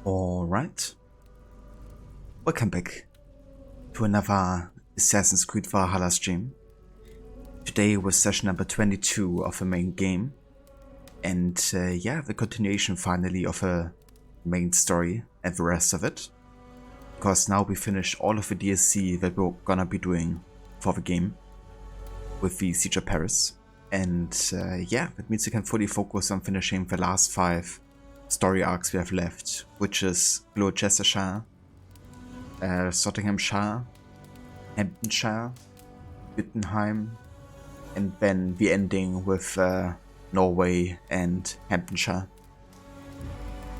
Alright, welcome back to another Assassin's Creed Valhalla stream. Today was session number 22 of the main game, and yeah, the continuation finally of a main story and the rest of it. Because now we finished all of the DLC that we're gonna be doing for the game with the Siege of Paris. And yeah, that means we can fully focus on finishing the last 5 story arcs we have left, which is Gloucestershire, Nottinghamshire, Hamptonshire, Wittenheim, and then the ending with Norway and Hamptonshire.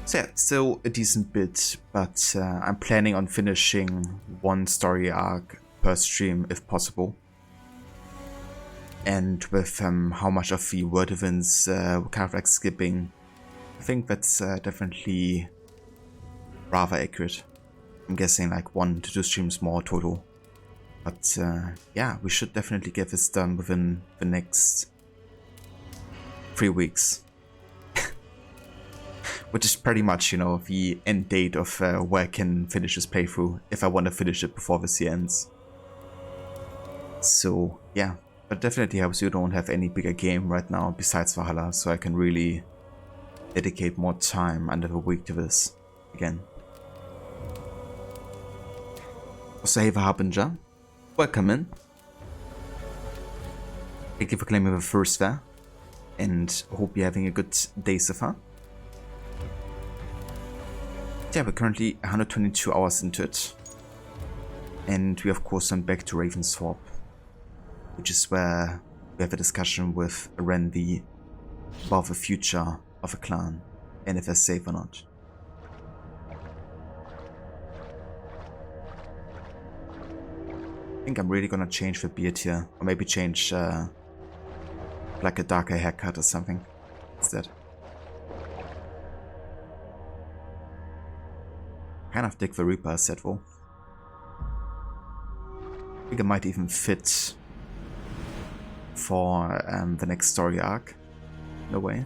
So yeah, still a decent bit, but I'm planning on finishing 1 story arc per stream if possible. And with how much of the word events we're kind of like skipping, I think that's definitely rather accurate. I'm guessing like 1 to 2 streams more total. But yeah, we should definitely get this done within the next 3 weeks. Which is pretty much, you know, the end date of where I can finish this playthrough, if I want to finish it before this year ends. So yeah, but definitely helps you don't have any bigger game right now besides Valhalla, so I can really dedicate more time under the week to this again. Also, hey, the Harbinger, welcome in. Thank you for claiming the first there, and hope you're having a good day so far. Yeah, we're currently 122 hours into it, and we of course went back to Ravensthorpe, which is where we have a discussion with Randy about the future of a clan and if they're safe or not. I think I'm really gonna change the beard here, or maybe change like a darker haircut or something instead. Kind of dig the Reaper set though. I think it might even fit for the next story arc, in a way.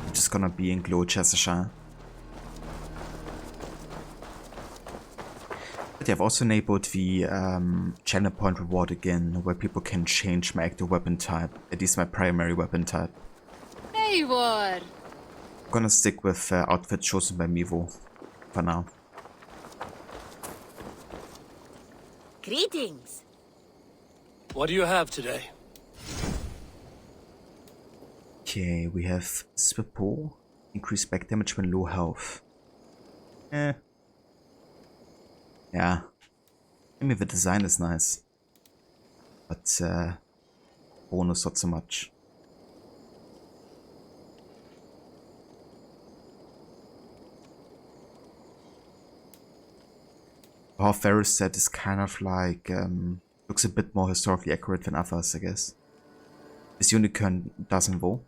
It's just gonna be in Gloucestershire. But yeah, I've also enabled the channel point reward again, where people can change my active weapon type, at least my primary weapon type. Hey, what? I'm gonna stick with outfit chosen by Mivo for now. Greetings. What do you have today? Okay, we have Swippo, increased back damage when low health. Yeah. I mean, the design is nice, but bonus not so much. Our Ferris set is kind of like, looks a bit more historically accurate than others, I guess. This unicorn doesn't though.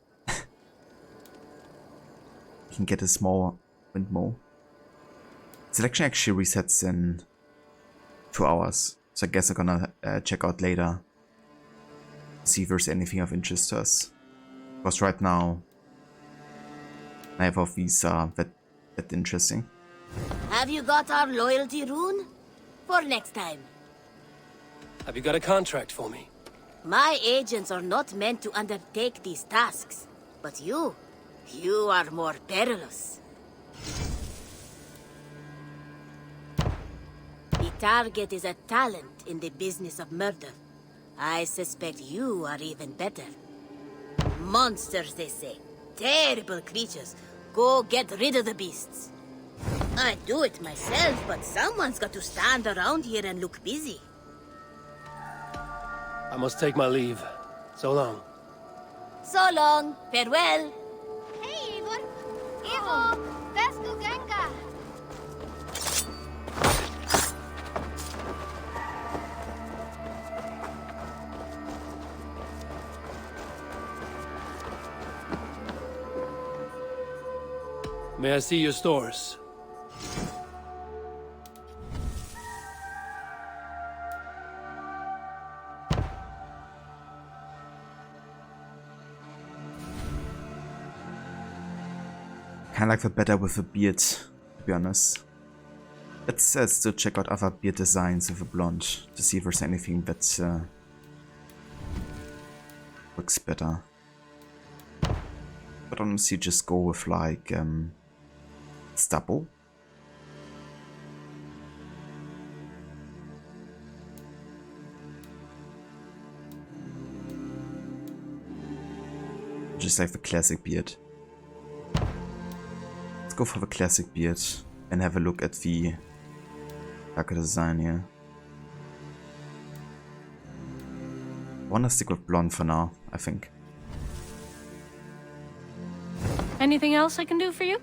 You can get a small windmill. Selection actually resets in 2 hours, so I guess I'm gonna check out later, see if there's anything of interest to us. Because right now, neither of these are that interesting. Have you got our loyalty rune? For next time. Have you got a contract for me? My agents are not meant to undertake these tasks. But you are more perilous. The target is a talent in the business of murder. I suspect you are even better. Monsters, they say. Terrible creatures. Go get rid of the beasts. I'd do it myself, but someone's got to stand around here and look busy. I must take my leave. So long. So long. Farewell. Hey, Ivor! Ivo! Vesco Genka! May I see your stores? kind of like the better with the beard, to be honest. Let's still check out other beard designs with a blonde to see if there's anything that looks better. But honestly, just go with like stubble. Just like the classic beard. Let's go for the classic beard and have a look at the darker design here. I wanna stick with blonde for now, I think. Anything else I can do for you?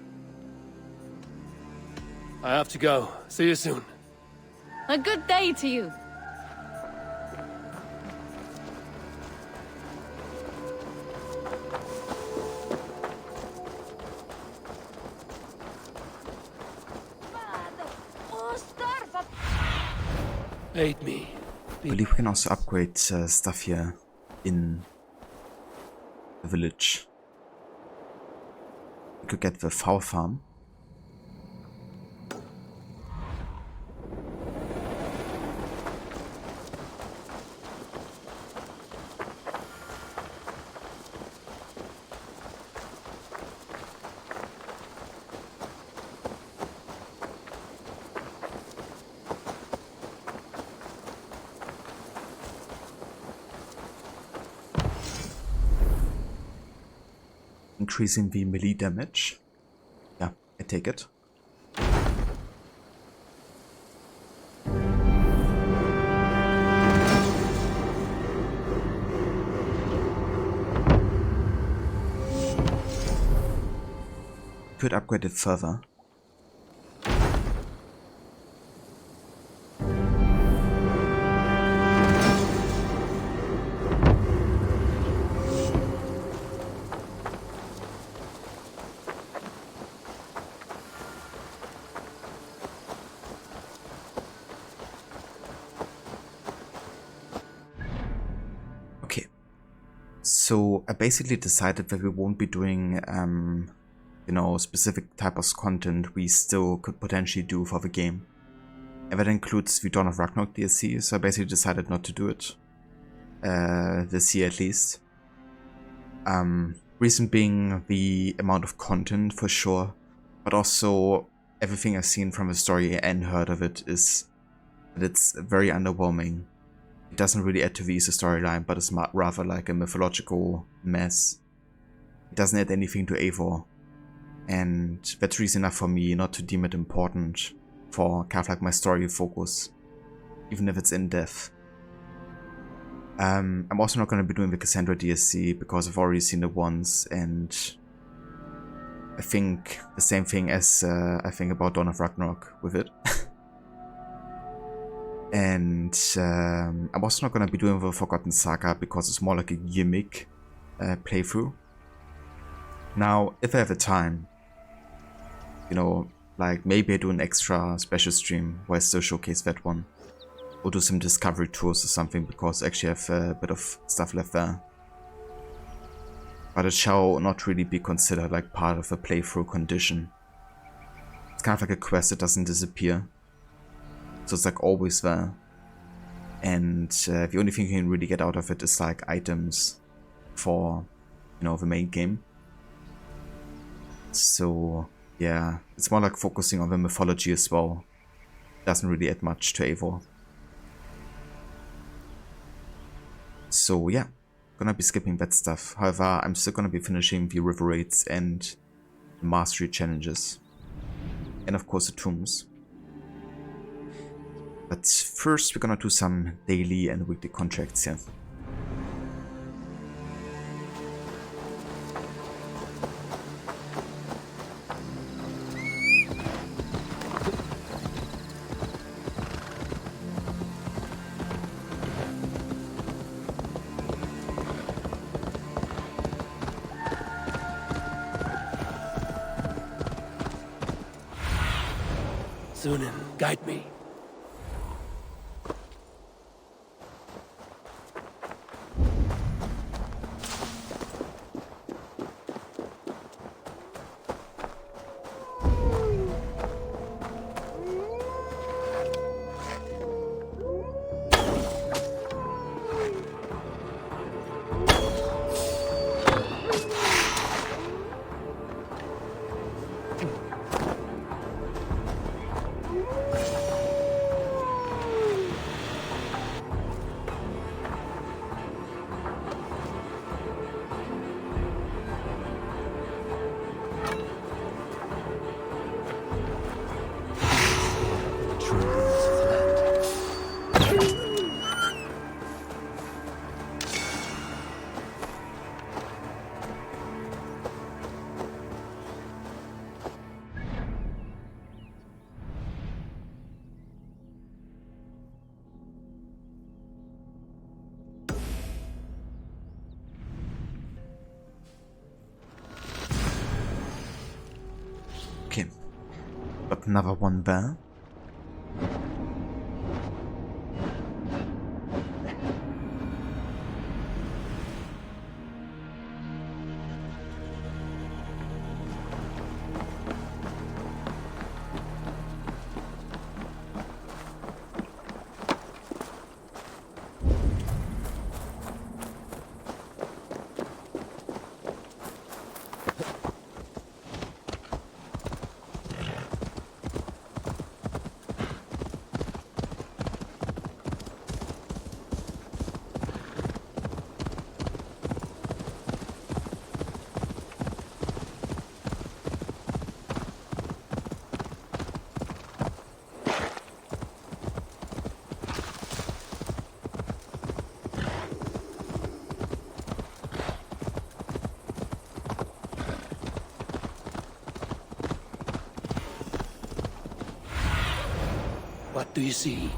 I have to go. See you soon. A good day to you. Aid me. I believe we can also upgrade stuff here in the village. We could get the fowl farm. Increasing the melee damage. Yeah, I take it. Could upgrade it further. So I basically decided that we won't be doing, you know, specific type of content we still could potentially do for the game. And that includes the Dawn of Ragnarok DLC, so I basically decided not to do it. This year at least. Reason being the amount of content for sure, but also everything I've seen from the story and heard of it is that it's very underwhelming. It doesn't really add to the Easter storyline, but it's rather like a mythological mess. It doesn't add anything to Eivor, and that's reason enough for me not to deem it important for kind of like my story focus, even if it's in depth. I'm also not going to be doing the Cassandra DLC because I've already seen it once, and I think the same thing as I think about Dawn of Ragnarok with it. And I'm also not going to be doing the Forgotten Saga because it's more like a gimmick playthrough. Now, if I have the time, you know, like maybe I do an extra special stream where I still showcase that one. Or do some discovery tours or something, because I actually have a bit of stuff left there. But it shall not really be considered like part of a playthrough condition. It's kind of like a quest that doesn't disappear. So it's like always there. And the only thing you can really get out of it is like items for, you know, the main game. So yeah, it's more like focusing on the mythology as well. Doesn't really add much to Eivor. So yeah, gonna be skipping that stuff. However, I'm still gonna be finishing the river raids and the mastery challenges. And of course the tombs. But first we're gonna do some daily and weekly contracts here. Sunan, guide me. Got another one there. What do you see?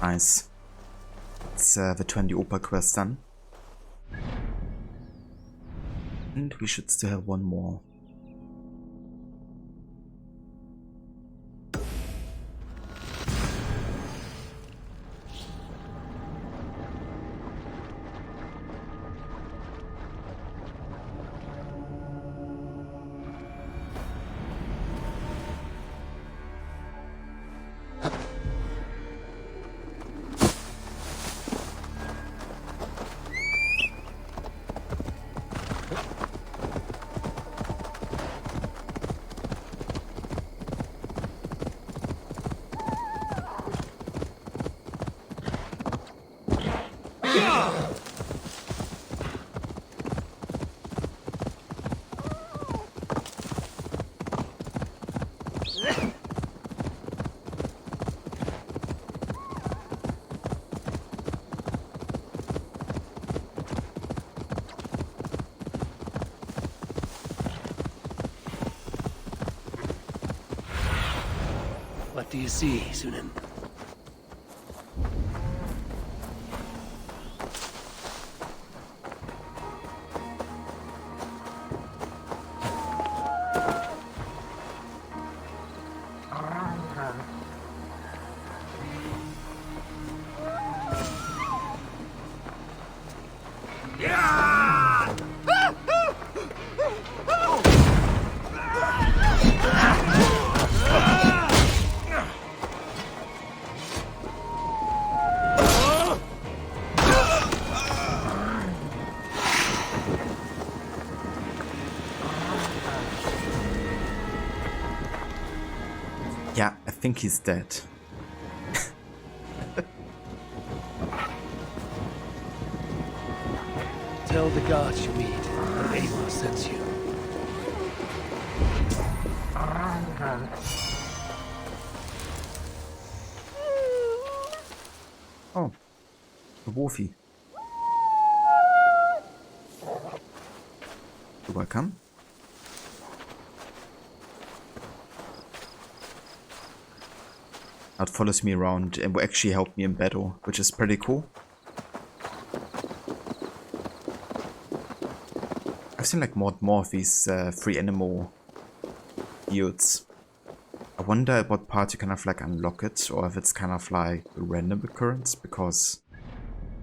Nice. It's the 20 Opa quest done. And we should still have one more. What do you see, Sunan? Yeah, I think he's dead. Tell the guards you meet that Eivor sends you. Oh, a Wolfie. You're welcome. It follows me around and will actually help me in battle, which is pretty cool. I've seen like more of these free animal yields. I wonder at what part you kind of like unlock it, or if it's kind of like a random occurrence, because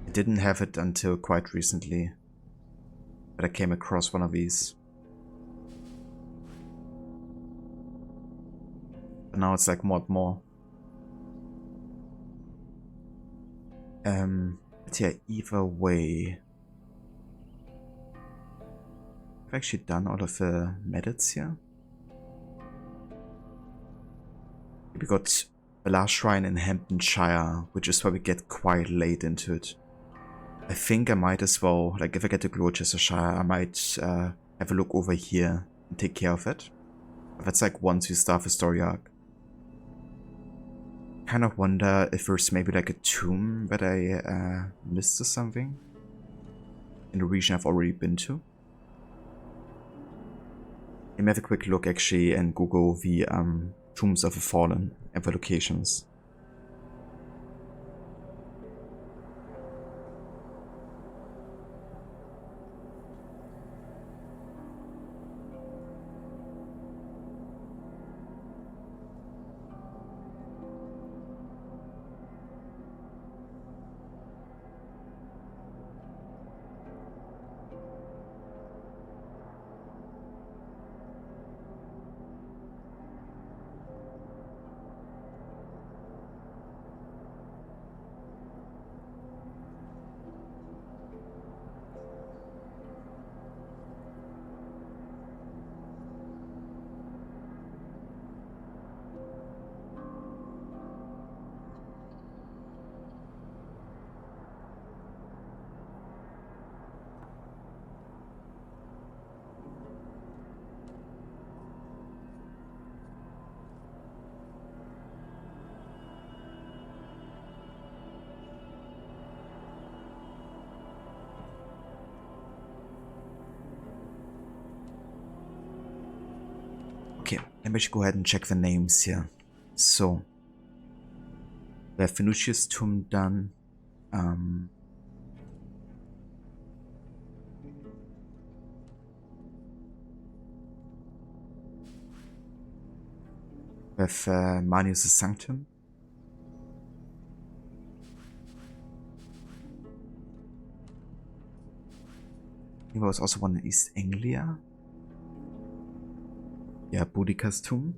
I didn't have it until quite recently. but I came across one of these. But now it's like more and more. But yeah, either way. I've actually done all of the methods here. We got the last shrine in Hamptonshire, which is where we get quite late into it. I think I might as well, like if I get to Gloucestershire, I might have a look over here and take care of it. But that's like once we start the story arc. Kind of wonder if there's maybe like a tomb that I missed or something in the region I've already been to. Let me have a quick look actually and Google the Tombs of the Fallen and the locations. Okay, let me just go ahead and check the names here. So, we have Venusius tomb done. We have Manius' Sanctum. I think there was also one in East Anglia. Yeah, Boudica's tomb.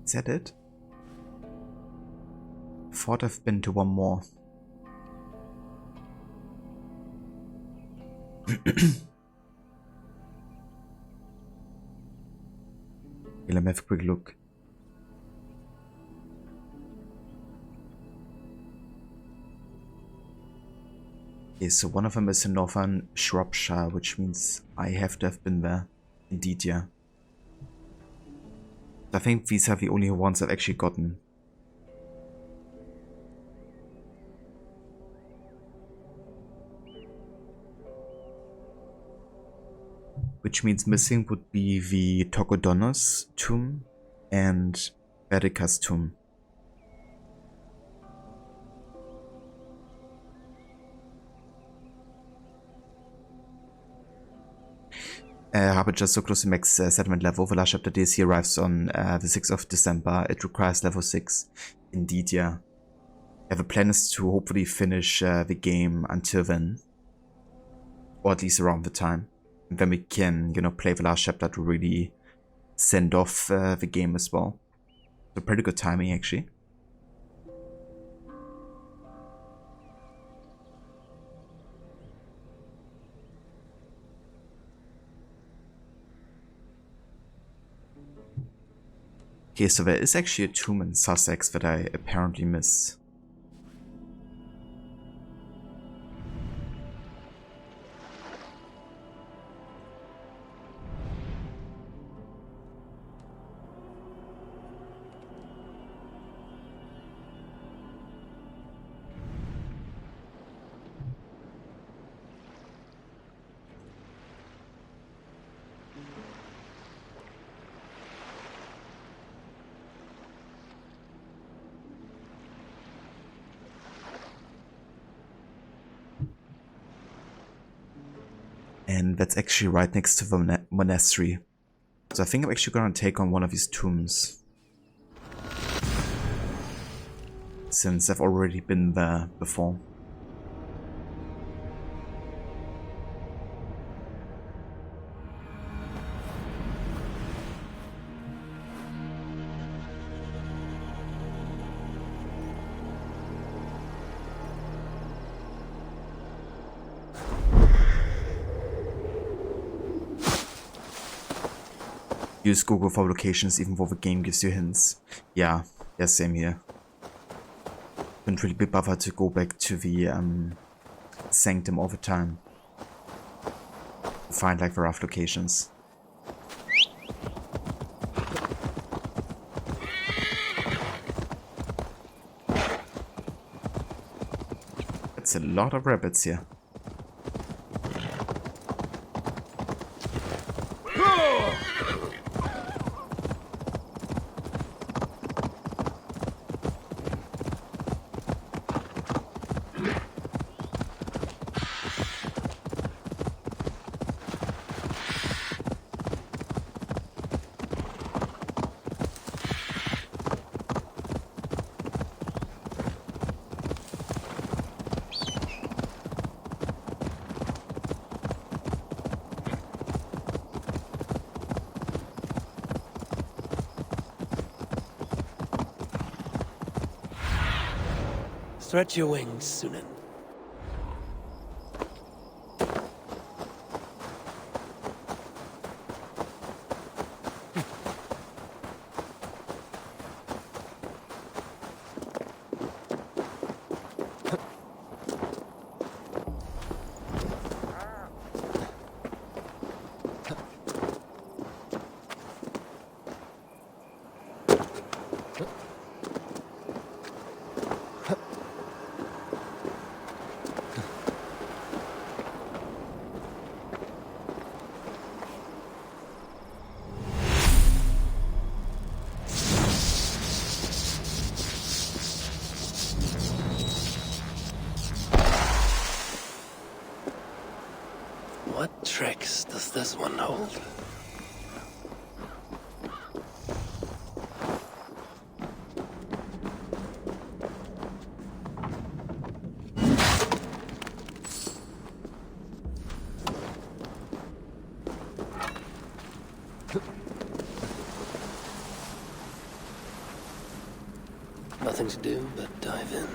Is that it? I thought I've been to one more. Let me have a quick look. Okay, so one of them is in northern Shropshire, which means I have to have been there. Indeed, yeah. I think these are the only ones I've actually gotten. Which means missing would be the Togodonus tomb and Bedica's tomb. Habe just so close to max settlement level. The last chapter DLC arrives on the 6th of December. It requires level 6. Indeed, yeah. Yeah, the plan is to hopefully finish the game until then. Or at least around the time. And then we can, you know, play the last chapter to really send off the game as well. So pretty good timing, actually. Okay, so there is actually a tomb in Sussex that I apparently missed. And that's actually right next to the monastery. So I think I'm actually gonna take on one of these tombs. Since I've already been there before. Use Google for locations even though the game gives you hints. Yeah, same here. Couldn't really be bothered to go back to the sanctum all the time. Find like the rough locations. That's a lot of rabbits here. Stretch your wings, Sunan. What tricks does this one hold? Nothing to do but dive in.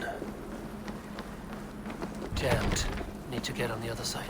Jammed. Need to get on the other side.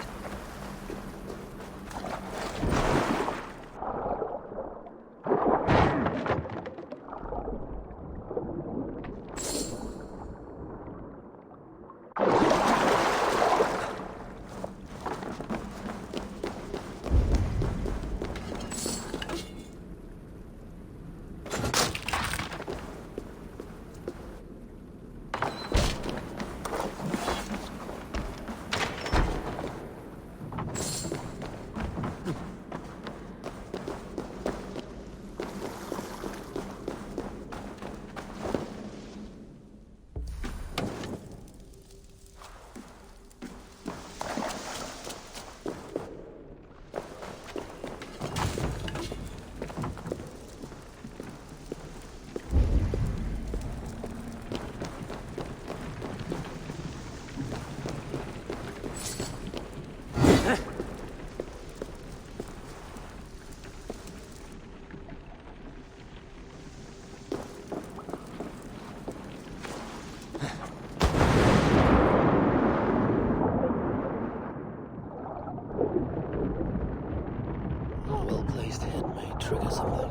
Well-placed hit may trigger something.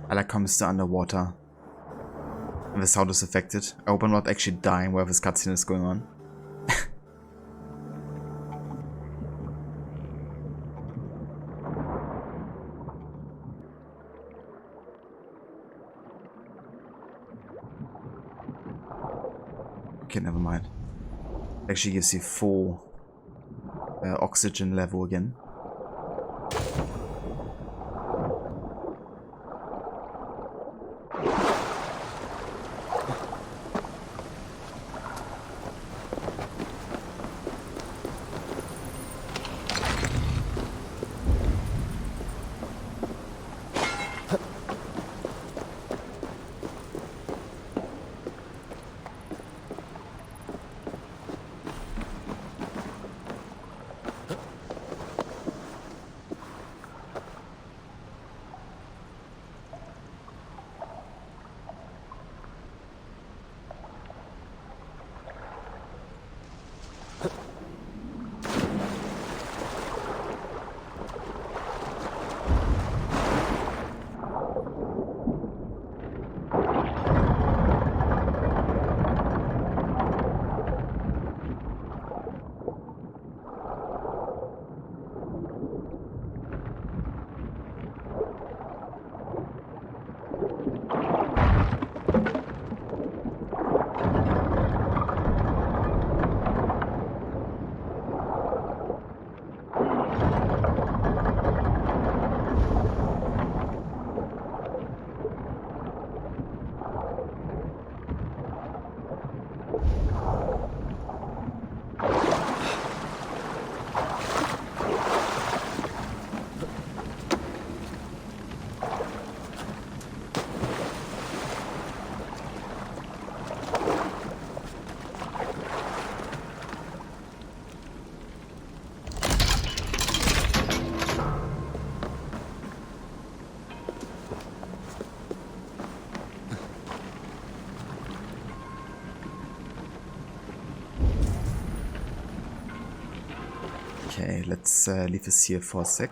I like how I'm still underwater. And the sound is affected. I hope I'm not actually dying while this cutscene is going on. Okay, never mind. Actually gives you full oxygen level again. Okay, let's leave this here for a sec.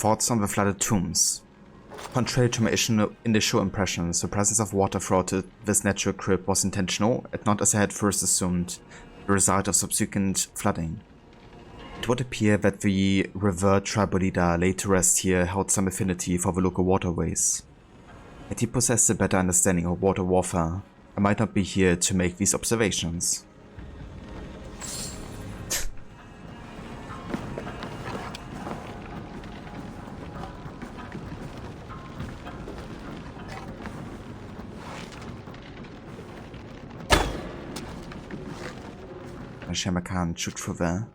Thoughts on the flooded tombs. Contrary to my initial impressions, the presence of water throughout this natural crypt was intentional, and not, as I had first assumed, the result of subsequent flooding. It would appear that the revered tribal leader laid to rest here held some affinity for the local waterways. Had he possessed a better understanding of water warfare, I might not be here to make these observations. Shame I can't shoot through there.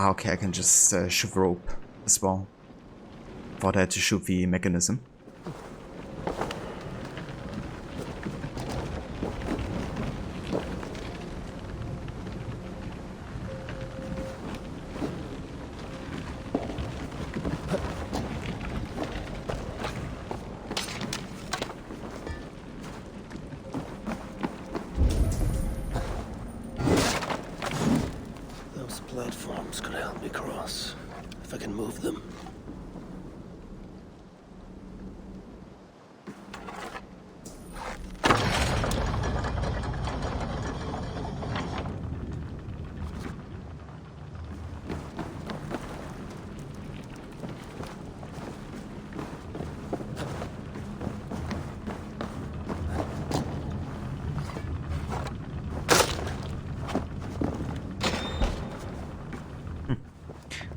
Okay, I can just shoot the rope as well. Thought I had to shoot the mechanism. them.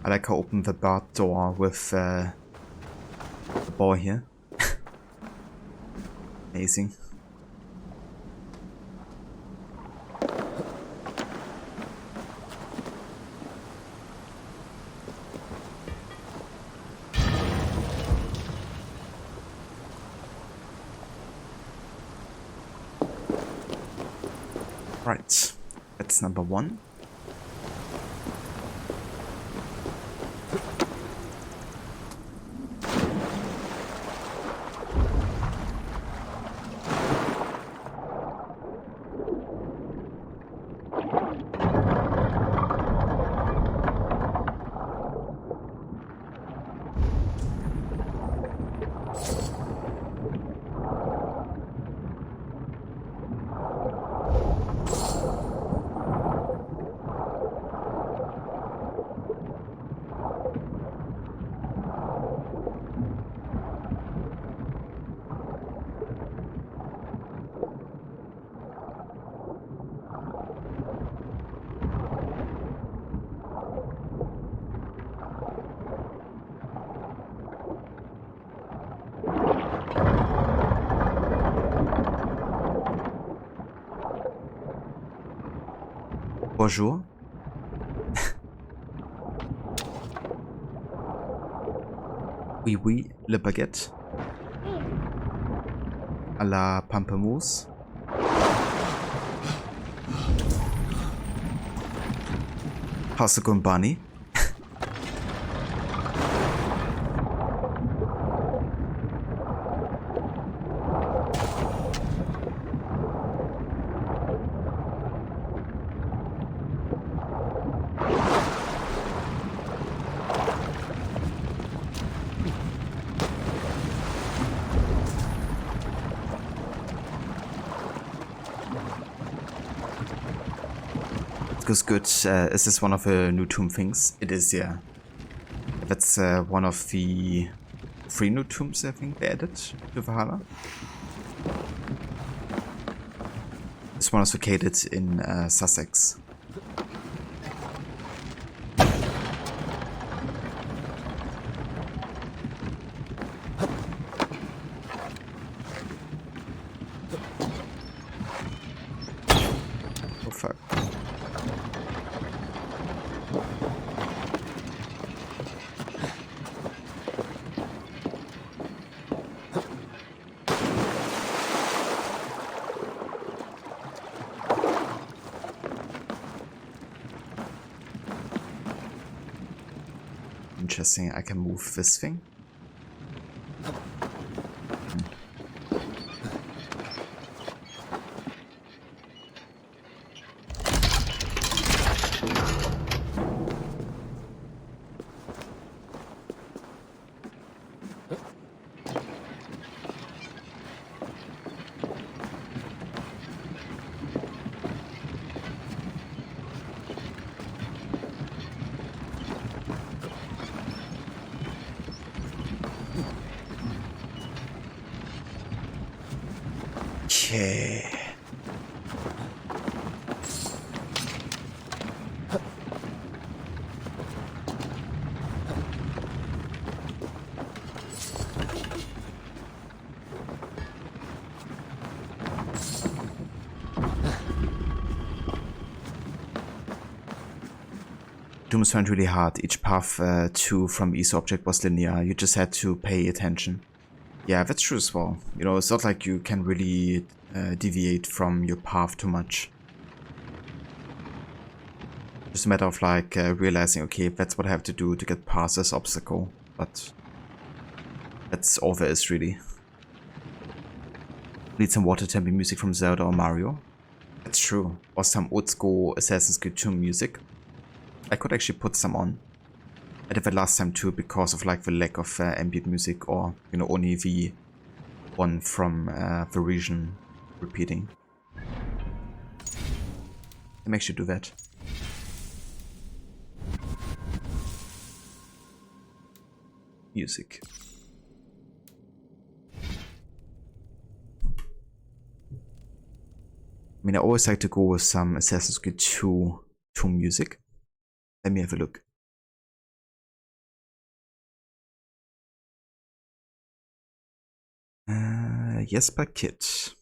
I like how I open the bar door with the ball here. Amazing. Right, that's number 1. Bonjour. Oui, oui, le baguette. À la pamplemousse. How's it going, Barney? Goes good. Is this one of the new tomb things? It is, yeah. That's one of the 3 new tombs I think they added to Valhalla. This one is located in Sussex. Oh fuck. Interesting, I can move this thing. Okay. Dooms weren't really hard. Each path to from each object was linear. You just had to pay attention. Yeah, that's true as well. You know, it's not like you can really deviate from your path too much. Just a matter of like realizing, okay, that's what I have to do to get past this obstacle. But that's all there is really. Need some water temple music from Zelda or Mario. That's true. Or some old school Assassin's Creed 2 music. I could actually put some on. I did that last time too because of like the lack of ambient music, or you know, only the one from the region repeating. Let me actually do that. Music. I mean, I always like to go with some Assassin's Creed 2 music. Let me have a look. Jesper Kit.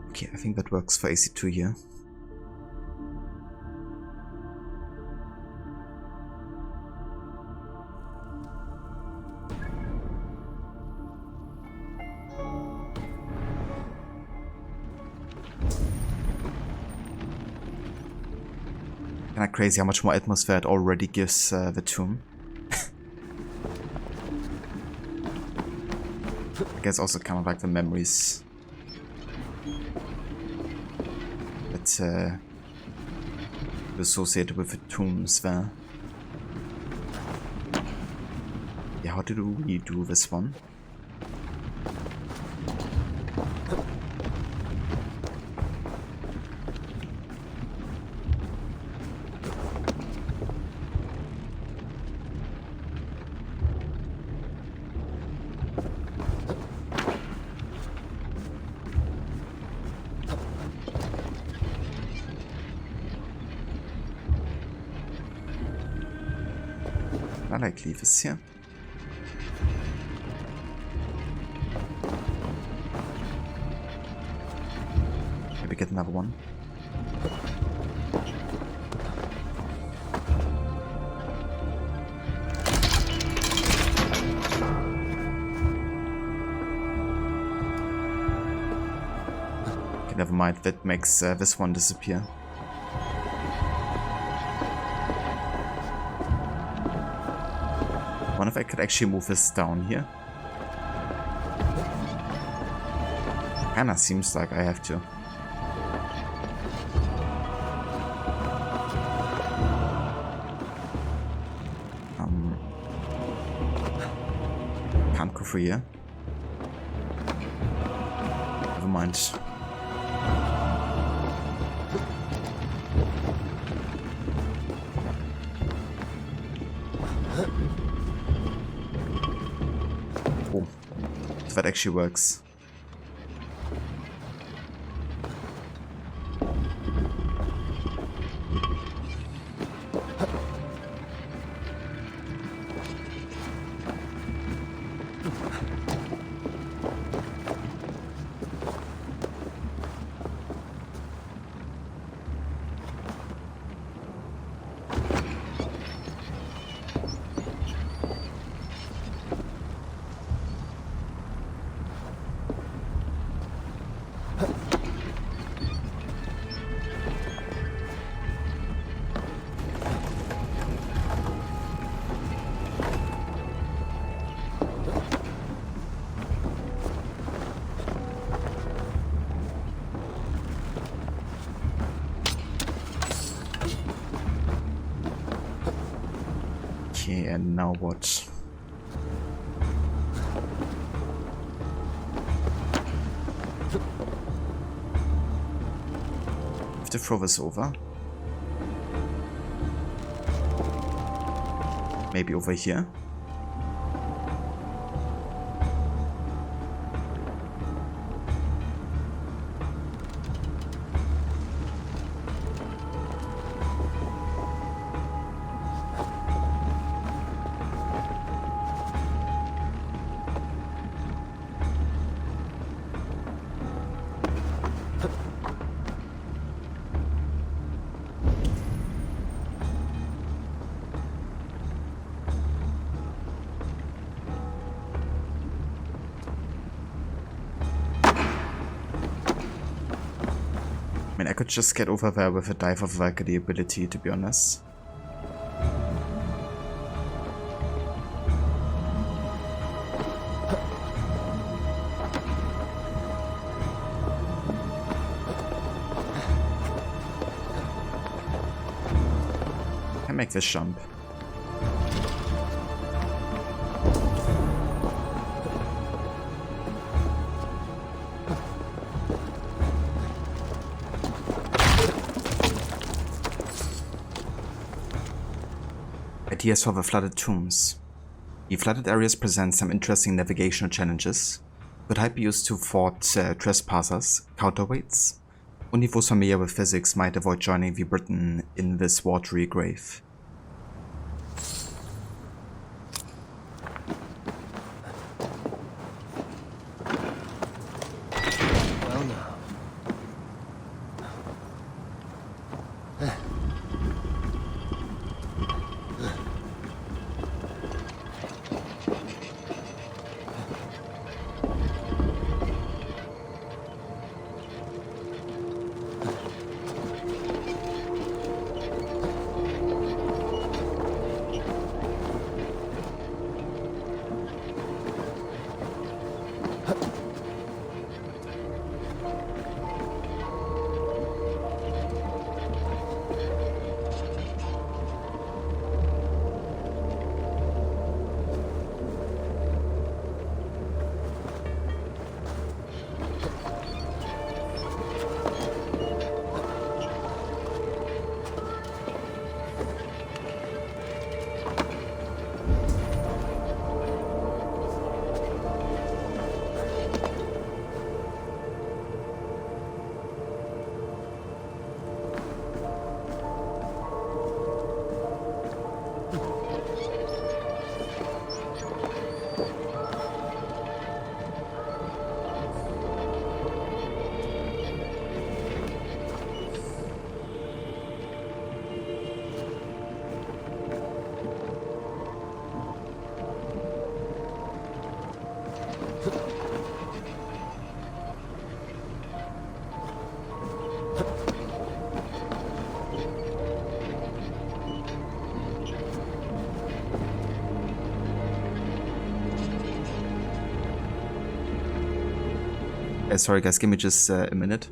Okay, I think that works for AC2 here. Kinda crazy how much more atmosphere it already gives the tomb. I guess also kind of like the memories that associated with the tombs there. Yeah, how did we do this one? I like Leaves here. Maybe get another one. Okay, never mind, that makes this one disappear. I wonder if I could actually move this down here. Kinda seems like I have to. Can't go through here. Never mind. That actually works. Okay, and now what? have to throw this over. Maybe over here. I mean, I could just get over there with a Dive of Valkyrie ability, to be honest. I make this jump. Ideas for the flooded tombs. The flooded areas present some interesting navigational challenges. Could help be used to thwart trespassers, counterweights. Only those familiar with physics might avoid joining the Briton in this watery grave. Well now. Sorry guys, give me just a minute.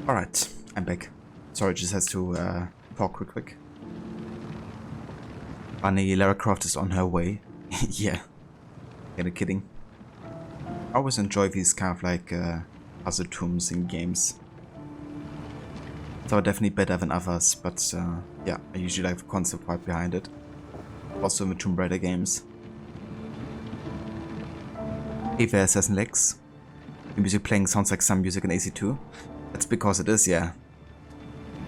Alright, I'm back. Sorry, just has to talk real quick. Bunny, Lara Croft is on her way. Yeah, kinda kidding. I always enjoy these kind of like puzzle tombs in games. So definitely better than others, but yeah, I usually like the concept right behind it. Also in the Tomb Raider games. Hey there, Assassin Lex. The music playing sounds like some music in AC2. That's because it is, yeah.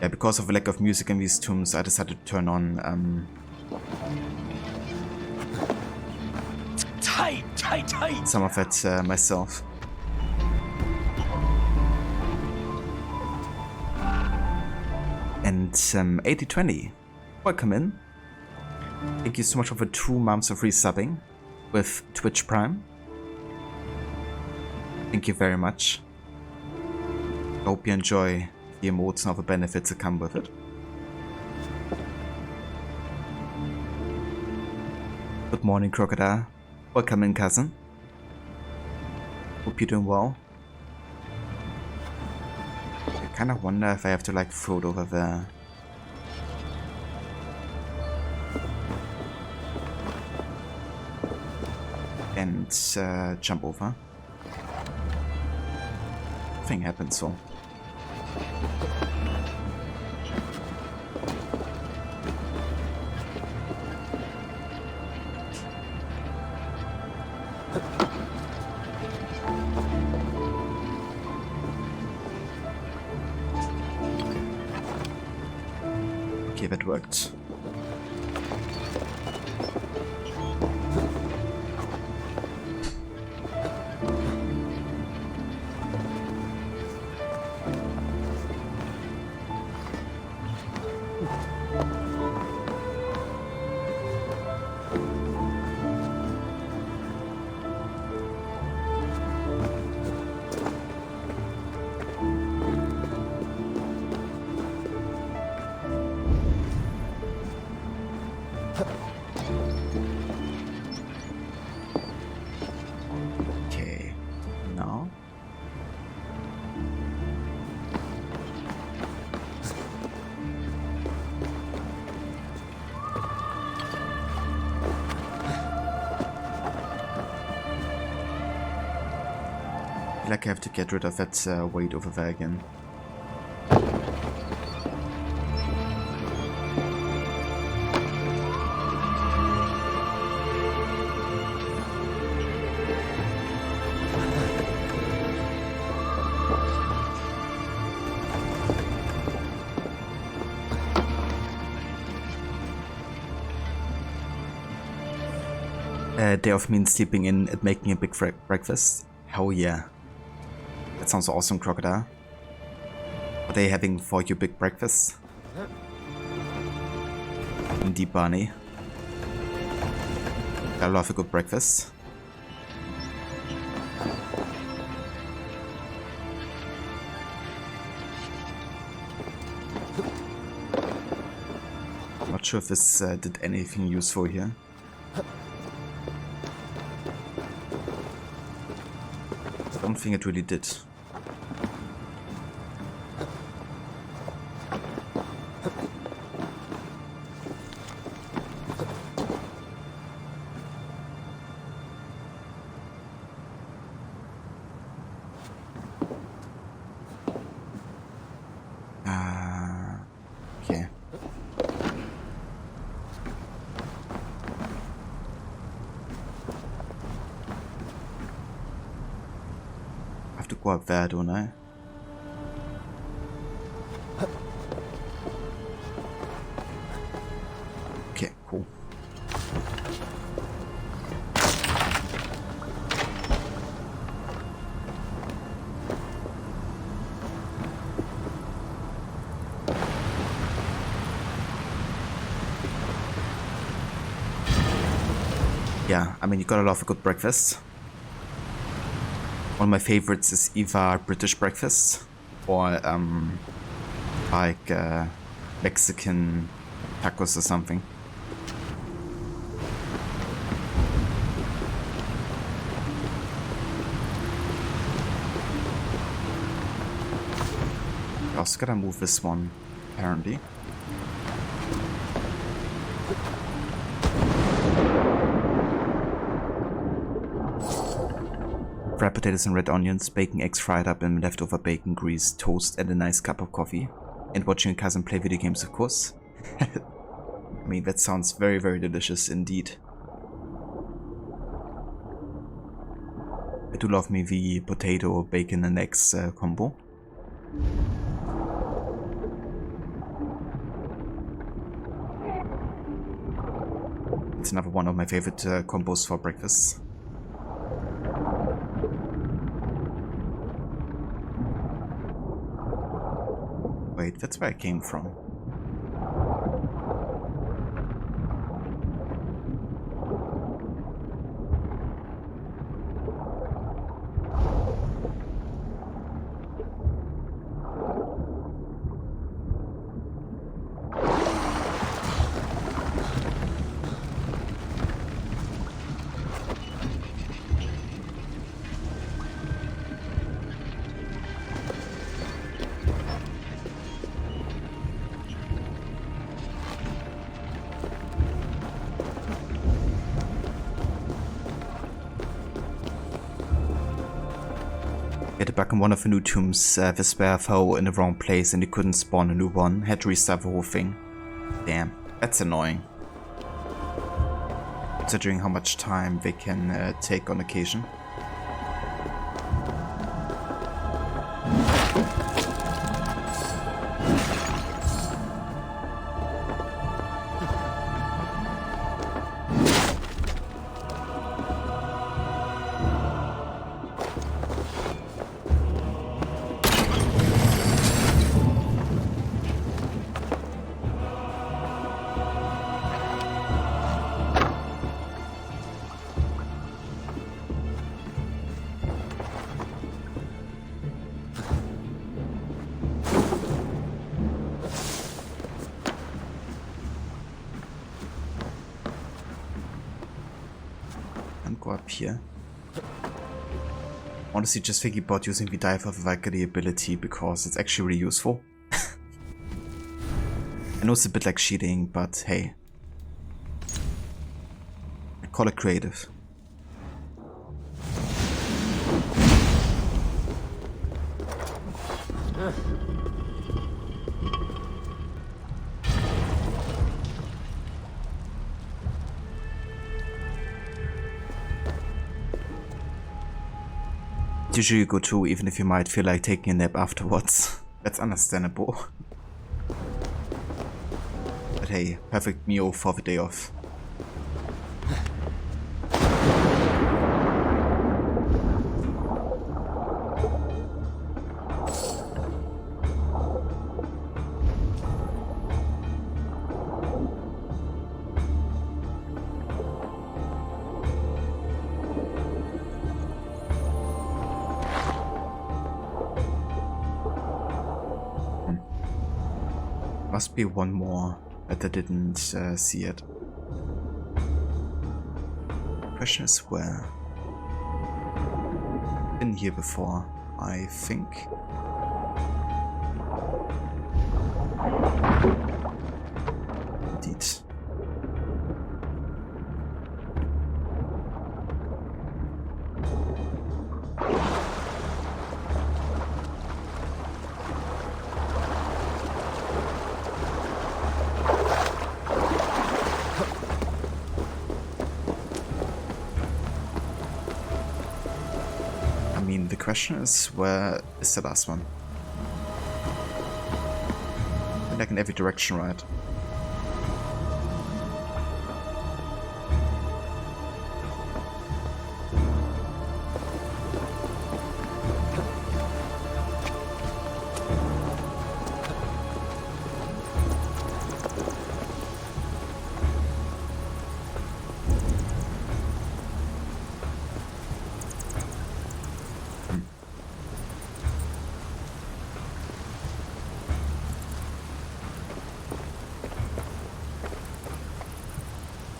Yeah, because of the lack of music in these tombs, I decided to turn on Tight! some of it myself. And 8020, welcome in. Thank you so much for the 2 months of resubbing with Twitch Prime. Thank you very much. I hope you enjoy the emotes and all the benefits that come with it. Good morning, Crocodile. Welcome in, cousin. Hope you're doing well. I kind of wonder if I have to like throw it over there. And jump over. Nothing happened, so. Okay, that worked. Okay, now. Like I have to get rid of that weight over there again. Day of me sleeping in and making a big breakfast. Hell yeah. That sounds awesome, Crocodile. What are they having for your big breakfast? Indeed, Barney. I love a good breakfast. Not sure if this did anything useful here. I don't think it really did. Okay. I have to go up there, don't I? Okay, cool. Yeah, I mean, you gotta love a good breakfast. One of my favorites is either British breakfast or like Mexican tacos or something. also gotta move this one, apparently. Fried potatoes and red onions, bacon, eggs fried up in leftover bacon, grease, toast, and a nice cup of coffee. And watching a cousin play video games, of course. I mean, that sounds very, very delicious indeed. I do love me the potato, bacon, and eggs combo. It's another one of my favorite combos for breakfast. Wait, that's where I came from. Get a bug in one of the new tombs, the spare fell in the wrong place and you couldn't spawn a new one. Had to restart the whole thing. Damn, that's annoying. Considering how much time they can take on occasion. Go up here. Honestly, just thinking about using the dive of Valkyrie ability because it's actually really useful. I know it's a bit like cheating, but hey. I call it creative. Usually you go to, even if you might feel like taking a nap afterwards. That's understandable. But hey, perfect meal for the day off. Must be one more that I didn't see yet. Question is where? Been here before, I think. Indeed. The question is, where is the last one? Like in every direction, right?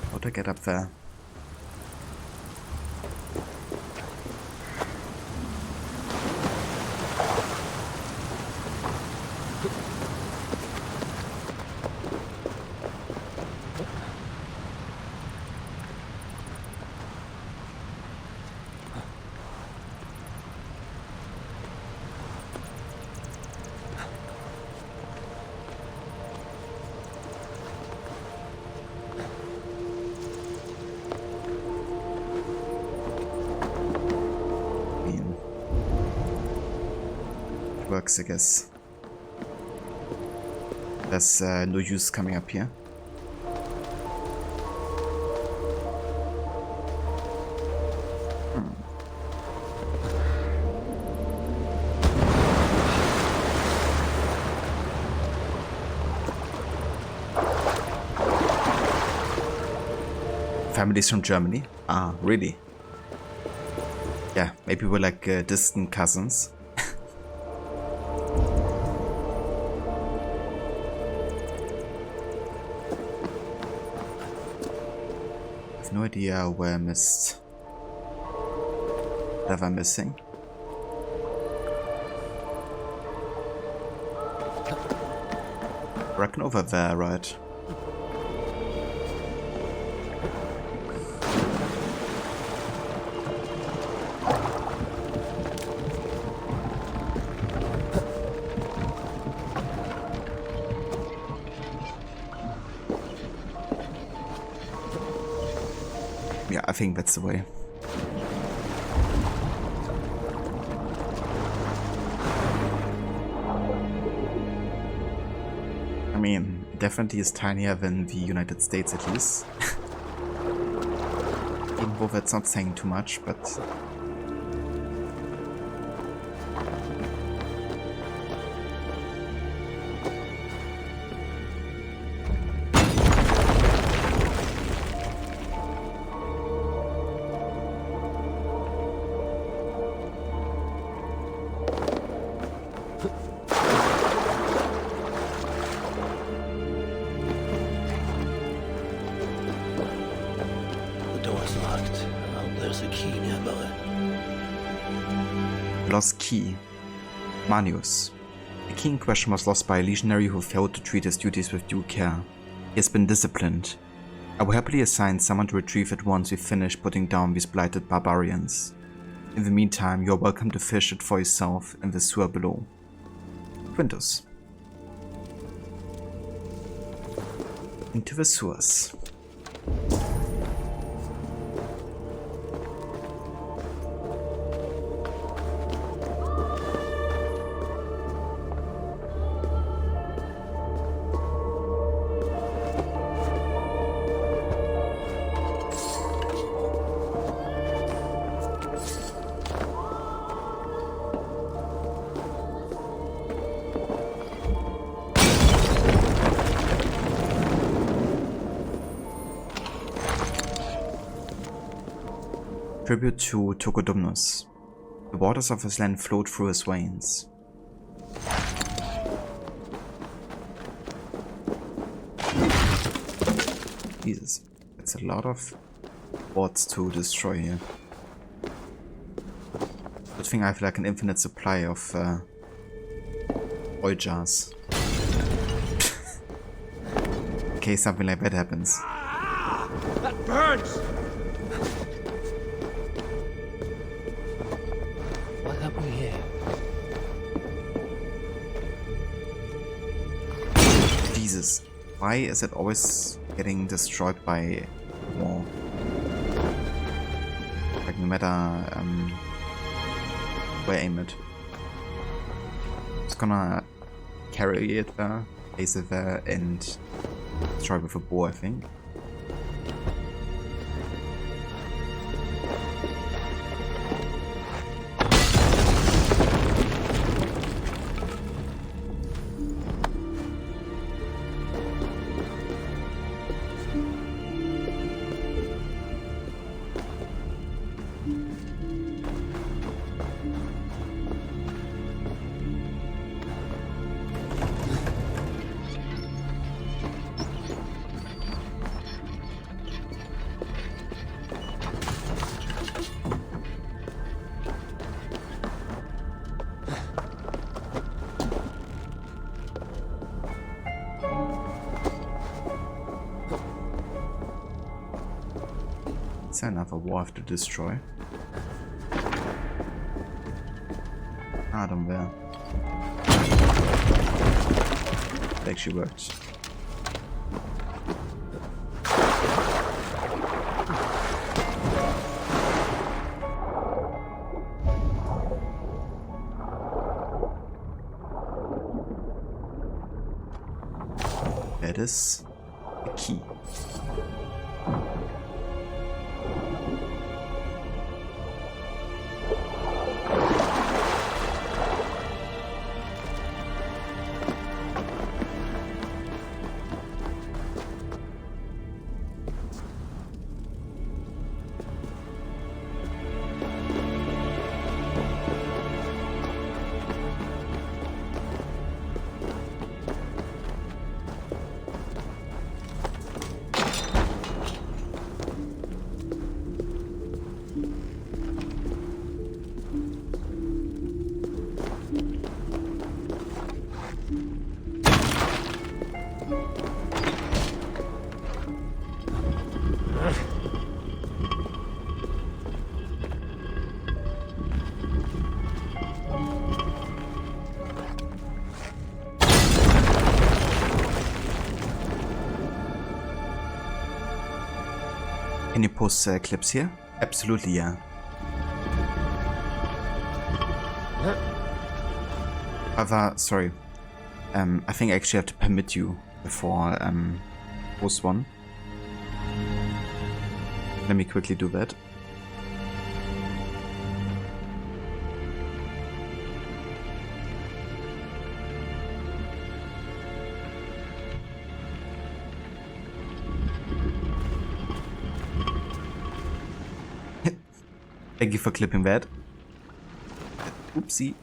How to get up there? works, I guess. There's no use coming up here. Families from Germany? Ah, really? Yeah, maybe we're like distant cousins. I have no idea where I missed. What am I missing? I reckon over there, right? Yeah, I think that's the way. I mean, it definitely is tinier than the United States at least. Even though that's not saying too much, but... Lost key. Manius. The key in question was lost by a legionary who failed to treat his duties with due care. He has been disciplined. I will happily assign someone to retrieve it once we finish putting down these blighted barbarians. In the meantime, you are welcome to fish it for yourself in the sewer below. Quintus. Into the sewers. Tribute to Togodumnus. The waters of his land flowed through his veins. Jesus, it's a lot of boards to destroy here. Good thing I have like an infinite supply of oil jars. In case something like that happens. That burns! What happened here? Jesus, why is it always getting destroyed by war? Like no matter where I aim it. Just gonna carry it there, place it there, and destroy it with a bow, I think. Is there another wharf to destroy? I don't know. It actually works. it is. A key. Can you post clips here? Absolutely, yeah. However, sorry. I think I actually have to permit you before post one. Let me quickly do that. Thank you for clipping that. Oopsie.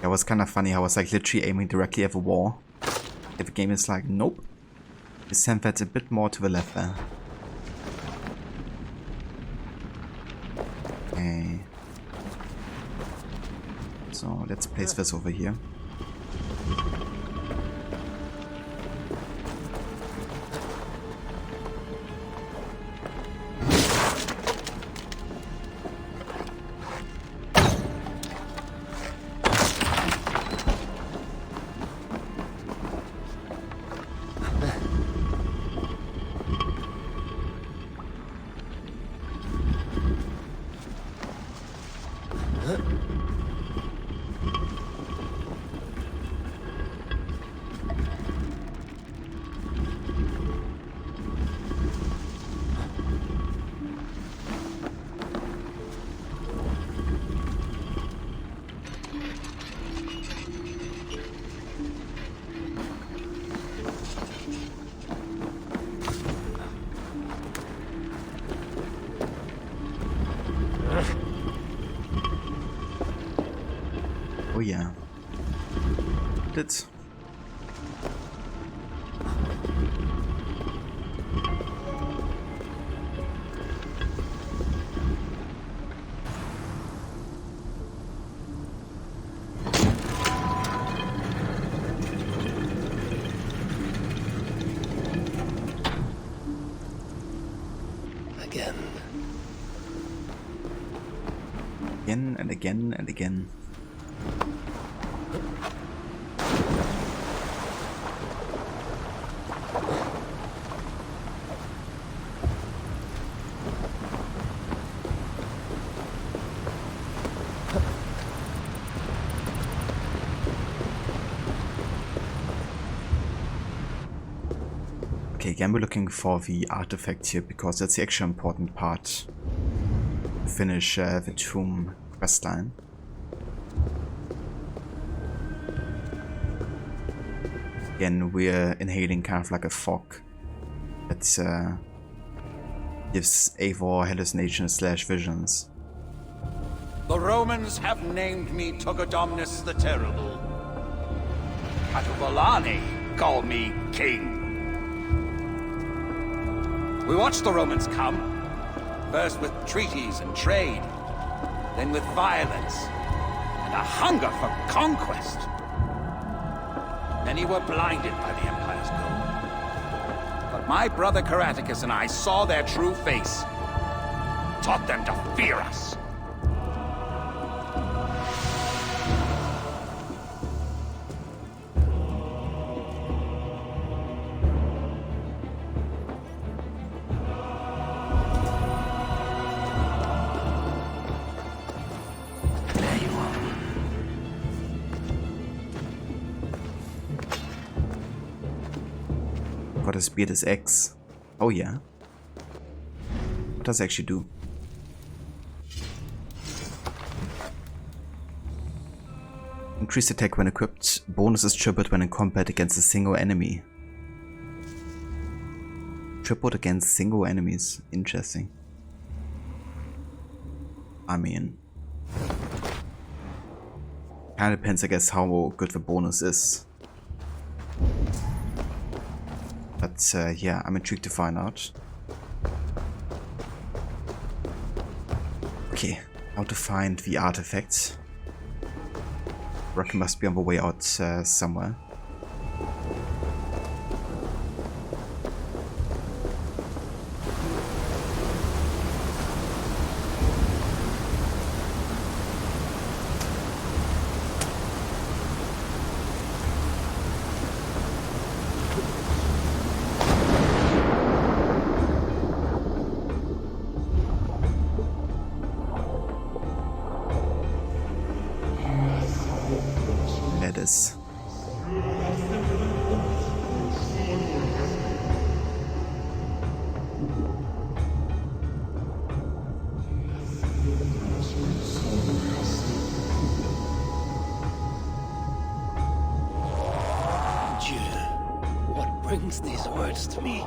That was kind of funny. I was like literally aiming directly at the wall. If the game is like, nope. You send that a bit more to the left there. Okay. So let's place this over here. Oh yeah. That's Again. again and again and again. Okay, again we're looking for the artifact here because that's the actual important part. Finish the tomb questline. Again, we're inhaling kind of like a fog that gives Eivor hallucinations / visions. The Romans have named me Togodomnus the Terrible. Catuvolani call me king. We watched the Romans come, first with treaties and trade, then with violence and a hunger for conquest. Many were blinded by the Empire's gold. But my brother Karaticus and I saw their true face, taught them to fear us. his beard is X. Oh yeah. What does it actually do? Increased attack when equipped. Bonus is tripled when in combat against a single enemy. Tripled against single enemies. Interesting. I mean, kinda depends, I guess, how good the bonus is. But yeah, I'm intrigued to find out. Okay, how to find the artifact. Rocky must be on the way out somewhere. Lettuce. Dieu, what brings these words to me?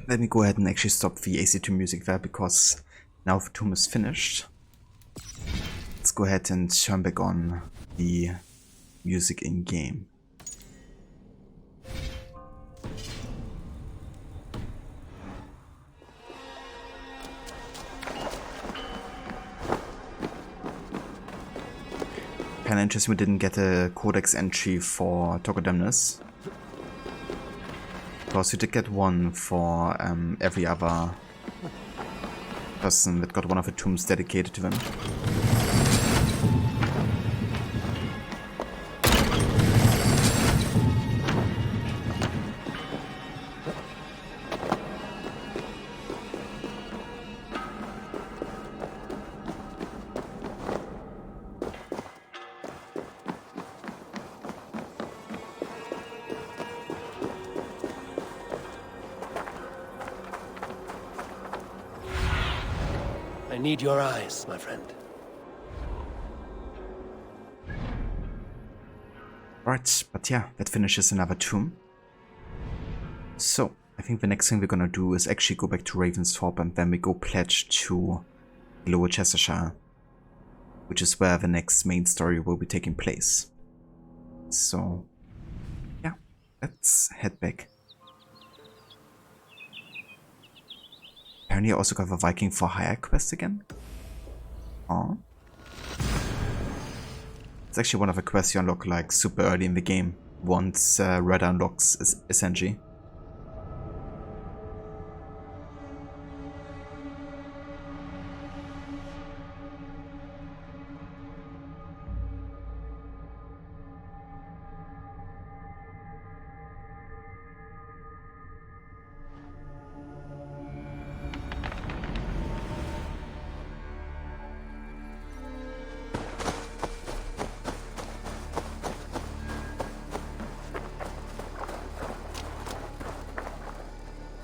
Let me go ahead and actually stop the AC2 music there, because now the tomb is finished. Let's go ahead and turn back on the music in game. Kinda interesting we didn't get a codex entry for Togodemnus. Because we did get one for every other person that got one of the tombs dedicated to them. I need your eyes, my friend. Right, but yeah, that finishes another tomb. So, I think the next thing we're gonna do is actually go back to Ravensthorpe, and then we go pledge to Lower Chestershire, which is where the next main story will be taking place. So, yeah, let's head back. Apparently I also got the Viking for Hire quest again. Oh. It's actually one of the quests you unlock like super early in the game, once Red unlocks essentially.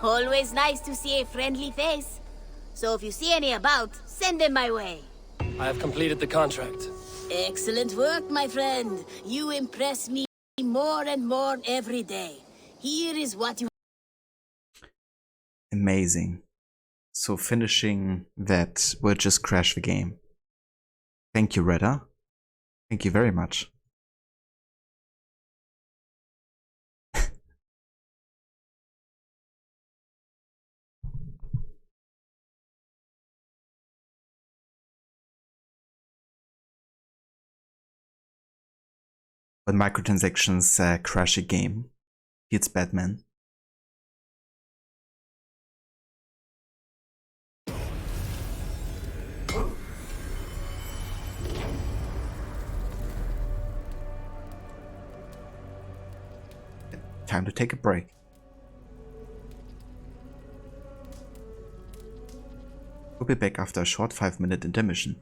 Always nice to see a friendly face. So if you see any about, send them my way. I have completed the contract. Excellent work, my friend. You impress me more and more every day. Here is what you... Amazing. So finishing that will just crash the game. Thank you, Redder. Thank you very much. When microtransactions crash a game, it's Batman. Time to take a break. We'll be back after a short 5-minute intermission.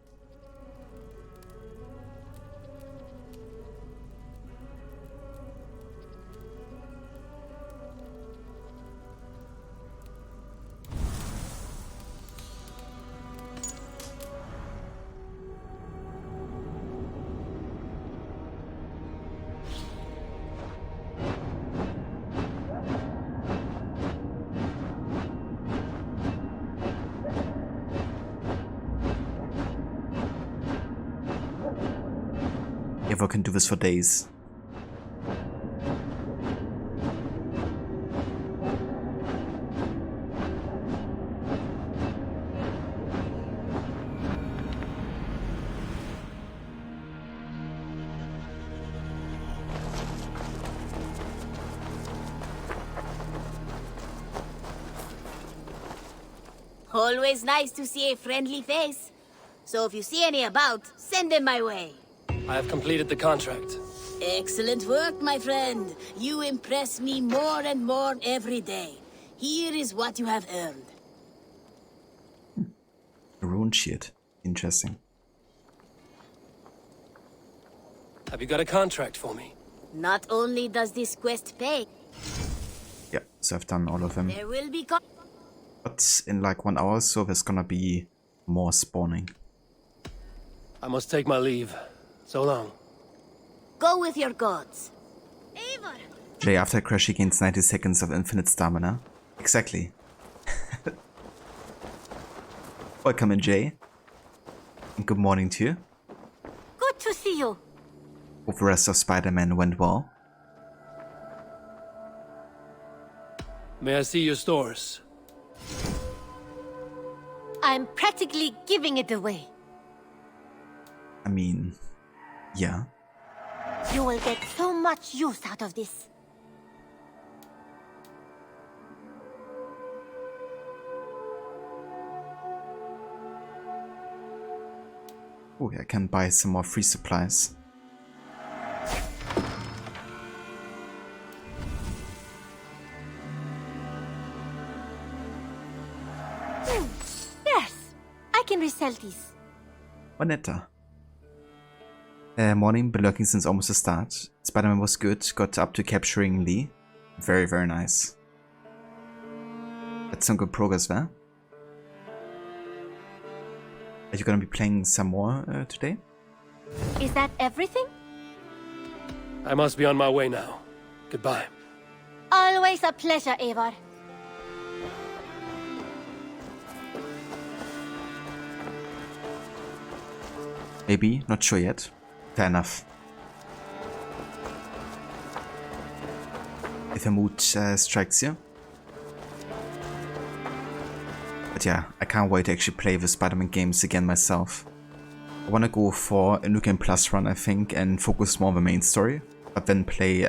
Ever can do this for days. Always nice to see a friendly face. So if you see any about, send them my way. I have completed the contract. Excellent work, my friend. You impress me more and more every day. Here is what you have earned. Rune shit. Interesting. Have you got a contract for me? Not only does this quest pay, Yeah, so I've done all of them. there will be But in like 1 hour, so there's gonna be more spawning. I must take my leave. So long. Go with your gods. Eivor! Jay, after a crash, he gains 90 seconds of infinite stamina. Exactly. Welcome in, Jay. And good morning to you. Good to see you. Hope the rest of Spider-Man went well. May I see your stores? I'm practically giving it away. I mean, yeah. You will get so much use out of this. Oh, I can buy some more free supplies. Yes, I can resell these. Vanetta. Morning, been lurking since almost the start. Spider-Man was good, got up to capturing Lee. Very, very nice. That's some good progress there. Are you gonna be playing some more today? Is that everything? I must be on my way now. Goodbye. Always a pleasure, Eivor. Maybe, not sure yet. Fair enough. If a mood strikes you. But yeah, I can't wait to actually play the Spider-Man games again myself. I wanna go for a New Game Plus run, I think, and focus more on the main story. But then play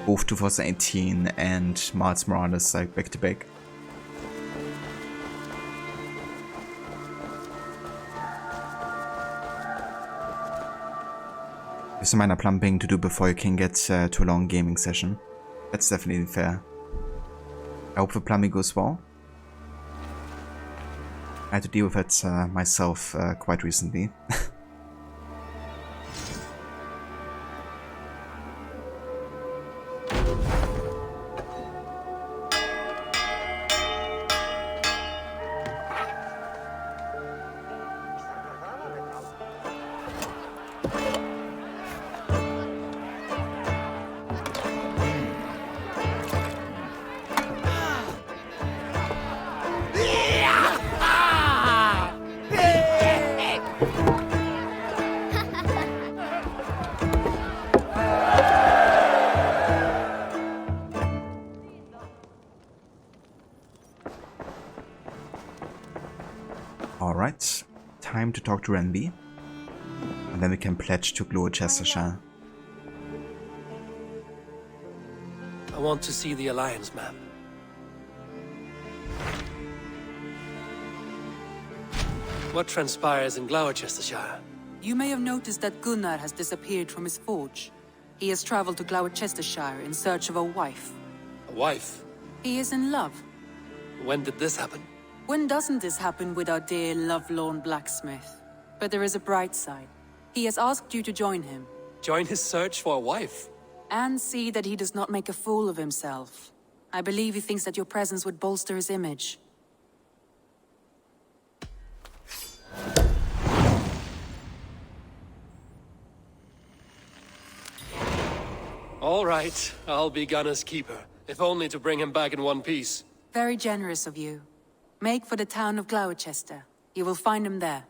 both 2018 and Miles Morales like back to back. There's some minor plumbing to do before you can get to a long gaming session. That's definitely fair. I hope the plumbing goes well. I had to deal with it myself quite recently. Alright, time to talk to Renby. And then we can pledge to Gloucestershire. I want to see the Alliance map. What transpires in Gloucestershire? You may have noticed that Gunnar has disappeared from his forge. He has traveled to Gloucestershire in search of a wife. A wife? He is in love. When did this happen? When doesn't this happen with our dear lovelorn blacksmith? But there is a bright side. He has asked you to join him. Join his search for a wife? And see that he does not make a fool of himself. I believe he thinks that your presence would bolster his image. All right, I'll be Gunnar's keeper, if only to bring him back in one piece. Very generous of you. Make for the town of Gloucester. You will find him there.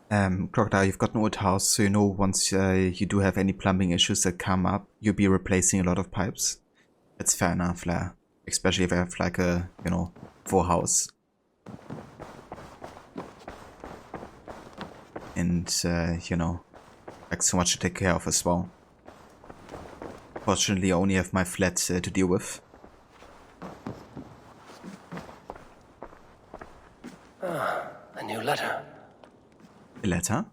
Crocodile, you've got an old house, so you know once you do have any plumbing issues that come up, you'll be replacing a lot of pipes. That's fair enough, Flair. Especially if I have like a, you know, full house. And, you know, like so much to take care of as well. Fortunately, I only have my flat to deal with. A new letter. A letter?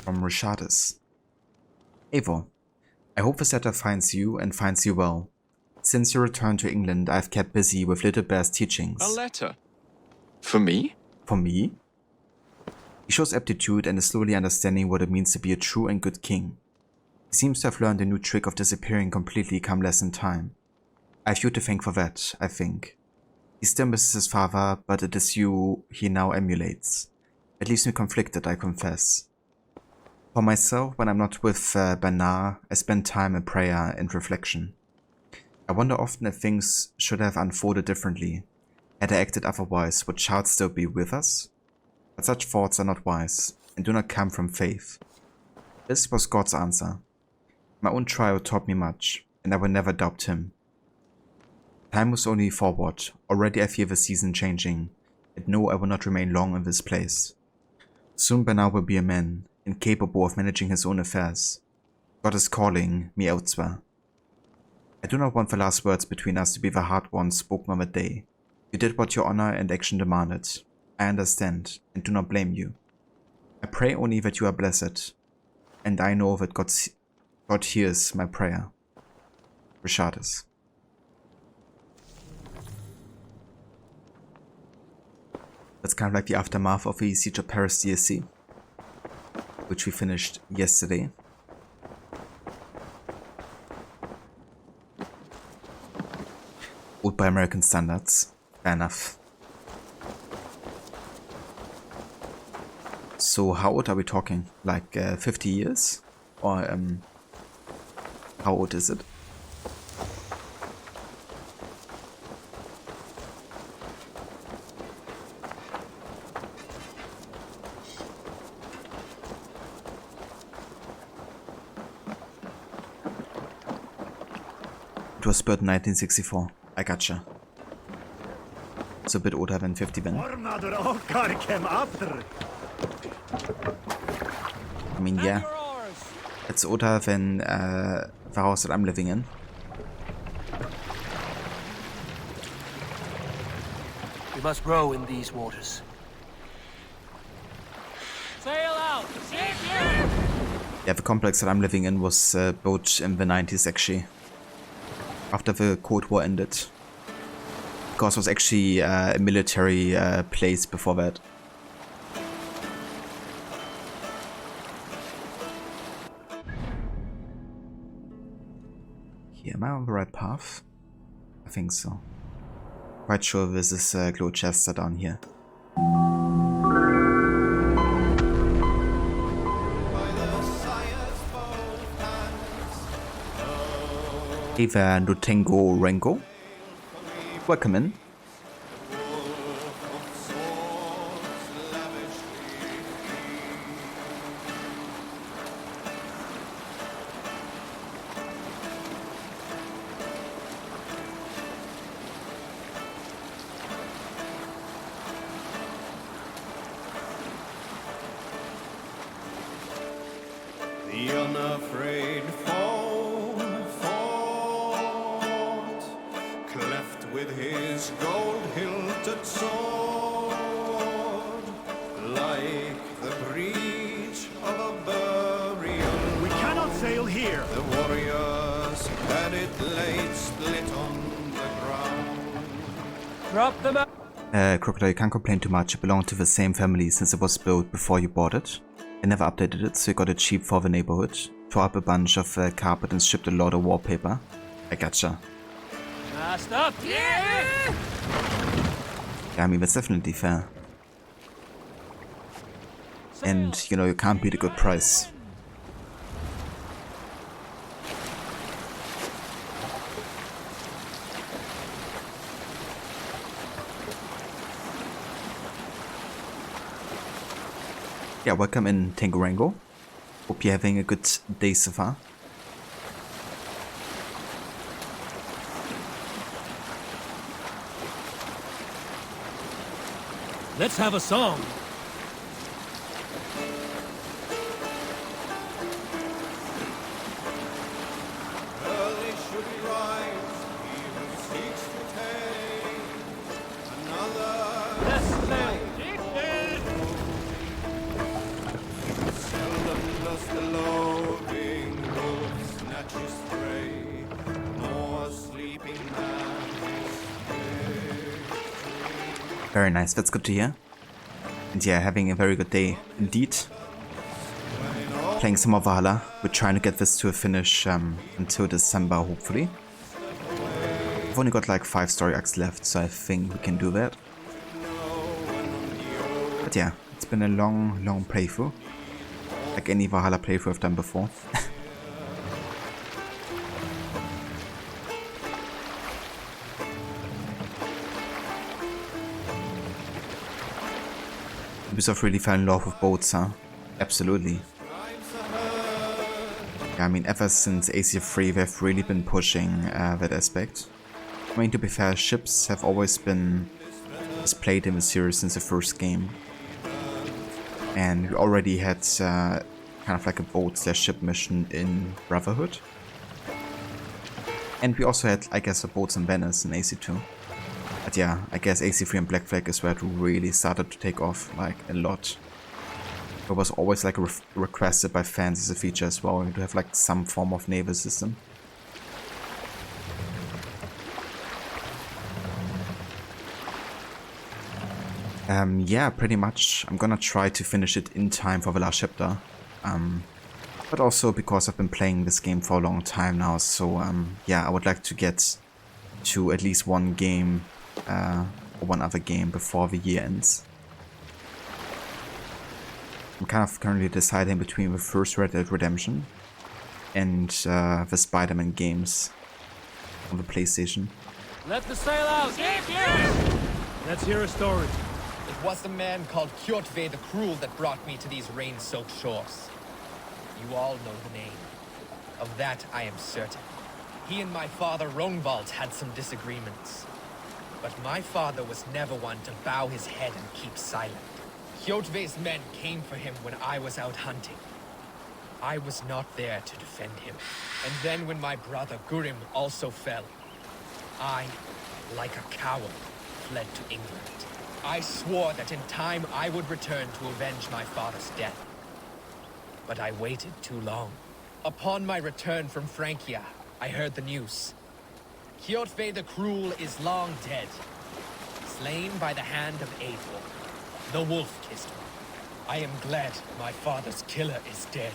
From Richardus. Eivor, I hope this letter finds you and finds you well. Since your return to England, I've kept busy with Little Bear's teachings. A letter? For me? For me? He shows aptitude and is slowly understanding what it means to be a true and good king. He seems to have learned a new trick of disappearing completely come lesson time. I have you to thank for that, I think. He still misses his father, but it is you he now emulates. It leaves me conflicted, I confess. For myself, when I'm not with Bernard, I spend time in prayer and reflection. I wonder often if things should have unfolded differently. Had I acted otherwise, would Charles still be with us? But such thoughts are not wise, and do not come from faith. This was God's answer. My own trial taught me much, and I will never doubt him. Time moves only forward. Already I feel the season changing, and know I will not remain long in this place. Soon Bernard will be a man, incapable of managing his own affairs. God is calling me elsewhere. I do not want the last words between us to be the hard ones spoken on that day. You did what your honor and action demanded. I understand, and do not blame you. I pray only that you are blessed, and I know that God hears my prayer. Richardus. That's kind of like the aftermath of the Siege of Paris DLC, which we finished yesterday. Old by American standards. Fair enough. So how old are we talking? Like 50 years? Or how old is it? It was built in 1964. I gotcha. It's a bit older than 50 then. I mean, yeah. It's older than the house that I'm living in. We must row in these waters. Sail out! Sail clear! Yeah, the complex that I'm living in was built in the 90s actually. After the Cold War ended. Because it was actually a military place before that. Here, am I on the right path? I think so. Quite sure this is Gloucester down here. Hey there, Lutengo Rengo. Welcome in. warriors had it laid split on the ground. Drop them out. Crocodile, you can't complain too much. It belonged to the same family since it was built before you bought it. I never updated it, so you got it cheap for the neighborhood. Tore up a bunch of carpet and shipped a lot of wallpaper. I gotcha. Stop! Yeah! Yeah, I mean, that's definitely fair. And, you know, you can't beat a good price. Yeah, welcome in Tangorango. Hope you're having a good day so far. Let's have a song. Early should he rise, he who seeks to take another Let's sail. seldom does the loading wolf snatch his prey, nor sleeping man Very nice, that's good to hear. And yeah, having a very good day indeed. Playing some more Valhalla. We're trying to get this to a finish until December, hopefully. I've only got like 5 story arcs left, so I think we can do that. But yeah, it's been a long playthrough. Like any Valhalla playthrough I've done before. Ubisoft really fell in love with boats, huh? Absolutely. Yeah, I mean, ever since AC3 they've really been pushing that aspect. I mean, to be fair, ships have always been displayed in the series since the first game. And we already had kind of like a boat/ship mission in Brotherhood. And we also had, I guess, the boats and banners in AC2. But yeah, I guess AC3 and Black Flag is where it really started to take off, like, a lot. It was always like requested by fans as a feature as well, to have like some form of naval system. Yeah, pretty much. I'm gonna try to finish it in time for the last chapter. But also because I've been playing this game for a long time now, so yeah, I would like to get to at least one game or one other game before the year ends. I'm kind of currently deciding between the first Red Dead Redemption and the Spider-Man games on the PlayStation. Let the sail out. Let's hear a story. It was the man called Kjotve the Cruel that brought me to these rain-soaked shores. You all know the name. Of that I am certain. He and my father Rognvald had some disagreements. But my father was never one to bow his head and keep silent. Kjotve's men came for him when I was out hunting. I was not there to defend him. And then when my brother Gurim also fell, I, like a coward, fled to England. I swore that in time I would return to avenge my father's death. But I waited too long. Upon my return from Francia, I heard the news. Kjotve the Cruel is long dead, slain by the hand of Eivor. The wolf kissed me. I am glad my father's killer is dead.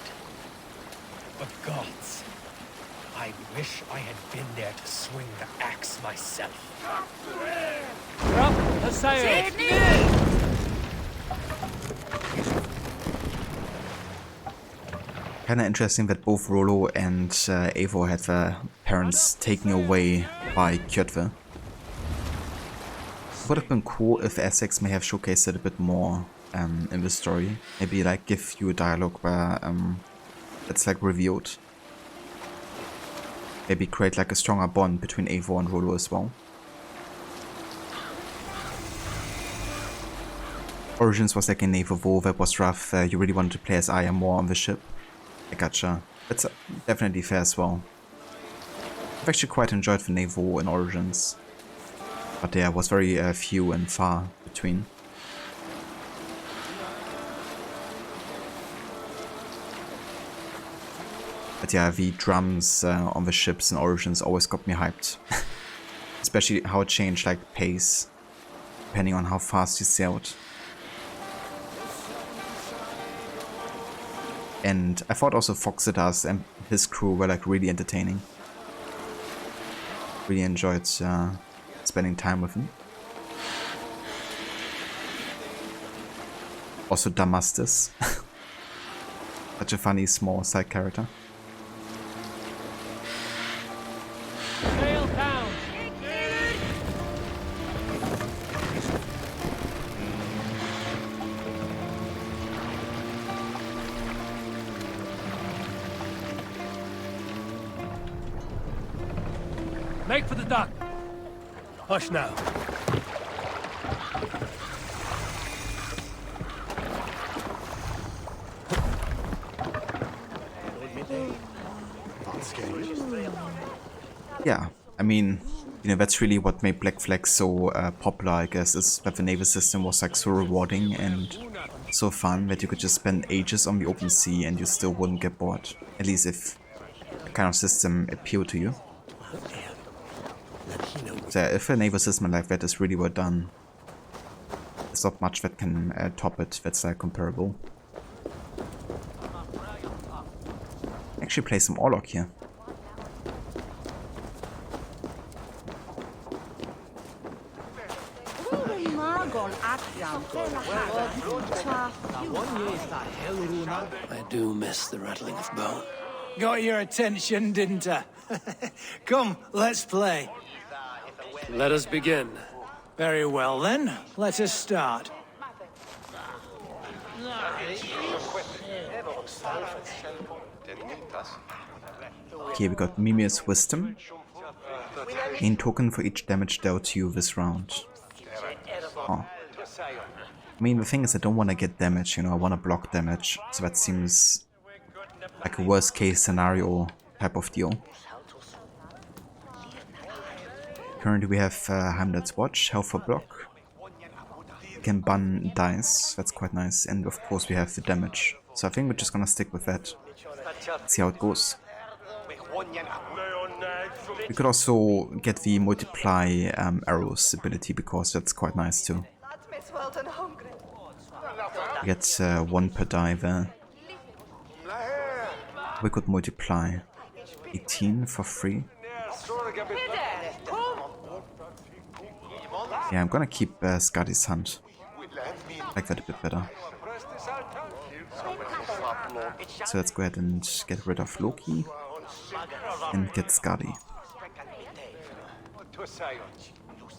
But gods, I wish I had been there to swing the axe myself. Drop the sail. Kinda interesting that both Rollo and Eivor had their parents taken away by Kjotve. Would have been cool if Essex may have showcased it a bit more in the story. Maybe like give you a dialogue where it's like revealed. Maybe create like a stronger bond between Eivor and Rollo as well. Origins was like a naval war that was rough. You really wanted to play as Arya more on the ship. I gotcha. That's definitely fair as well. I've actually quite enjoyed the naval in Origins. But there was very few and far between. But yeah, the drums on the ships in Origins always got me hyped. Especially how it changed like pace, depending on how fast you sailed. And I thought also Foxitas and his crew were like really entertaining. Really enjoyed spending time with him. Also Damastis. Such a funny small side character. Sail down. Make for the dock. Hush now. Yeah, I mean, you know, that's really what made Black Flag so popular, I guess, is that the naval system was like so rewarding and so fun that you could just spend ages on the open sea and you still wouldn't get bored. At least if the kind of system appealed to you. So yeah, if a naval system like that is really well done, there's not much that can top it that's like comparable. Actually play some Orlog here. I do miss the rattling of bone. Got your attention, didn't I? Come, let's play. Let us begin. Very well then, let us start. Here we got Mimir's Wisdom. Gain token for each damage dealt to you this round. Oh. I mean, the thing is I don't want to get damage, you know, I want to block damage. So that seems like a worst case scenario type of deal. Currently we have Heimdall's Watch, health for block. We can ban dice, that's quite nice. And of course we have the damage. So I think we're just gonna stick with that. See how it goes. We could also get the multiply arrows ability because that's quite nice too. We get 1 per die there. We could multiply 18 for free. Yeah, I'm gonna keep Skadi's Hunt. I like that a bit better. So let's go ahead and get rid of Loki and get Skadi.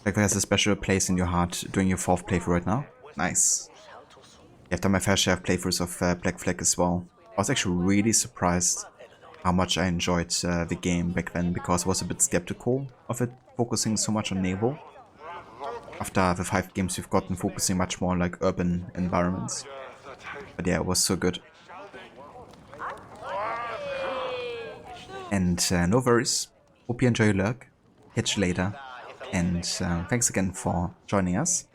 Like that has a special place in your heart during your 4th playthrough right now. Nice. I've done my fair share of playthroughs of Black Flag as well. I was actually really surprised how much I enjoyed the game back then, because I was a bit skeptical of it focusing so much on naval. After the 5 games we've gotten focusing much more on like urban environments. But yeah, it was so good. And no worries. Hope you enjoy your lurk. Catch you later. And thanks again for joining us.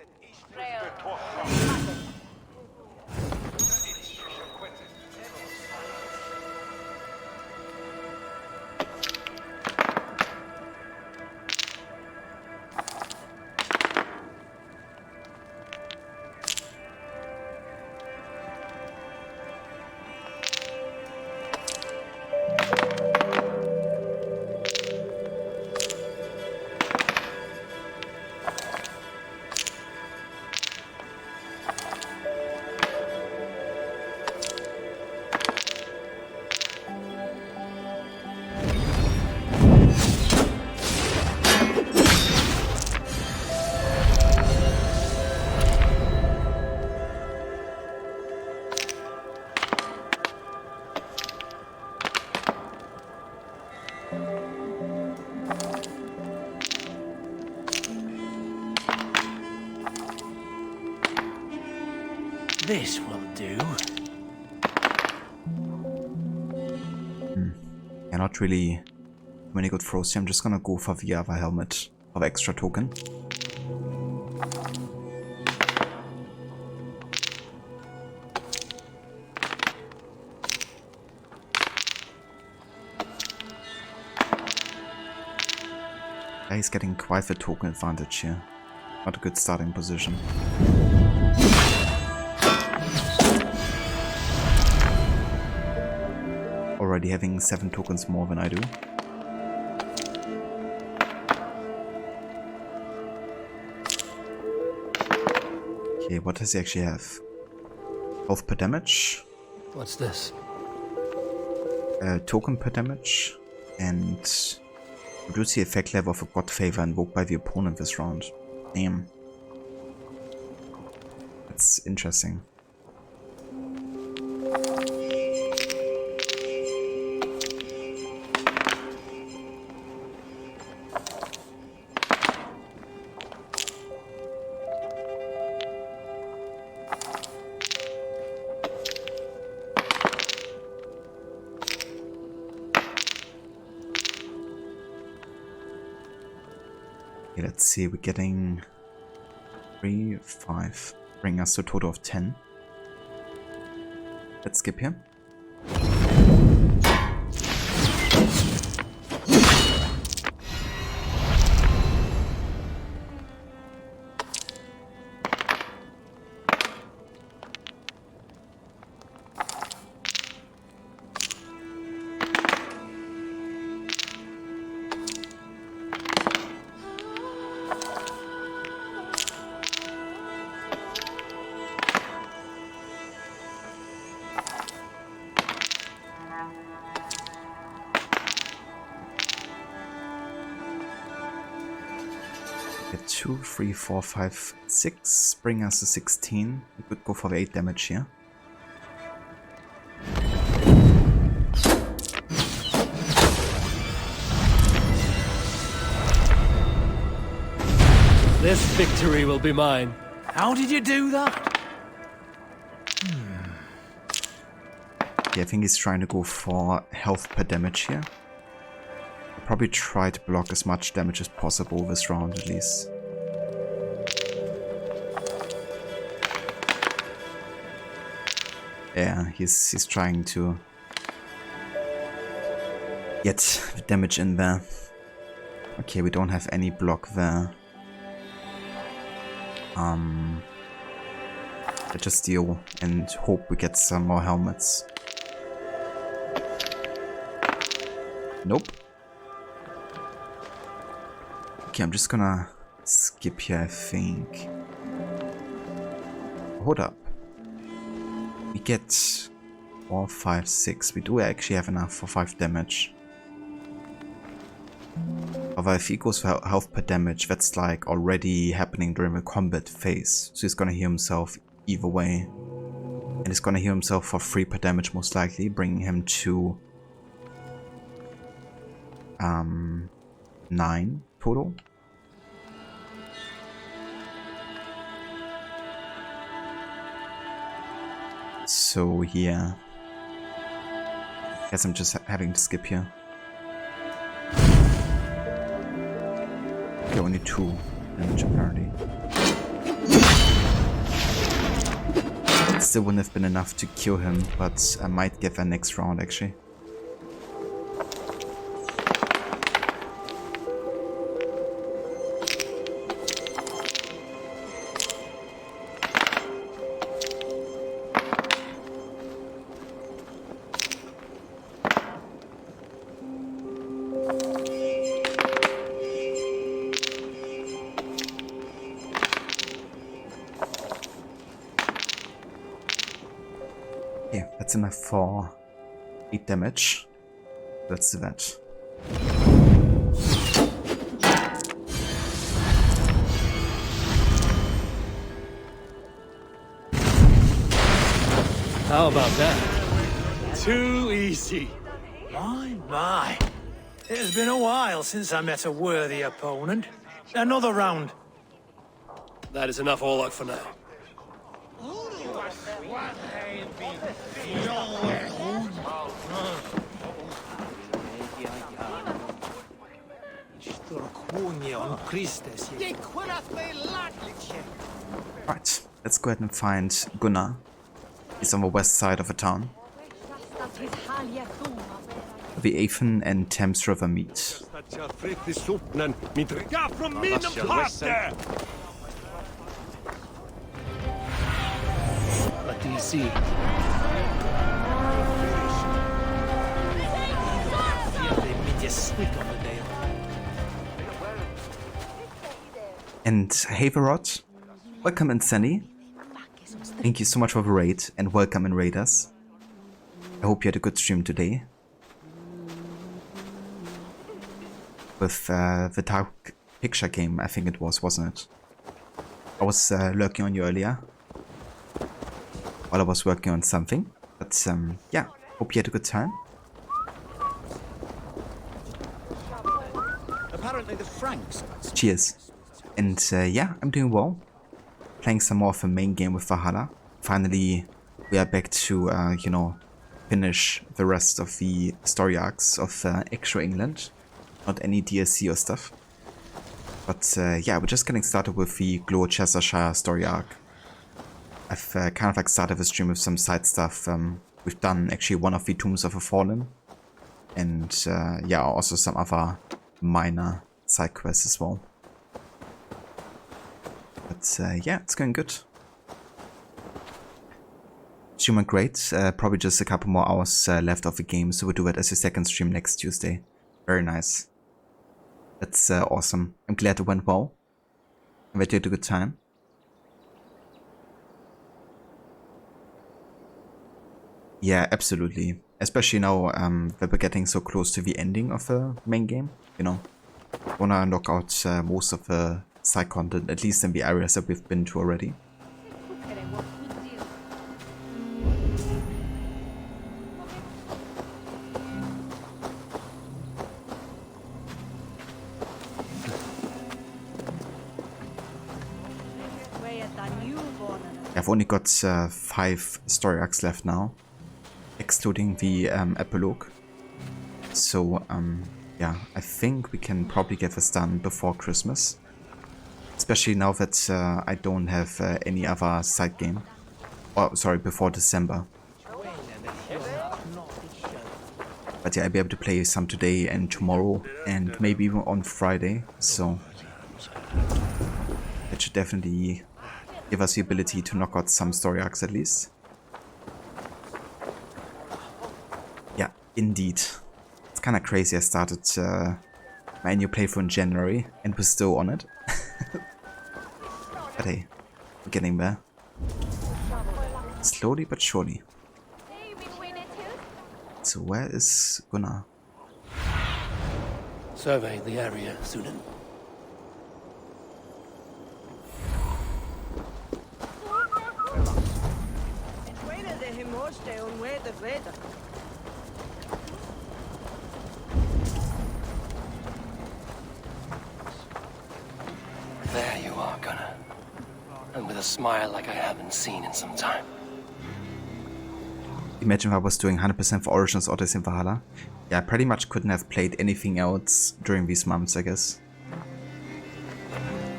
This will do. Yeah, not really many good throws here. I'm just gonna go for the other helmet for the extra token. He's getting quite the token advantage here. Not a good starting position. Already having 7 tokens more than I do. Okay, what does he actually have? Health per damage. What's this? Token per damage. And reduce the effect level of a god favor invoked by the opponent this round. Damn. That's interesting. Okay, let's see, we're getting 3, 5, bring us to a total of 10. Let's skip here. Get 2, 3, 4, 5, 6. Bring us to 16. We could go for the 8 damage here. This victory will be mine. How did you do that? Yeah, I think he's trying to go for health per damage here. I'll probably try to block as much damage as possible this round at least. Yeah, he's trying to get the damage in there. Okay, we don't have any block there. Let's just deal and hope we get some more helmets. Nope. Okay, I'm just gonna skip here, I think. Hold up. We get 4, 5, 6. We do actually have enough for 5 damage. However, if he goes for health per damage, that's like already happening during the combat phase. So he's gonna heal himself either way. And he's gonna heal himself for 3 per damage most likely, bringing him to 9 total. So yeah, guess I'm just having to skip here. Okay, only 2 damage apparently. It still wouldn't have been enough to kill him, but I might get that next round actually. Yeah, that's enough for 8 damage. Let's do that. How about that? Too easy. My. It has been a while since I met a worthy opponent. Another round. That is enough Orlog for now. Right, let's go ahead and find Gunnar. He's on the west side of the town. the Avon and Thames River meet. What do you see? And Haverod, welcome in Sunny. Thank you so much for the raid and welcome in Raiders. I hope you had a good stream today. With the Dark Picture game, I think it was, wasn't it? I was lurking on you earlier while I was working on something. But yeah, hope you had a good time. Apparently the Franks. Cheers. And yeah, I'm doing well. Playing some more of the main game with Valhalla. Finally, we are back to, you know, finish the rest of the story arcs of actual England. Not any DLC or stuff. But yeah, we're just getting started with the Gloucestershire story arc. I've kind of like started the stream with some side stuff. We've done actually one of the Tombs of the Fallen. And yeah, also some other minor side quests as well. But yeah, it's going good. Stream went great. Probably just a couple more hours left of the game, so we'll do it as a second stream next Tuesday. Very nice. That's awesome. I'm glad it went well. I bet you had a good time. Yeah, absolutely. Especially now that we're getting so close to the ending of the main game. You know, wanna knock out most of the side content, at least in the areas that we've been to already. I've only got 5 story arcs left now, excluding the epilogue. So yeah, I think we can probably get this done before Christmas. Especially now that I don't have any other side game. Oh, sorry, before December. But yeah, I'll be able to play some today and tomorrow and maybe even on Friday. So that should definitely give us the ability to knock out some story arcs at least. Yeah, indeed. It's kind of crazy. I started my new playthrough in January and we're still on it. But hey, we're getting there. Slowly but surely. So where is Gunnar? Survey the area, Hoodening. There you are, Gunnar. And with a smile like I haven't seen in some time. Imagine if I was doing 100% for Origins Odyssey in Valhalla. Yeah, I pretty much couldn't have played anything else during these months, I guess.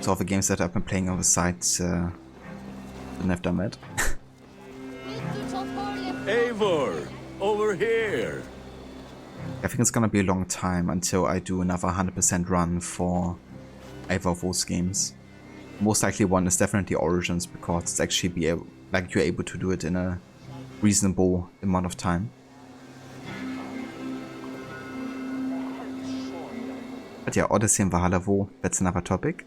So all the games that I've been playing on the side couldn't have done that. Eivor, over here. I think it's gonna be a long time until I do another 100% run for either of those games. Most likely one is definitely Origins, because it's actually like you're able to do it in a reasonable amount of time. But yeah, Odyssey and Valhalla, that's another topic.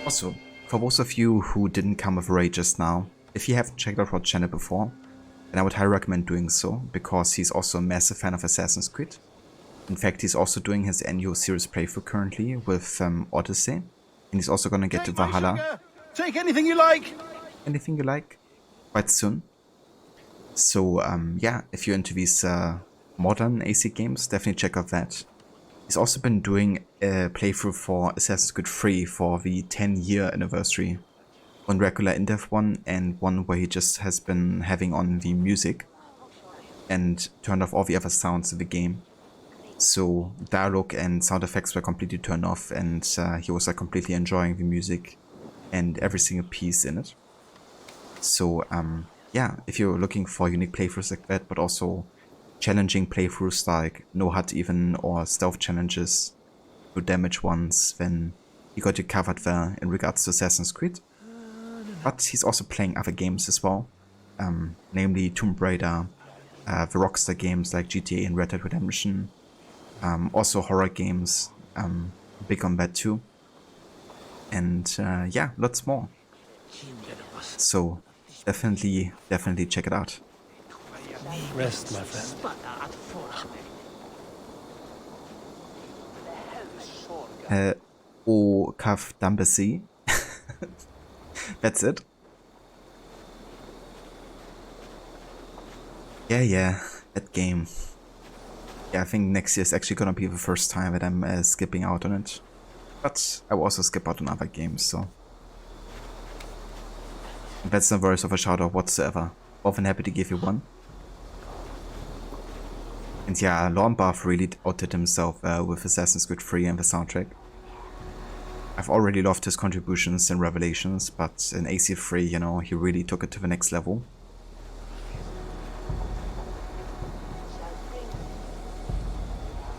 Also, for those of you who didn't come with a raid just now, if you haven't checked out our channel before, then I would highly recommend doing so, because he's also a massive fan of Assassin's Creed. In fact, he's also doing his annual series playthrough currently with Odyssey, and he's also gonna get to Valhalla. Take anything you like! Anything you like? Quite soon. So yeah, if you're into these modern AC games, definitely check out that. He's also been doing a playthrough for Assassin's Creed 3 for the 10-year anniversary. One regular in-depth one, and one where he just has been having on the music and turned off all the other sounds in the game. So dialogue and sound effects were completely turned off, and he was completely enjoying the music and every single piece in it. So yeah, if you're looking for unique playthroughs like that, but also challenging playthroughs like no hut even or stealth challenges, no damage ones, then he got you covered there in regards to Assassin's Creed. But he's also playing other games as well, namely Tomb Raider, the Rockstar games like GTA and Red Dead Redemption, also horror games, big on that too, and yeah, lots more. So definitely check it out. Rest, my friend. O Kaf Dambesi. That's it. Yeah, that game. Yeah, I think next year is actually gonna be the first time that I'm skipping out on it. But I will also skip out on other games, so. That's no worries of a shout out whatsoever. Often happy to give you one. And yeah, Lornbuff really outdid himself with Assassin's Creed 3 and the soundtrack. I've already loved his contributions in Revelations, but in AC3, you know, he really took it to the next level.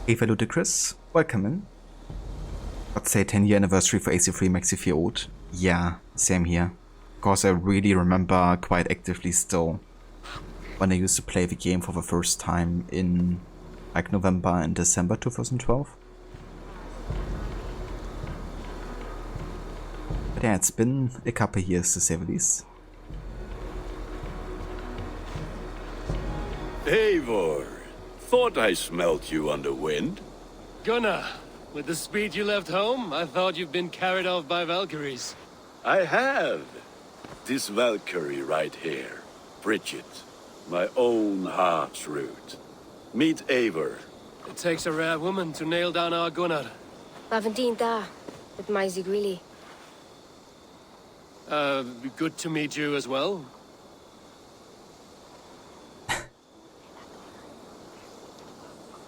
Eva Ludicrous, welcome in. Let's say 10-year anniversary for AC3 makes you feel old. Yeah, same here. Because I really remember quite actively still when I used to play the game for the first time in like November and December 2012. But yeah, it's been a couple of years to say the least. Eivor, thought I smelt you on the wind. Gunnar, with the speed you left home, I thought you'd been carried off by Valkyries. I have. This Valkyrie right here, Bridget, my own heart's root. Meet Eivor. It takes a rare woman to nail down our Gunnar. Lavendine da, with Maisy Greeley. Good to meet you as well.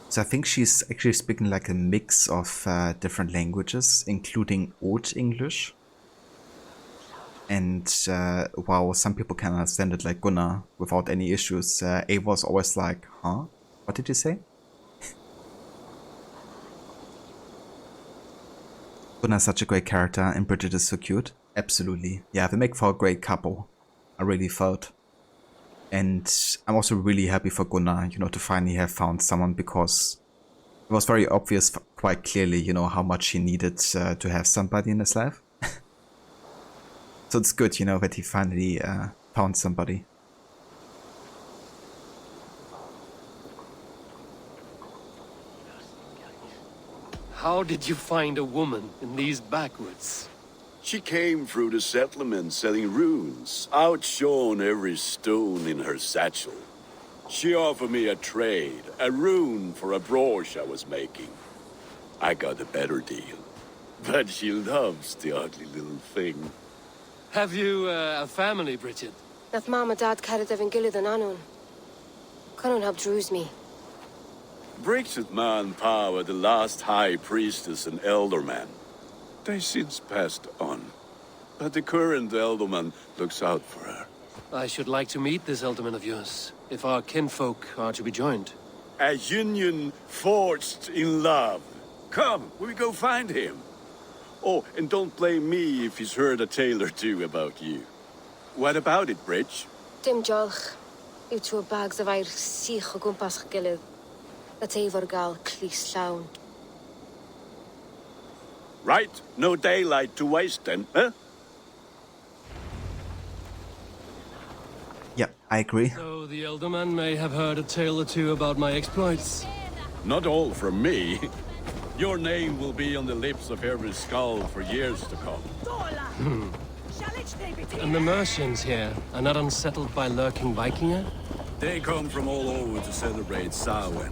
So I think she's actually speaking like a mix of different languages, including Old English. And while some people can understand it like Gunnar without any issues, Eivor's always like, huh? What did you say? Gunnar's such a great character and Bridget is so cute. Absolutely. Yeah, they make for a great couple. I really felt. And I'm also really happy for Gunnar, you know, to finally have found someone, because it was very obvious quite clearly, you know, how much he needed to have somebody in his life. So it's good, you know, that he finally found somebody. How did you find a woman in these backwoods? She came through the settlement selling runes, outshone every stone in her satchel. She offered me a trade, a rune for a brooch I was making. I got a better deal, but she loves the ugly little thing. Have you a family, Bridget? Nath Mom and Dad carried Evan Gillard and Anun. Cannon helped Druid me. Bridget man power the last high priestess and ealdorman. They since passed on, but the current ealdorman looks out for her. I should like to meet this ealdorman of yours, if our kinfolk are to be joined. A union forged in love. Come, we go find him. Oh, and don't blame me if he's heard a tale or two about you. What about it, Bridge? Dim jolch. You two bags of air sich o gwmpas gilydd. That Eivor gal clis llawn. Right, no daylight to waste then, huh? Yeah, I agree. So the ealdorman may have heard a tale or two about my exploits. Not all from me. Your name will be on the lips of every skull for years to come. And the Mercians here are not unsettled by lurking Vikinger? They come from all over to celebrate Samhain.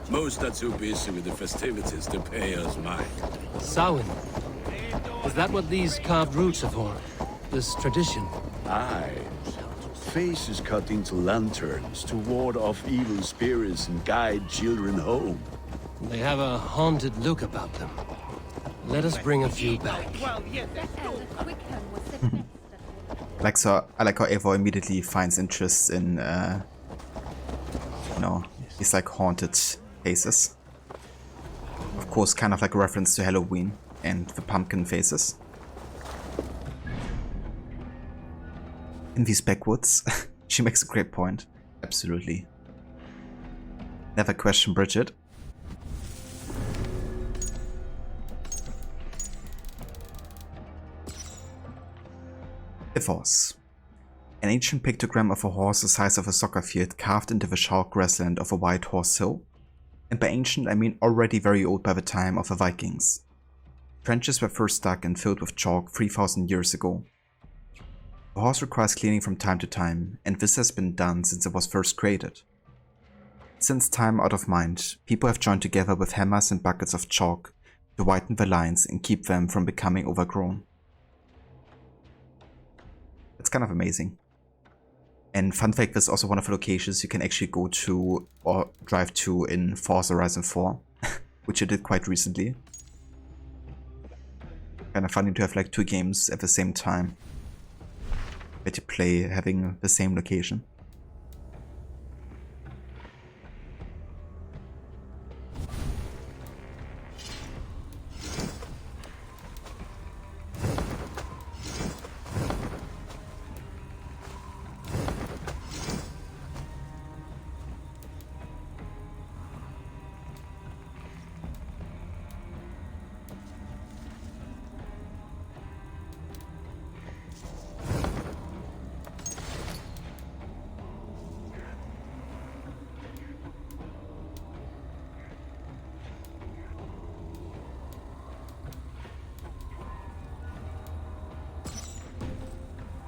Most are too busy with the festivities to pay us mind. Samhain? Is that what these carved roots are for? This tradition? Aye. Faces cut into lanterns to ward off evil spirits and guide children home. They have a haunted look about them. Let us bring a few back. Like, so I like how Eivor immediately finds interest in, you know, these like haunted faces. Of course, kind of like a reference to Halloween and the pumpkin faces. In these backwoods, she makes a great point. Absolutely. Never question Bridget. A horse. An ancient pictogram of a horse the size of a soccer field carved into the chalk grassland of a white horse hill. And by ancient I mean already very old by the time of the Vikings. Trenches were first dug and filled with chalk 3000 years ago. The horse requires cleaning from time to time, and this has been done since it was first created. Since time out of mind, people have joined together with hammers and buckets of chalk to whiten the lines and keep them from becoming overgrown. That's kind of amazing. And fun fact, this is also one of the locations you can actually go to or drive to in Forza Horizon 4, which I did quite recently. Kind of funny to have like two games at the same time that you play having the same location.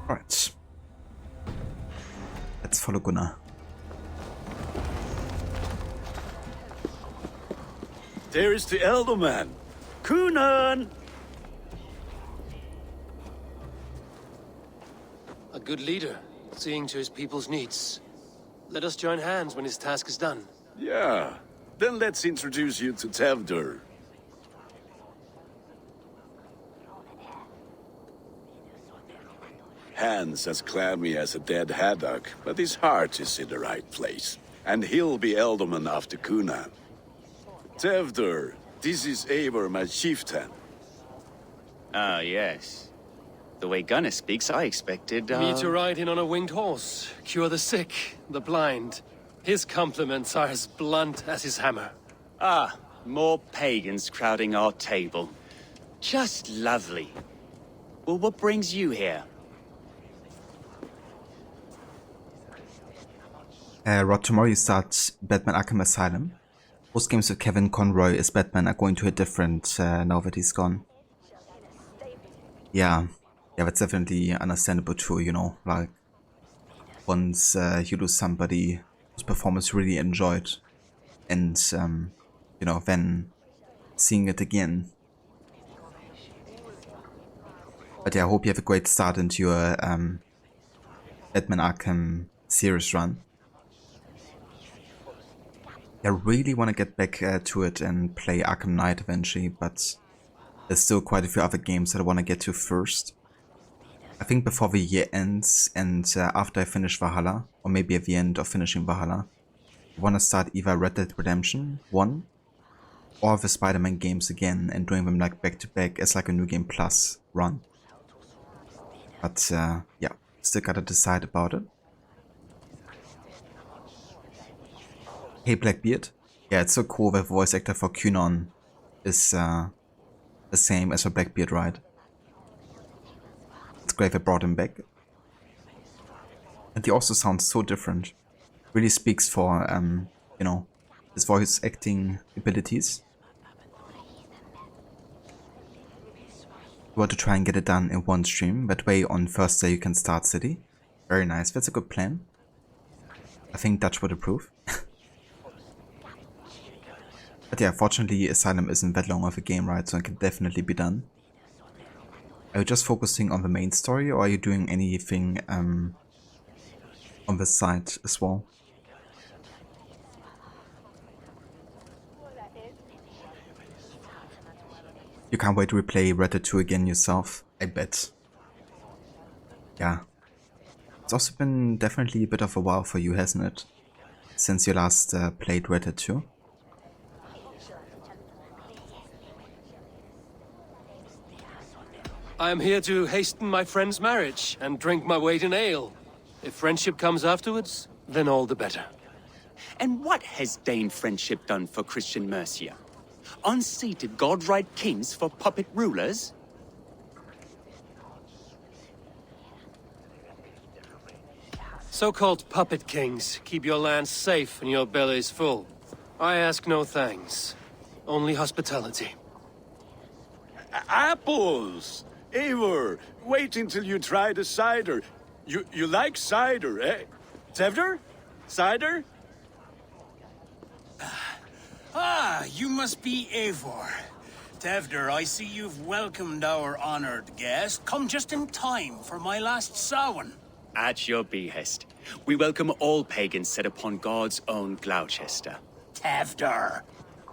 Alright. Let's follow Gunnar. There is the Ealdorman. Coonan! A good leader, seeing to his people's needs. Let us join hands when his task is done. Yeah. Then let's introduce you to Tevder. Hands as clammy as a dead haddock, but his heart is in the right place. And he'll be Ealdorman after Coonan. Tevder, this is Eivor, my chieftain. Ah, yes. The way Gunnar speaks, I expected, Me to ride in on a winged horse, cure the sick, the blind. His compliments are as blunt as his hammer. Ah, more pagans crowding our table. Just lovely. Well, what brings you here? Rod, tomorrow you start Batman Arkham Asylum. Most games with Kevin Conroy as Batman are going to hit different now that he's gone. Yeah, that's definitely understandable too, you know, like once you lose somebody whose performance really enjoyed and, you know, then seeing it again. But yeah, I hope you have a great start into your Batman Arkham series run. I really want to get back to it and play Arkham Knight eventually, but there's still quite a few other games that I want to get to first. I think before the year ends and after I finish Valhalla, or maybe at the end of finishing Valhalla, I want to start either Red Dead Redemption 1 or the Spider-Man games again and doing them like back to back as like a New Game Plus run. But yeah, still gotta decide about it. Hey Blackbeard. Yeah, it's so cool that the voice actor for Cairn is the same as for Blackbeard, right? It's great they brought him back. And he also sounds so different. Really speaks for, you know, his voice acting abilities. You want to try and get it done in one stream, that way on first day you can start City. Very nice, that's a good plan. I think Dutch would approve. But yeah, fortunately Asylum isn't that long of a game, right, so it can definitely be done. Are you just focusing on the main story, or are you doing anything on the side as well? You can't wait to replay Red Dead 2 again yourself, I bet. Yeah. It's also been definitely a bit of a while for you, hasn't it? since you last played Red Dead 2? I am here to hasten my friend's marriage and drink my weight in ale. If friendship comes afterwards, then all the better. And what has Dane friendship done for Christian Mercia? Unseated godright kings for puppet rulers? So-called puppet kings keep your lands safe and your bellies full. I ask no thanks, only hospitality. Apples! Eivor, wait until you try the cider. You like cider, eh? Tevder? Cider? Ah, you must be Eivor. Tevder, I see you've welcomed our honored guest. Come just in time for my last Samhain. At your behest. We welcome all pagans set upon God's own Gloucester. Tevder,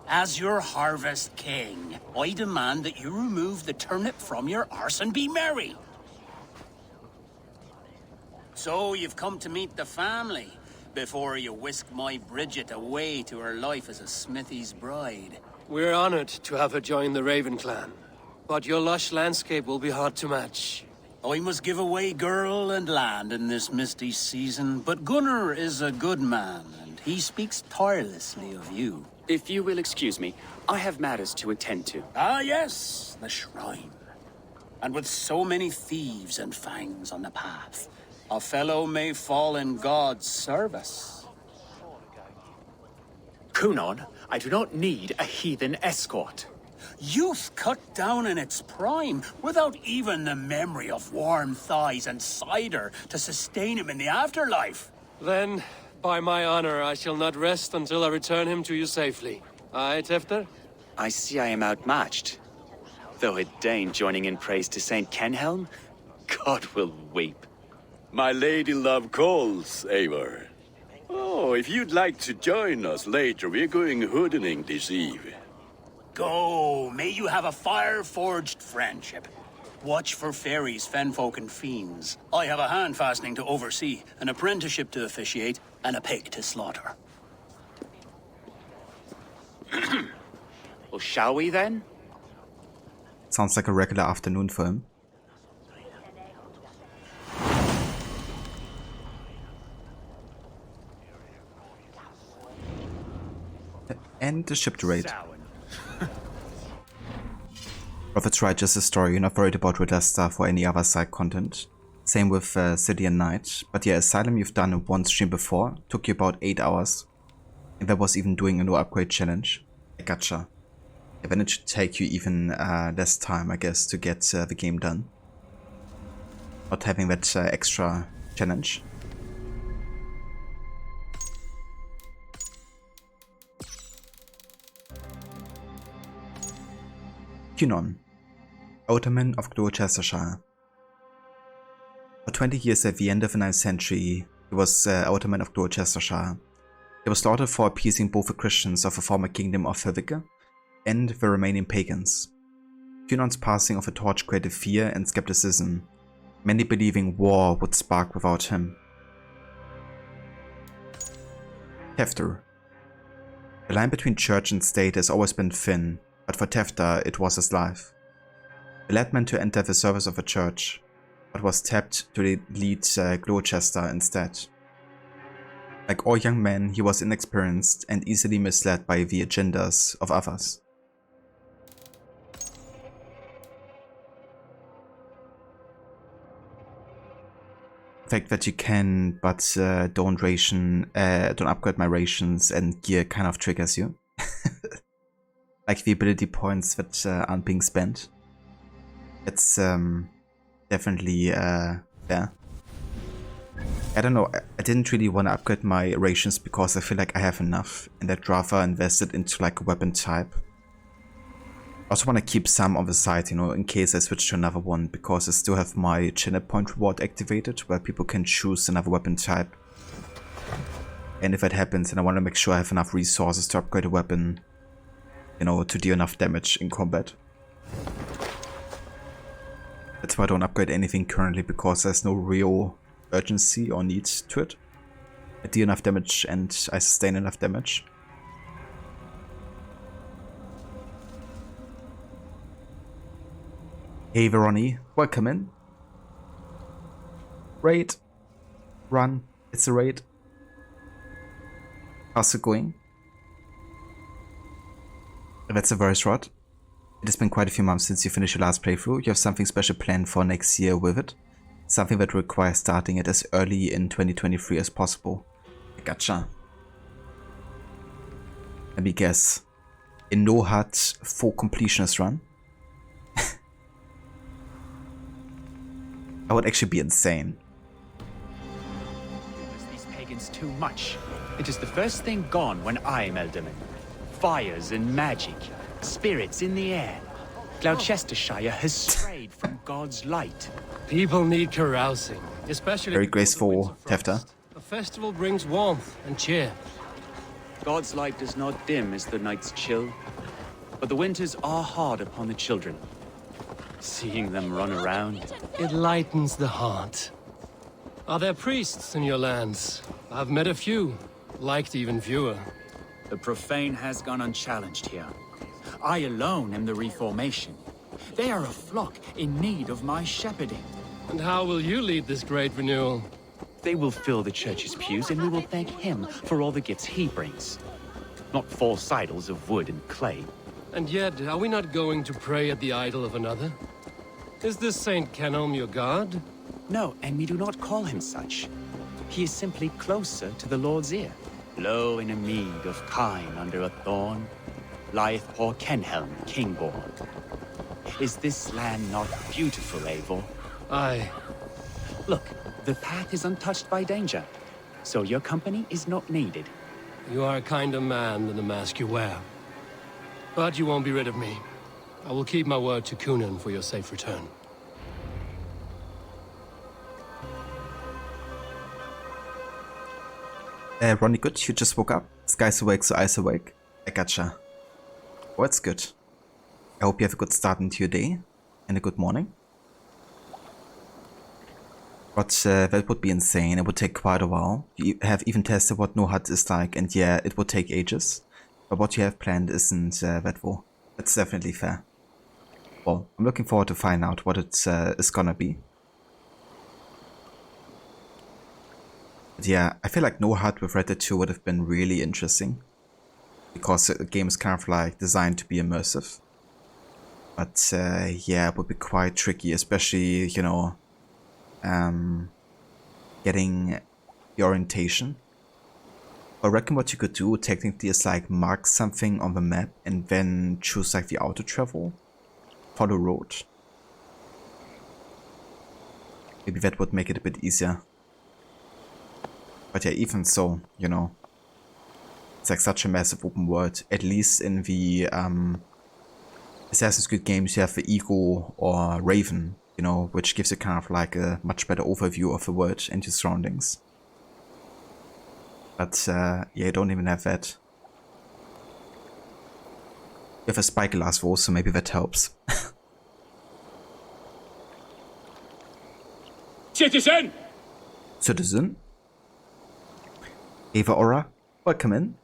as your harvest king, I demand that you remove the turnip from your arse and be merry. So you've come to meet the family before you whisk my Bridget away to her life as a smithy's bride. We're honored to have her join the Raven clan, but your lush landscape will be hard to match. I must give away girl and land in this misty season, but Gunnar is a good man, and he speaks tirelessly of you. If you will excuse me, I have matters to attend to. Ah, yes, the shrine. And with so many thieves and fangs on the path, a fellow may fall in God's service. Kunon, I do not need a heathen escort. Youth cut down in its prime, without even the memory of warm thighs and cider to sustain him in the afterlife. Then, by my honor, I shall not rest until I return him to you safely. Aye, Tevder? I see I am outmatched. Though a Dane joining in praise to Saint Kenhelm, God will weep. My lady love calls, Eivor. Oh, if you'd like to join us later, we're going Hoodening this eve. Go, may you have a fire-forged friendship. Watch for fairies, fenfolk, and fiends. I have a hand fastening to oversee, an apprenticeship to officiate, and a pig to slaughter. Well, shall we then? Sounds like a regular afternoon for him. And the ship raid. Prophet's right, just a story. You're not worried about Riddle stuff or any other side content. Same with City and Night. But yeah, Asylum you've done in one stream before. Took you about 8 hours. And that was even doing a no upgrade challenge. I gotcha. Yeah, then it should take you even less time, I guess, to get the game done. Not having that extra challenge. Cunon, Ealdorman of Gloucestershire. For 20 years at the end of the 9th century, he was Ealdorman of Gloucestershire. He was slaughtered for appeasing both the Christians of the former kingdom of Wicker and the remaining pagans. Cunon's passing of the torch created fear and skepticism, many believing war would spark without him. Tevder. The line between church and state has always been thin, but for Tevder it was his life. He led men to enter the service of a church, but was tapped to lead Gloucester instead. Like all young men, he was inexperienced and easily misled by the agendas of others. The fact that you can, but don't upgrade my rations and gear kind of triggers you. Like the ability points that aren't being spent. It's definitely yeah. I don't know, I didn't really want to upgrade my rations because I feel like I have enough and I'd rather invest it into like a weapon type. I also want to keep some on the side, you know, in case I switch to another one, because I still have my channel point reward activated where people can choose another weapon type. And if that happens, then I want to make sure I have enough resources to upgrade a weapon, you know, to deal enough damage in combat. That's why I don't upgrade anything currently, because there's no real urgency or need to it. I deal enough damage and I sustain enough damage. Hey Veroni, welcome in. Raid. Run. It's a raid. How's it going? That's a voice rod. It has been quite a few months since you finished your last playthrough. You have something special planned for next year with it. Something that requires starting it as early in 2023 as possible. Gotcha. Let me guess. A no-hut full completionist run? That would actually be insane. These pagans too much. It is the first thing gone when I am Ealdorman. Fires and magic, spirits in the air. Gloucestershire has strayed from God's light. People need carousing, especially very graceful, Tevder. A festival brings warmth and cheer. God's light does not dim as the nights chill, but the winters are hard upon the children. Seeing them run around, it lightens the heart. Are there priests in your lands? I've met a few, liked even fewer. The profane has gone unchallenged here. I alone am the reformation. They are a flock in need of my shepherding. And how will you lead this great renewal? They will fill the church's pews, and we will thank him for all the gifts he brings. Not false idols of wood and clay. And yet, are we not going to pray at the idol of another? Is this Saint Kenelm your god? No, and we do not call him such. He is simply closer to the Lord's ear. Low in a mead of Cairn under a thorn, lieth poor Kenhelm, king-born. Is this land not beautiful, Eivor? Aye. Look, the path is untouched by danger, so your company is not needed. You are a kinder man than the mask you wear. But you won't be rid of me. I will keep my word to Coonan for your safe return. Ronnie, good. You just woke up. Sky's awake, so eyes awake. I gotcha. Well, that's good. I hope you have a good start into your day and a good morning. But that would be insane. It would take quite a while. You have even tested what no hut is like, and yeah, it would take ages. But what you have planned isn't that full. That's definitely fair. Well, I'm looking forward to find out what it is gonna be. But yeah, I feel like no hut with Red Dead 2 would have been really interesting. Because the game is kind of like designed to be immersive. But yeah, it would be quite tricky, especially, you know, getting the orientation. I reckon what you could do technically is like mark something on the map and then choose like the auto travel for the road. Maybe that would make it a bit easier. But yeah, even so, you know, it's like such a massive open world. At least in the Assassin's Creed games you have the Eagle or Raven, you know, which gives you kind of like a much better overview of the world and your surroundings. But yeah, you don't even have that. You have a spyglass though, so maybe that helps. Citizen! Citizen? Ava Aura, welcome in.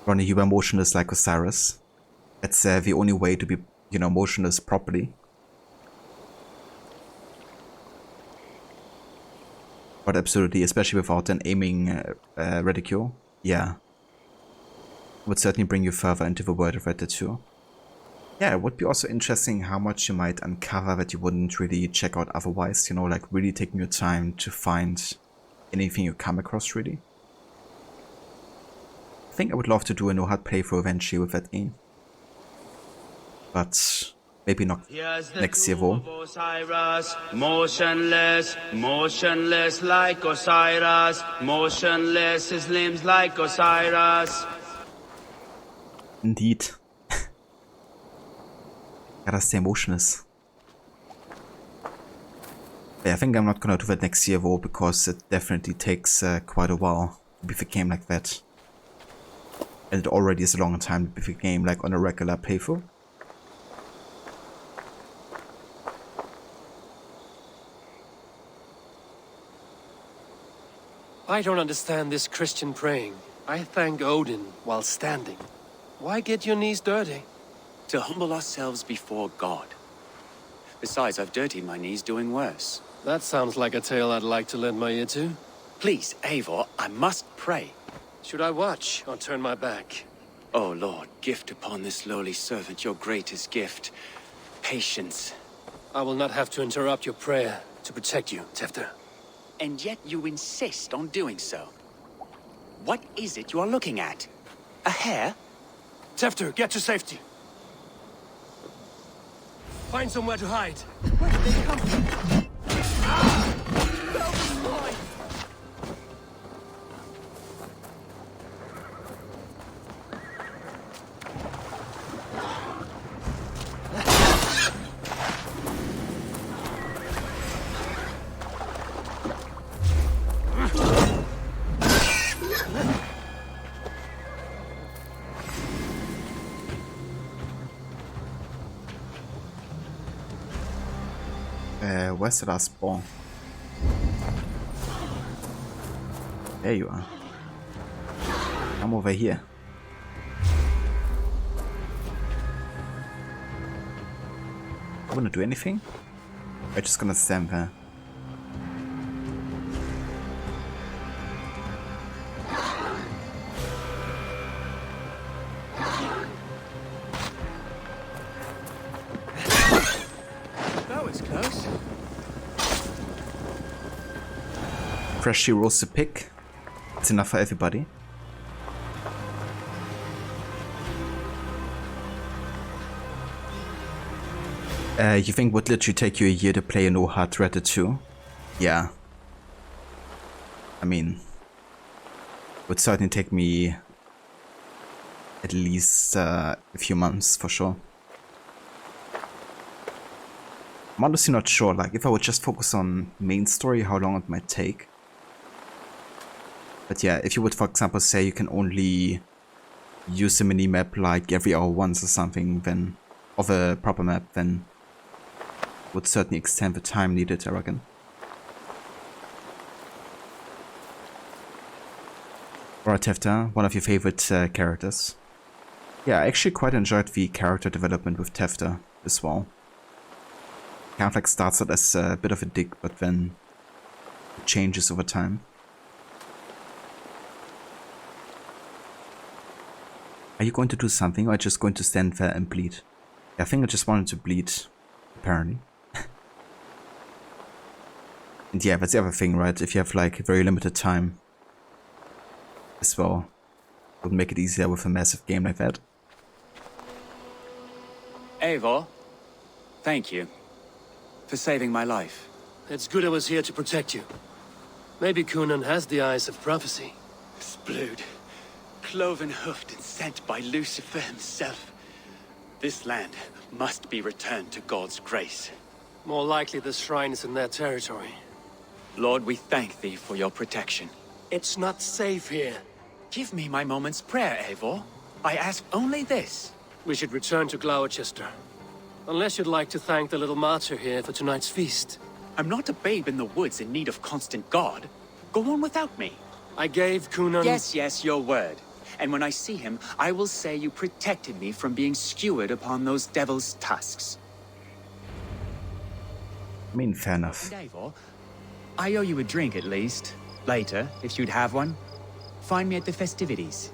Ronnie, you were motionless like Osiris. That's the only way to be, you know, motionless properly. But absolutely, especially without an aiming reticule. Yeah. Would certainly bring you further into the world of Red Dead 2. Yeah, it would be also interesting how much you might uncover that you wouldn't really check out otherwise. You know, like really taking your time to find anything you come across, really. I think I would love to do a no-hut playthrough eventually with that game. But maybe not next year though. Motionless, motionless like Osiris. Motionless, his limbs like Osiris. Indeed. Gotta stay motionless. Yeah, I think I'm not gonna do that next year though, because it definitely takes quite a while to beat a game like that. And it already is a long time to beat a game like on a regular playthrough. I don't understand this Christian praying. I thank Odin while standing. Why get your knees dirty? To humble ourselves before God. Besides, I've dirtied my knees doing worse. That sounds like a tale I'd like to lend my ear to. Please, Eivor, I must pray. Should I watch or turn my back? Oh, Lord, gift upon this lowly servant your greatest gift. Patience. I will not have to interrupt your prayer to protect you, Tevder. And yet you insist on doing so. What is it you are looking at? A hare? Tevder, get to safety. Find somewhere to hide. Where did they come from? Where's the last spawn? There you are. Come over here. I'm gonna do anything? I'm just gonna stand there. Freshly roasted pig. It's enough for everybody. You think would literally take you a year to play a No Heart Redder 2? Yeah. I mean, would certainly take me at least a few months for sure. I'm honestly not sure, like if I would just focus on main story, how long it might take. But yeah, if you would, for example, say you can only use the mini-map like every hour once or something, then of a proper map, then would certainly extend the time needed, I reckon. Alright, Tevder, one of your favorite characters. Yeah, I actually quite enjoyed the character development with Tevder as well. Kind of like starts out as a bit of a dick, but then it changes over time. Are you going to do something, or are you just going to stand there and bleed? Yeah, I think I just wanted to bleed, apparently. And yeah, that's the other thing, right? If you have like very limited time as well, it would make it easier with a massive game like that. Eivor, thank you for saving my life. It's good I was here to protect you. Maybe Coonan has the eyes of prophecy. This blood, cloven-hoofed and sent by Lucifer himself. This land must be returned to God's grace. More likely the shrine is in their territory. Lord, we thank thee for your protection. It's not safe here. Give me my moment's prayer, Eivor. I ask only this. We should return to Gloucester. Unless you'd like to thank the little martyr here for tonight's feast. I'm not a babe in the woods in need of constant guard. Go on without me. I gave Coonan... Yes, your word. And when I see him, I will say you protected me from being skewered upon those devil's tusks. I mean, fair enough. And Eivor, I owe you a drink at least. Later, if you'd have one. Find me at the festivities.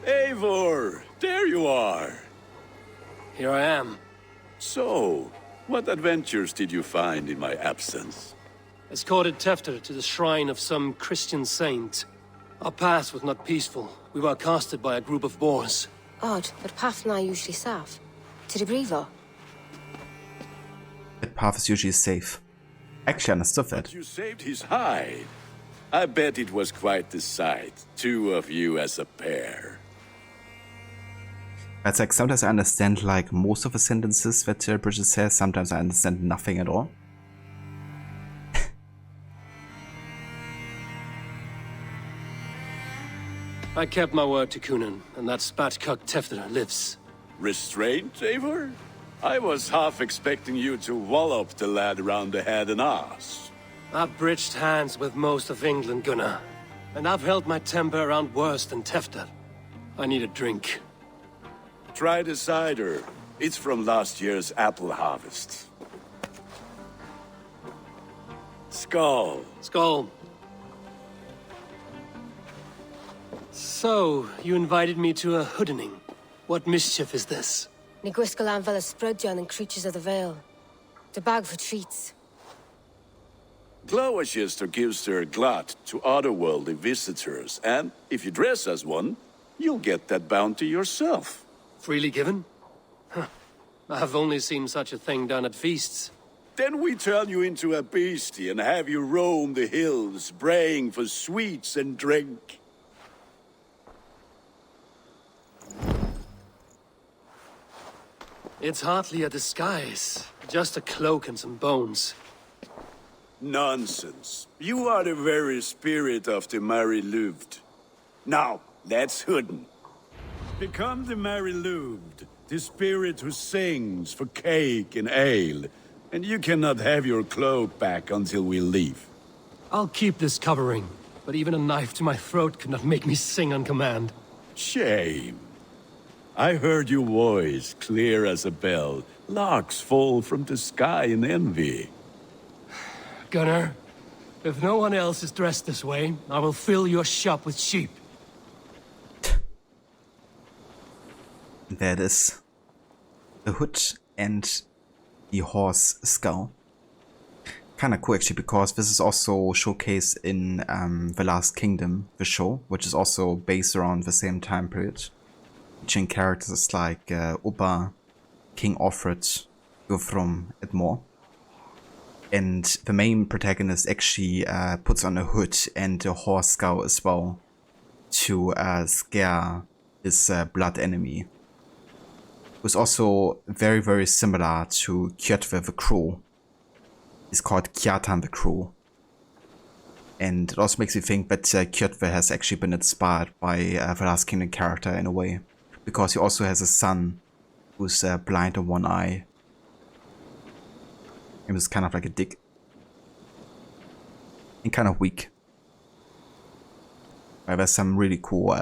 Eivor, there you are. Here I am. So, what adventures did you find in my absence? Escorted Tevder to the shrine of some Christian saint. Our path was not peaceful. We were accosted by a group of boars. Odd, but path na usually safe. To the brievo. That path is usually safe. Actually, I understood that. But you saved his hide. I bet it was quite the sight. Two of you as a pair. It's like sometimes I understand like most of the sentences that Bridget says, sometimes I understand nothing at all. I kept my word to Coonan, and that spatcuck Tevder lives. Restraint, Eivor? I was half expecting you to wallop the lad around the head and ass. I've bridged hands with most of England, Gunnar. And I've held my temper around worse than Tevder. I need a drink. Try the cider. It's from last year's apple harvest. Skull. Skull. So, you invited me to a Hoodening. What mischief is this? Ni gwisgalan fel ysbrydion and creatures of the Vale. The bag for treats. Gloucester gives their glut to otherworldly visitors, and if you dress as one, you'll get that bounty yourself. Freely given? Huh. I've only seen such a thing done at feasts. Then we turn you into a beastie and have you roam the hills, braying for sweets and drink. It's hardly a disguise. Just a cloak and some bones. Nonsense. You are the very spirit of the Mary Louved. Now, let's Hooden. Become the Mary Louved, the spirit who sings for cake and ale, and you cannot have your cloak back until we leave. I'll keep this covering, but even a knife to my throat could not make me sing on command. Shame. I heard your voice clear as a bell. Larks fall from the sky in envy. Gunnar, if no one else is dressed this way, I will fill your shop with sheep. There it is. The hood and the horse skull. Kinda cool actually, because this is also showcased in The Last Kingdom, the show, which is also based around the same time period. Featuring characters like Ubba, King Offred, Guthrum, and more. And the main protagonist actually puts on a hood and a horse skull as well to scare his blood enemy. It was also very, very similar to Kjotve the Cruel. He's called Kjartan the Cruel. And it also makes me think that Kjotve has actually been inspired by the Last Kingdom character in a way. Because he also has a son who's blind in one eye. It was kind of like a dick. And kind of weak. But there's some really cool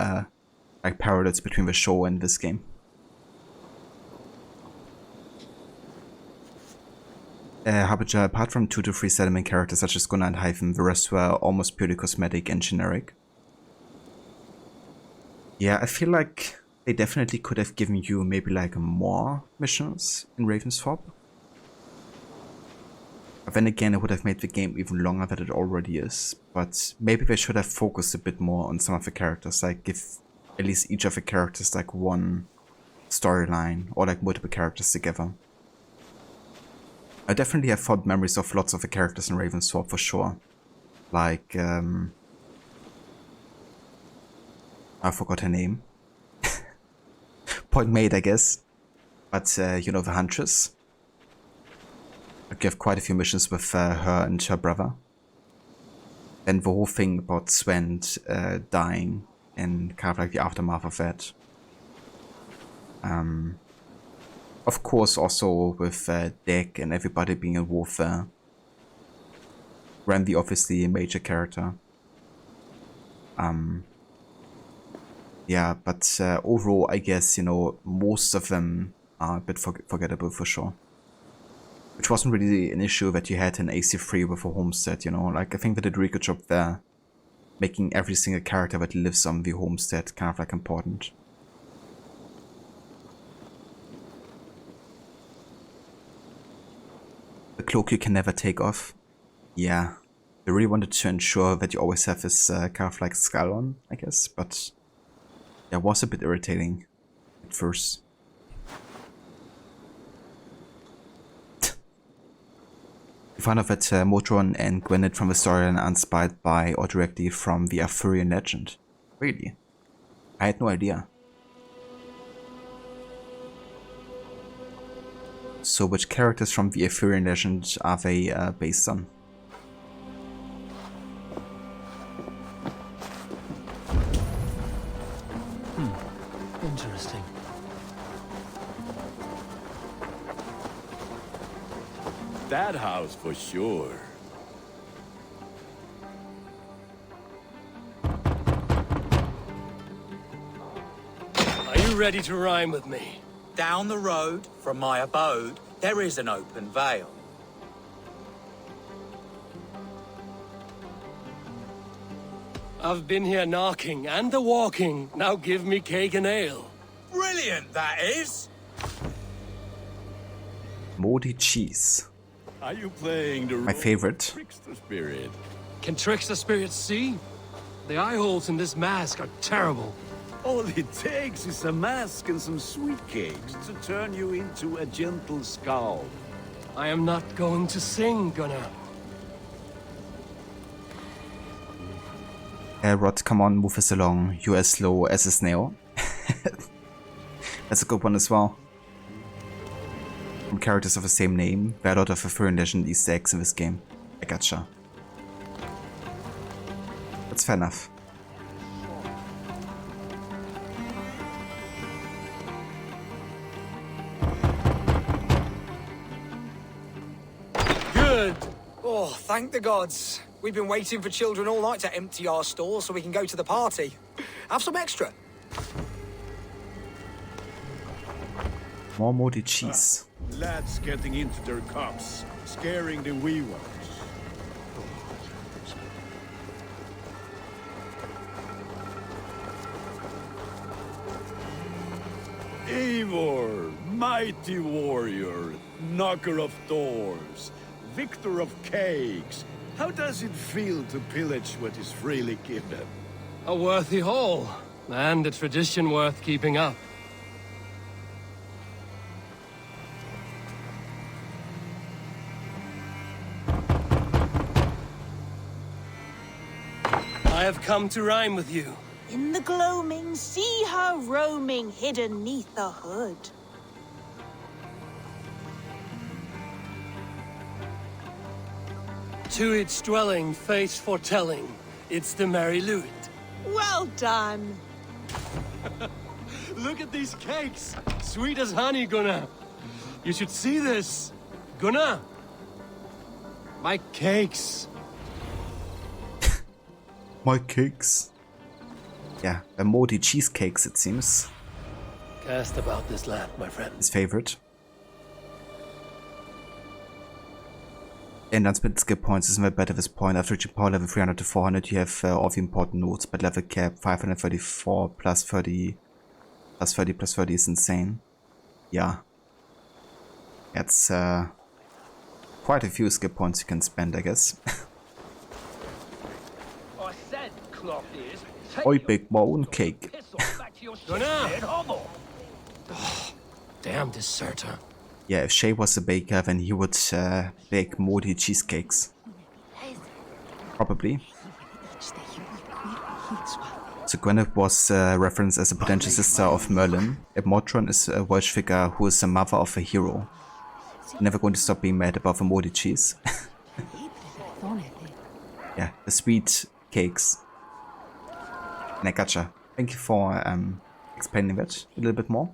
like parallels between the show and this game. However, apart from 2 to 3 settlement characters such as Gunnar and Hyphen, the rest were almost purely cosmetic and generic. Yeah, I feel like they definitely could have given you maybe like more missions in Ravensthorpe. But then again, it would have made the game even longer than it already is. But maybe they should have focused a bit more on some of the characters, like give at least each of the characters like one storyline or like multiple characters together. I definitely have fond memories of lots of the characters in Ravensthorpe for sure. Like, I forgot her name. Point made, I guess. But, you know, the Huntress. Like, you have quite a few missions with her and her brother. And the whole thing about Sven dying and kind of like the aftermath of that. Of course, also with Deck and everybody being involved there. Randy, obviously a major character. Yeah, but overall, I guess, you know, most of them are a bit forgettable for sure. Which wasn't really an issue that you had in AC3 with a homestead, you know. Like, I think they did a really good job there. Making every single character that lives on the homestead kind of like important. The cloak you can never take off. Yeah, They really wanted to ensure that you always have this calf-like skull on, I guess, but yeah, it was a bit irritating at first. You find out that Motron and Gwynedd from the storyline are inspired by or directly from the Arthurian legend. Really? I had no idea. So which characters from the Arthurian legend are they based on? Interesting. That house for sure. Are you ready to rhyme with me? Down the road from my abode, there is an open vale. I've been here knocking and the walking. Now give me cake and ale. Brilliant, that is! Moldy cheese. Are you playing the My favorite. trickster spirit? Can trickster spirits see? The eye holes in this mask are terrible. All it takes is a mask and some sweet cakes to turn you into a gentle skull. I am not going to sing, Gunnar. Rod, come on, move us along. You're as slow as a snail. That's a good one as well. From characters of the same name, there are a lot of Arthurian legend Easter eggs in this game. I gotcha. That's fair enough. Good! Oh, thank the gods. We've been waiting for children all night to empty our stores so we can go to the party. Have some extra. More moldy cheese. Lads getting into their cups, scaring the wee ones. Eivor, mighty warrior, knocker of doors, victor of cakes. How does it feel to pillage what is freely given? A worthy haul, and a tradition worth keeping up. I have come to rhyme with you. In the gloaming, see her roaming, hidden neath the hood. To its dwelling, fate foretelling, it's the Merry Luit. Well done. Look at these cakes! Sweet as honey, Gunnar. You should see this. Gunnar! My cakes. My cakes. Yeah, the moldy cheesecakes, it seems. Cast about this land, my friend. His favorite. And unspent skill points isn't that bad at this point. After reaching power level 300 to 400, you have all the important nodes, but level cap 534 plus 30 plus 30 plus 30 is insane. Yeah. That's quite a few skill points you can spend, I guess. I said, cloth ears. I bake my own cake. Damn deserter. Yeah, if Shay was a baker, then he would bake moldy cheesecakes. Probably. So Gwynedd was referenced as a potential sister of Merlin. And Motron is a Welsh figure who is the mother of a hero. Never going to stop being mad about the moldy cheese. Yeah, the sweet cakes. And I gotcha. Thank you for explaining that a little bit more.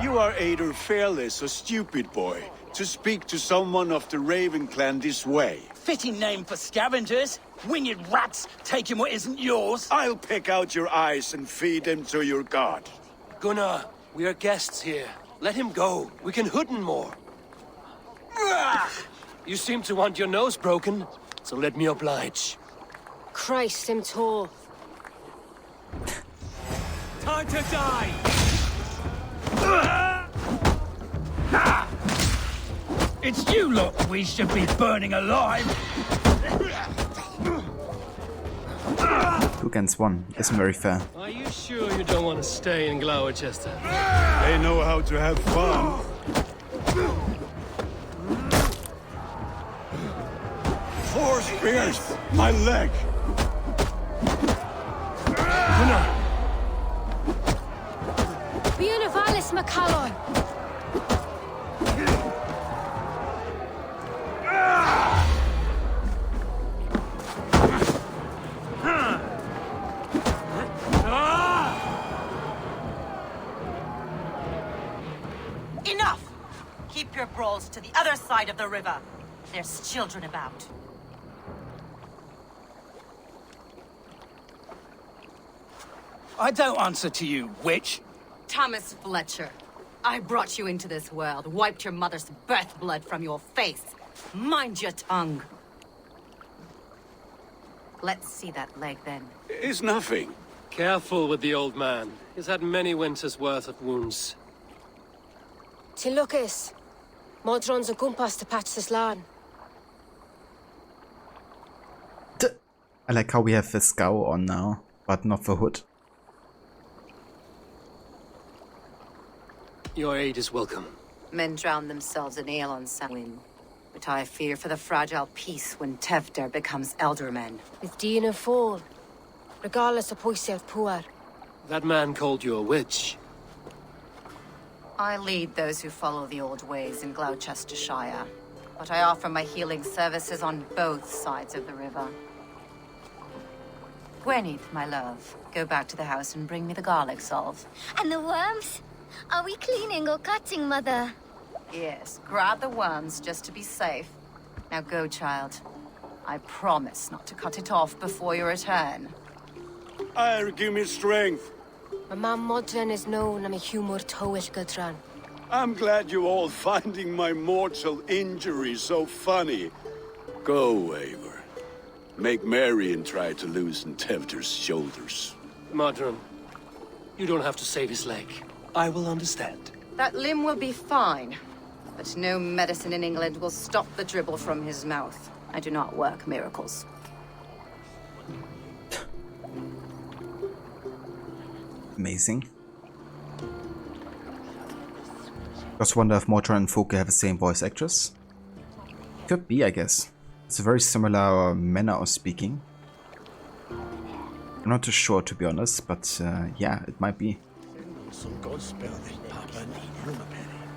You are either fearless or stupid, boy, to speak to someone of the Raven clan this way. Fitting name for scavengers. Winged rats taking what isn't yours. I'll pick out your eyes and feed them to your god. Gunnar, we are guests here. Let him go. We can Hooden more. You seem to want your nose broken, so let me oblige. Christ him tall. Time to die! It's you lot we should be burning alive! 2 against 1 isn't very fair. Are you sure you don't want to stay in Gloucester? They know how to have fun. Four spears! My leg! Bienavalis Macallon! Enough! Keep your brawls to the other side of the river. There's children about. I don't answer to you, witch. Thomas Fletcher, I brought you into this world, wiped your mother's birth blood from your face. Mind your tongue. Let's see that leg, then. It's nothing. Careful with the old man. He's had many winters' worth of wounds. Tilukis. Modron's a gumpas to patch this land. I like how we have the scow on now, but not the hood. Your aid is welcome. Men drown themselves in ale on Samhain, but I fear for the fragile peace when Tevder becomes Ealdorman. With Dean and Fall. Regardless of Poisev Puar. That man called you a witch. I lead those who follow the old ways in Gloucestershire, but I offer my healing services on both sides of the river. Gweneth, my love, go back to the house and bring me the garlic salve. And the worms? Are we cleaning or cutting, Mother? Yes, grab the worms just to be safe. Now go, child. I promise not to cut it off before your return. Give me strength. My mam Modron is known, I'm a humor towish Gudran. I'm glad you all finding my mortal injury so funny. Go, Eivor. Make merry and try to loosen Tevder's shoulders. Modron, you don't have to save his leg. I will understand. That limb will be fine, but no medicine in England will stop the dribble from his mouth. I do not work miracles. Amazing. Just wonder if Mortar and Foke have the same voice actress. Could be, I guess. It's a very similar manner of speaking. I'm not too sure, to be honest, but yeah, it might be.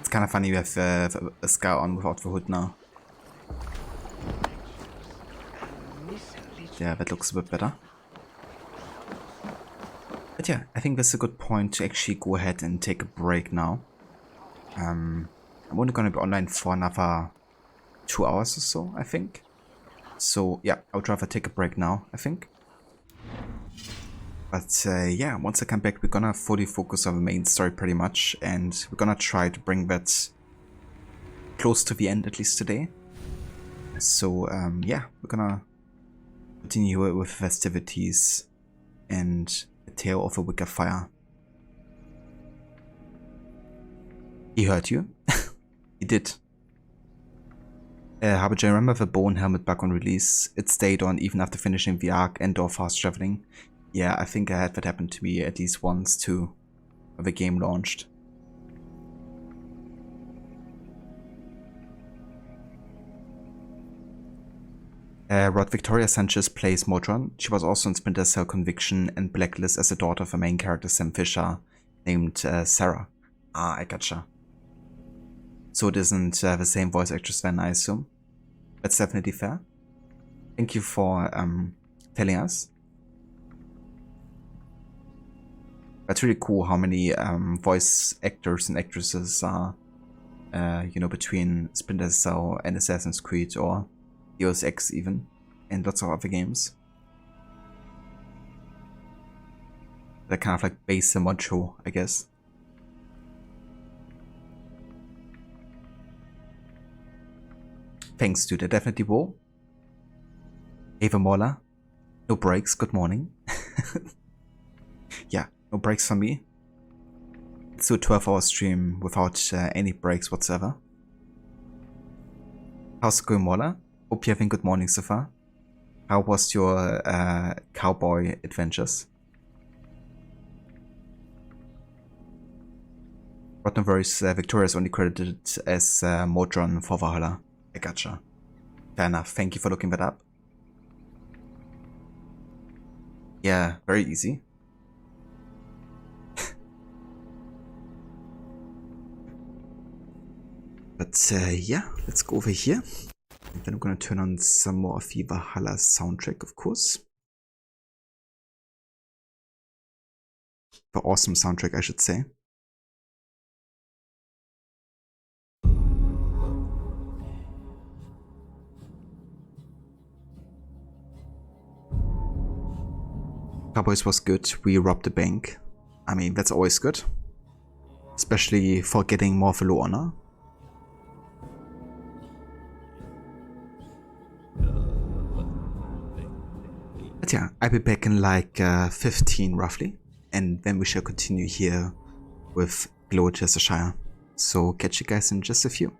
It's kind of funny we have a scar on without the hood now. Yeah, that looks a bit better. But yeah, I think that's a good point to actually go ahead and take a break now. I'm only going to be online for another 2 hours or so, I think. So yeah, I would rather take a break now, I think. But yeah, once I come back, we're gonna fully focus on the main story pretty much, and we're gonna try to bring that close to the end, at least today. So yeah, we're gonna continue with festivities and a tale of a Wicker-Fire. He heard you. He did. Harbinger, remember the bone helmet bug on release? It stayed on even after finishing the arc and or fast traveling. Yeah, I think I had that happen to me at least once too, when the game launched. Rod Victoria Sanchez plays Modron. She was also in Splinter Cell Conviction and Blacklist as the daughter of a main character Sam Fisher named Sarah. Ah, I gotcha. So it isn't the same voice actress then, I assume. That's definitely fair. Thank you for telling us. That's really cool how many voice actors and actresses are, you know, between Splinter Cell and Assassin's Creed or Deus Ex even, and lots of other games. They're kind of like base and macho, I guess. Thanks, dude. I definitely will. Ava Mola. No breaks. Good morning. Yeah, no breaks for me. Let's do a 12-hour stream without any breaks whatsoever. How's it going, Mola? Hope you're having a good morning so far. How was your cowboy adventures? But no worries, Victoria's only credited as Modron for Valhalla. I gotcha. Fair enough, thank you for looking that up. Yeah, very easy. But yeah, let's go over here. And then I'm gonna turn on some more of the Valhalla soundtrack, of course. The awesome soundtrack, I should say. Cowboys was good. We robbed the bank. I mean, that's always good. Especially for getting more of a low honor. But yeah, I'll be back in like 15 roughly. And then we shall continue here with Gloucestershire. So catch you guys in just a few.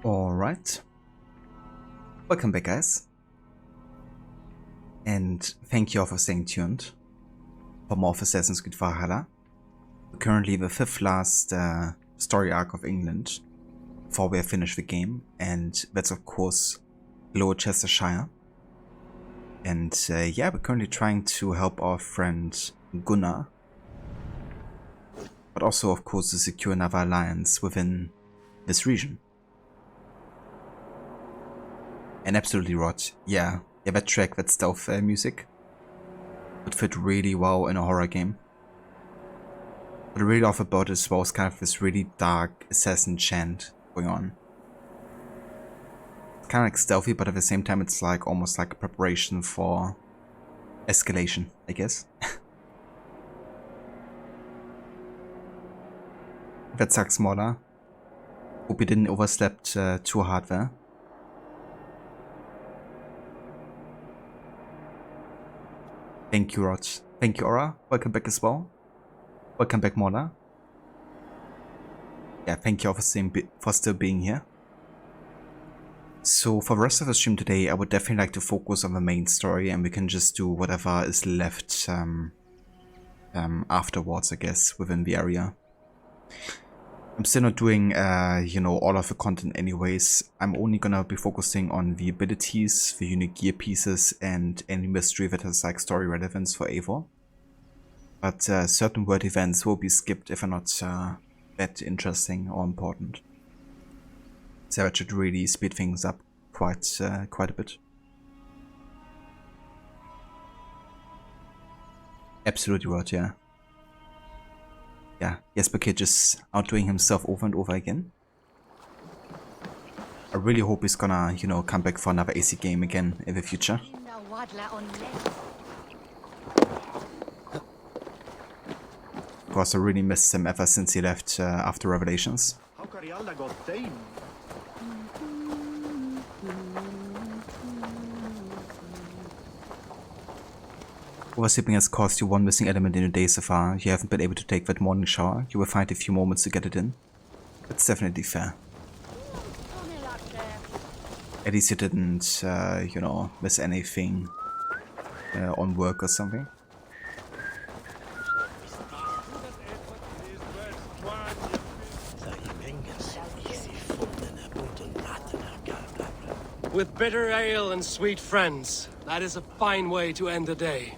Alright. Welcome back, guys. And thank you all for staying tuned for more of Assassin's Creed Valhalla. We're currently the 5th last story arc of England before we have finished the game, and that's of course Gloucestershire. And yeah, we're currently trying to help our friend Gunnar, but also of course to secure another alliance within this region. And absolutely rot, yeah, that track, that stealth music would fit really well in a horror game. What I really love about it as well is kind of this really dark assassin chant going on. It's kind of like stealthy, but at the same time it's like almost like a preparation for escalation, I guess. That sucks, smaller. Hope you didn't overslept too hard there. Thank you, Rod. Thank you, Aura. Welcome back as well. Welcome back, Mola. Yeah, thank you all for still being here. So for the rest of the stream today, I would definitely like to focus on the main story, and we can just do whatever is left afterwards, I guess, within the area. I'm still not doing, you know, all of the content anyways. I'm only gonna be focusing on the abilities, the unique gear pieces, and any mystery that has like story relevance for Eivor. But certain world events will be skipped if they're not that interesting or important. So that should really speed things up quite a bit. Absolutely right, yeah. Yeah, Jesper Kid just outdoing himself over and over again. I really hope he's gonna, you know, come back for another AC game again in the future. Of course, I really missed him ever since he left after Revelations. Oversleeping has caused you one missing element in your day so far. You haven't been able to take that morning shower. You will find a few moments to get it in. That's definitely fair. At least you didn't, you know, miss anything on work or something. With bitter ale and sweet friends, that is a fine way to end the day.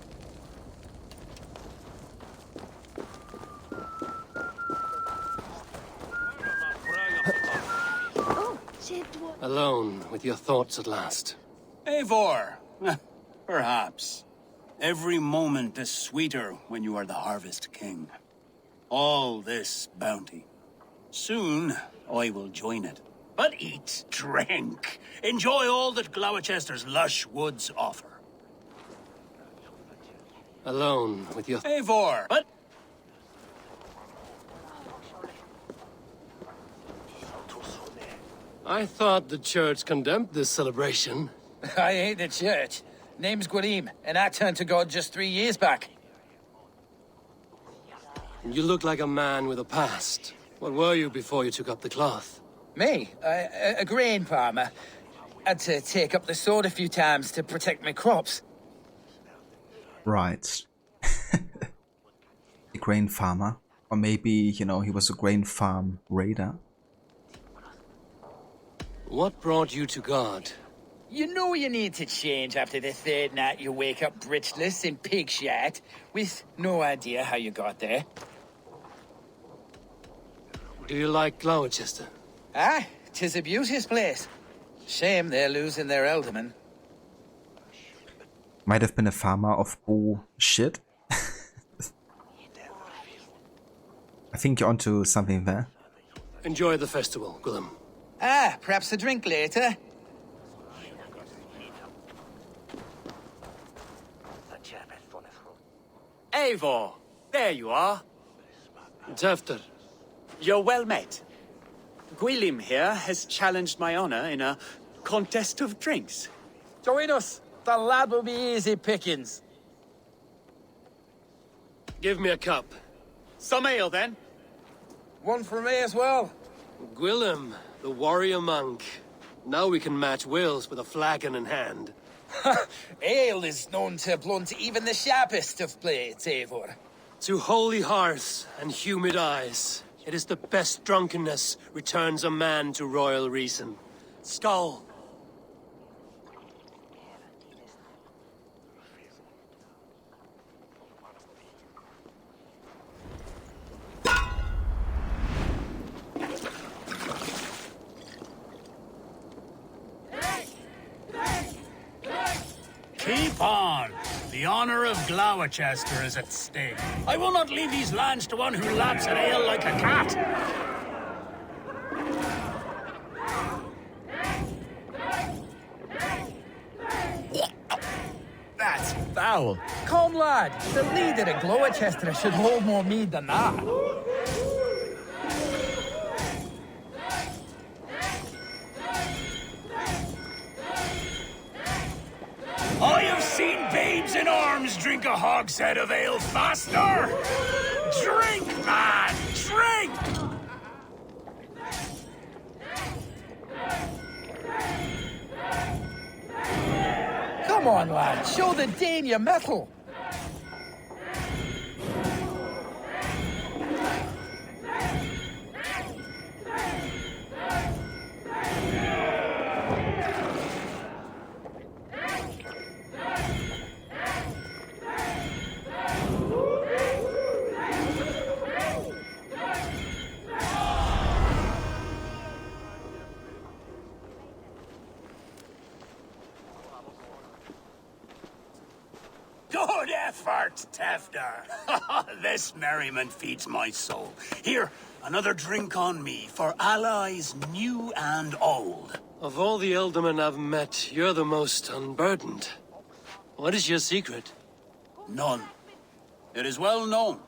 Alone with your thoughts at last. Eivor, perhaps. Every moment is sweeter when you are the Harvest King. All this bounty. Soon, I will join it. But eat, drink, enjoy all that Gloucester's lush woods offer. Alone with your... Eivor, but... I thought the church condemned this celebration. I ain't the church. Name's Gwalim, and I turned to God just 3 years back. You look like a man with a past. What were you before you took up the cloth? Me? A grain farmer. Had to take up the sword a few times to protect my crops. Right. A grain farmer. Or maybe, you know, he was a grain farm raider. What brought you to God? You know you need to change after the third night you wake up britchless in pig shat, with no idea how you got there. Do you like Gloucester? Ah, 'tis a beauteous place. Shame they're losing their alderman. Might have been a farmer of bullshit. I think you're onto something there. Enjoy the festival, Gwilym. Ah, perhaps a drink later. Eivor, there you are. Tevder. You're well met. Gwilym here has challenged my honor in a contest of drinks. Join us. The lad will be easy pickings. Give me a cup. Some ale, then. One for me as well. Gwilym, The warrior monk. Now we can match wills with a flagon in hand. Ale is known to blunt even the sharpest of blades, Eivor. To holy hearths and humid eyes, it is the best drunkenness returns a man to royal reason. Skull! Keep on! The honor of Gloucester is at stake. I will not leave these lands to one who laps at ale like a cat! That's foul. Come, lad. The leader of Gloucester should hold more mead than that. I have seen babes in arms drink a hogshead of ale faster! Drink, man! Drink! Come on, lad. Show the Dane your mettle. Good effort, Tevder. This merriment feeds my soul. Here, another drink on me for allies new and old. Of all the ealdormen I've met, you're the most unburdened. What is your secret? None. It is well known.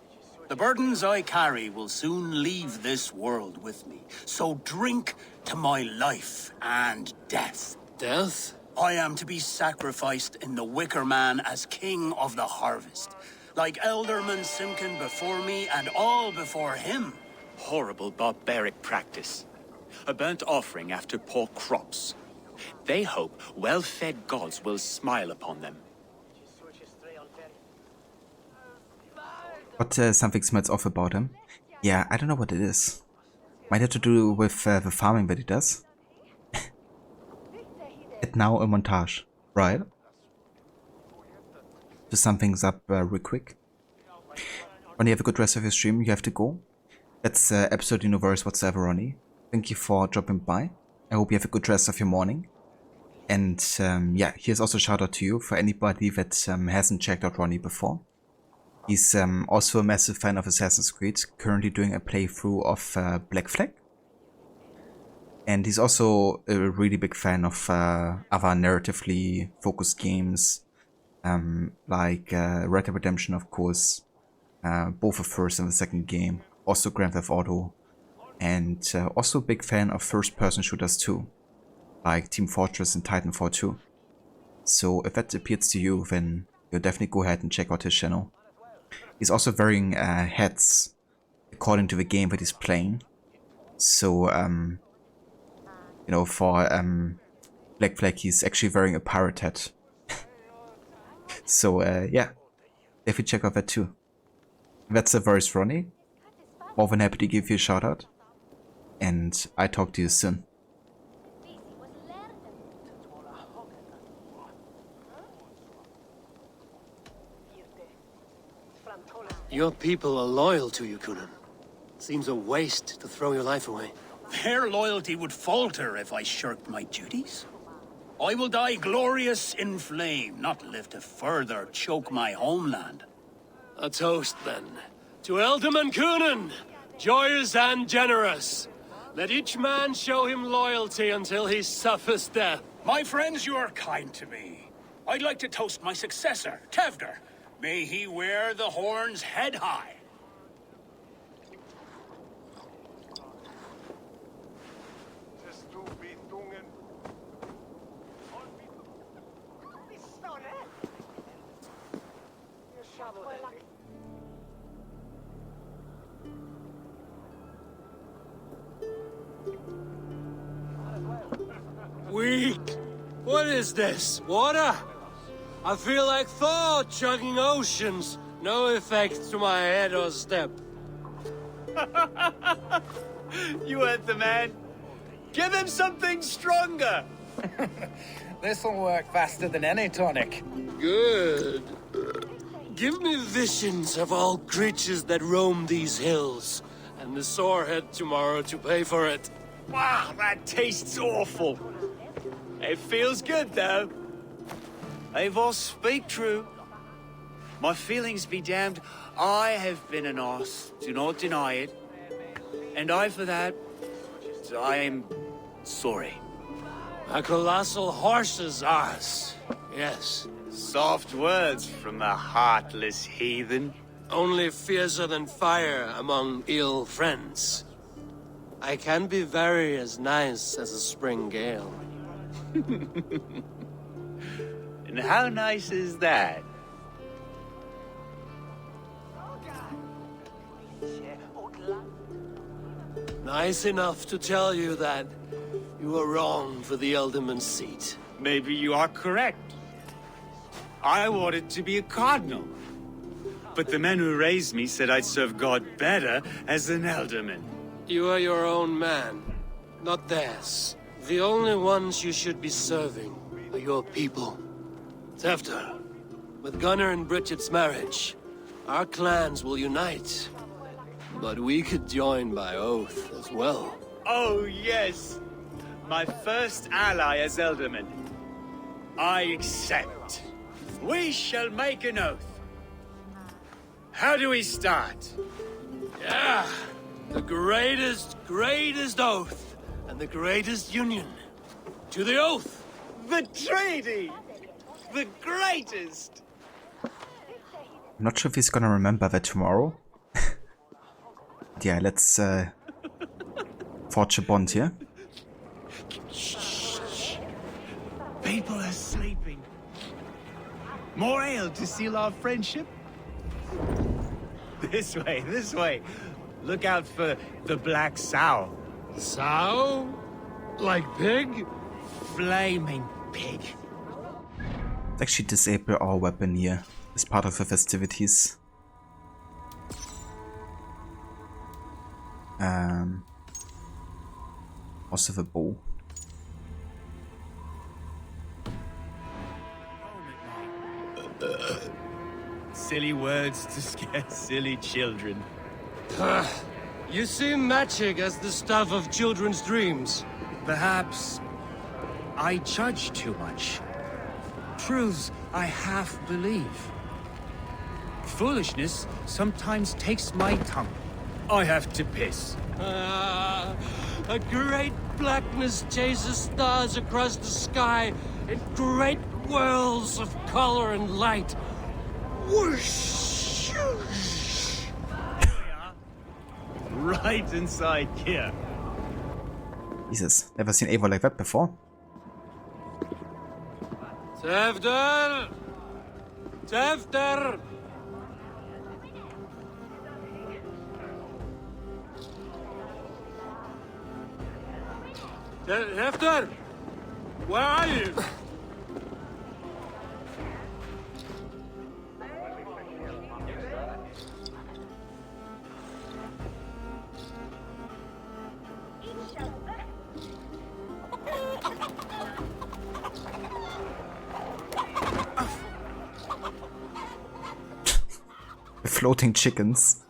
The burdens I carry will soon leave this world with me. So drink to my life and death. Death? I am to be sacrificed in the Wicker Man as king of the harvest. Like Ealdorman Simkin before me and all before him. Horrible barbaric practice. A burnt offering after poor crops. They hope well-fed gods will smile upon them. But something smells off about him. Yeah, I don't know what it is. Might have to do with the farming that he does. And now a montage, right? To sum things up real quick. When you have a good rest of your stream, you have to go. That's absolutely no worries whatsoever, Ronnie. Thank you for dropping by. I hope you have a good rest of your morning. And yeah, here's also a shout out to you for anybody that hasn't checked out Ronnie before. He's also a massive fan of Assassin's Creed, currently doing a playthrough of Black Flag. And he's also a really big fan of other narratively focused games, like Red Dead Redemption, of course, both the first and the second game, also Grand Theft Auto, and also a big fan of first-person shooters too, like Team Fortress and Titanfall 2. So if that appeals to you, then you'll definitely go ahead and check out his channel. He's also wearing hats according to the game that he's playing. So, you know, for Black Flag, he's actually wearing a pirate hat. So, yeah, definitely check out that too. That's the voice, Ronnie. More than happy to give you a shout out. And I talk to you soon. Your people are loyal to you, Coonan. Seems a waste to throw your life away. Their loyalty would falter if I shirked my duties. I will die glorious in flame, not live to further choke my homeland. A toast, then. To Ealdorman Coonan, joyous and generous. Let each man show him loyalty until he suffers death. My friends, you are kind to me. I'd like to toast my successor, Tevder. May he wear the horns head high. Weak. What is this? Water? I feel like Thor chugging oceans. No effect to my head or step. You heard the man. Give him something stronger. This'll work faster than any tonic. Good. Give me visions of all creatures that roam these hills, and the sorehead tomorrow to pay for it. Wow, that tastes awful. It feels good, though. Eivor, speak true. My feelings be damned. I have been an arse, do not deny it. And I, for that, I am sorry. A colossal horse's arse, yes. Soft words from the heartless heathen. Only fiercer than fire among ill friends. I can be very as nice as a spring gale. And how nice is that? Nice enough to tell you that you were wrong for the Ealdorman's seat. Maybe you are correct. I wanted to be a cardinal. But the men who raised me said I'd serve God better as an Ealdorman. You are your own man, not theirs. The only ones you should be serving are your people. Tevder, with Gunnar and Bridget's marriage, our clans will unite. But we could join by oath as well. Oh, yes. My first ally as Ealdorman. I accept. We shall make an oath. How do we start? Yeah, the greatest oath, and the greatest union. To the oath! The treaty! The greatest! I'm not sure if he's gonna remember that tomorrow. Yeah, let's forge a bond here. Shh. People are sleeping. More ale to seal our friendship? This way. Look out for the black sow. Sow? Like pig? Flaming pig. Let's actually disable our weapon here as part of the festivities. Also the bow. Silly words to scare silly children. You see magic as the stuff of children's dreams. Perhaps I judge too much. Truths I half believe. Foolishness sometimes takes my tongue. I have to piss. A great blackness chases stars across the sky in great whirls of color and light. Whoosh! Here we are. Right inside here. Jesus, never seen Eivor like that before. Tevder! Tevder! Tevder! Where are you? Floating chickens.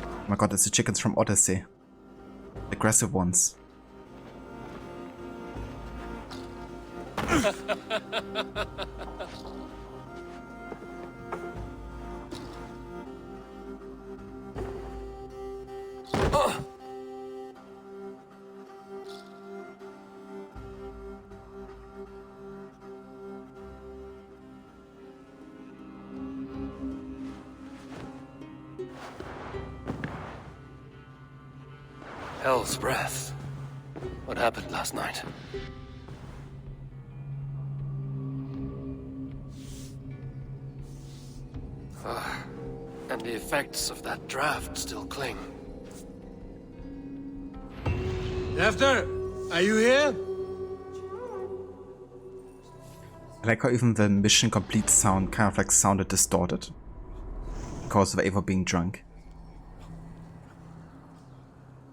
Oh my god, it's the chickens from Odyssey. Aggressive ones. Hell's breath. What happened last night? And the effects of that draft still cling. Tevder, are you here? I like how even the mission complete sound kind of like sounded distorted because of Eivor being drunk.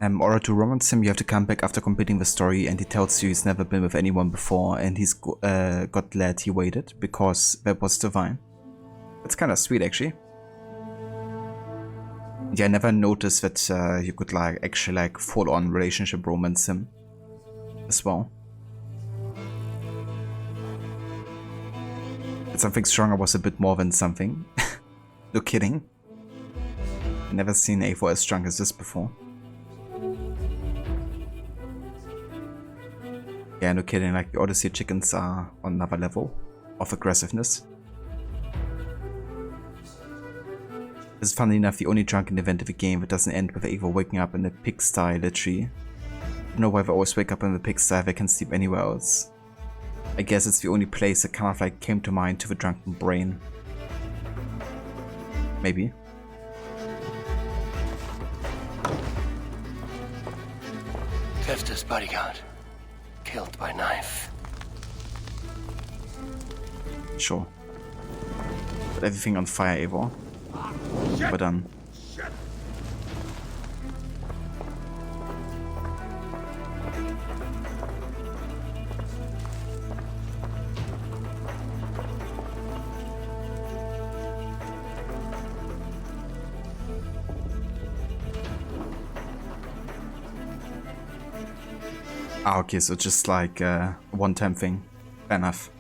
In order to romance him, you have to come back after completing the story, and he tells you he's never been with anyone before, and he's got glad he waited because that was divine. That's kind of sweet, actually. Yeah, I never noticed that you could like actually like full-on relationship romance him as well. But something stronger was a bit more than something. No kidding. I've never seen Eivor as drunk as this before. Yeah, no kidding, like the Odyssey chickens are on another level of aggressiveness. This is funnily enough the only drunken event of the game that doesn't end with Eivor waking up in a pigsty, literally. I don't know why they always wake up in the pigsty if they can sleep anywhere else. I guess it's the only place that kind of like came to mind to the drunken brain. Maybe. Tevder's bodyguard. Killed by knife. Sure. Put everything on fire, Eivor. We're done. Ah, okay, so just like a one-time thing. Fair enough.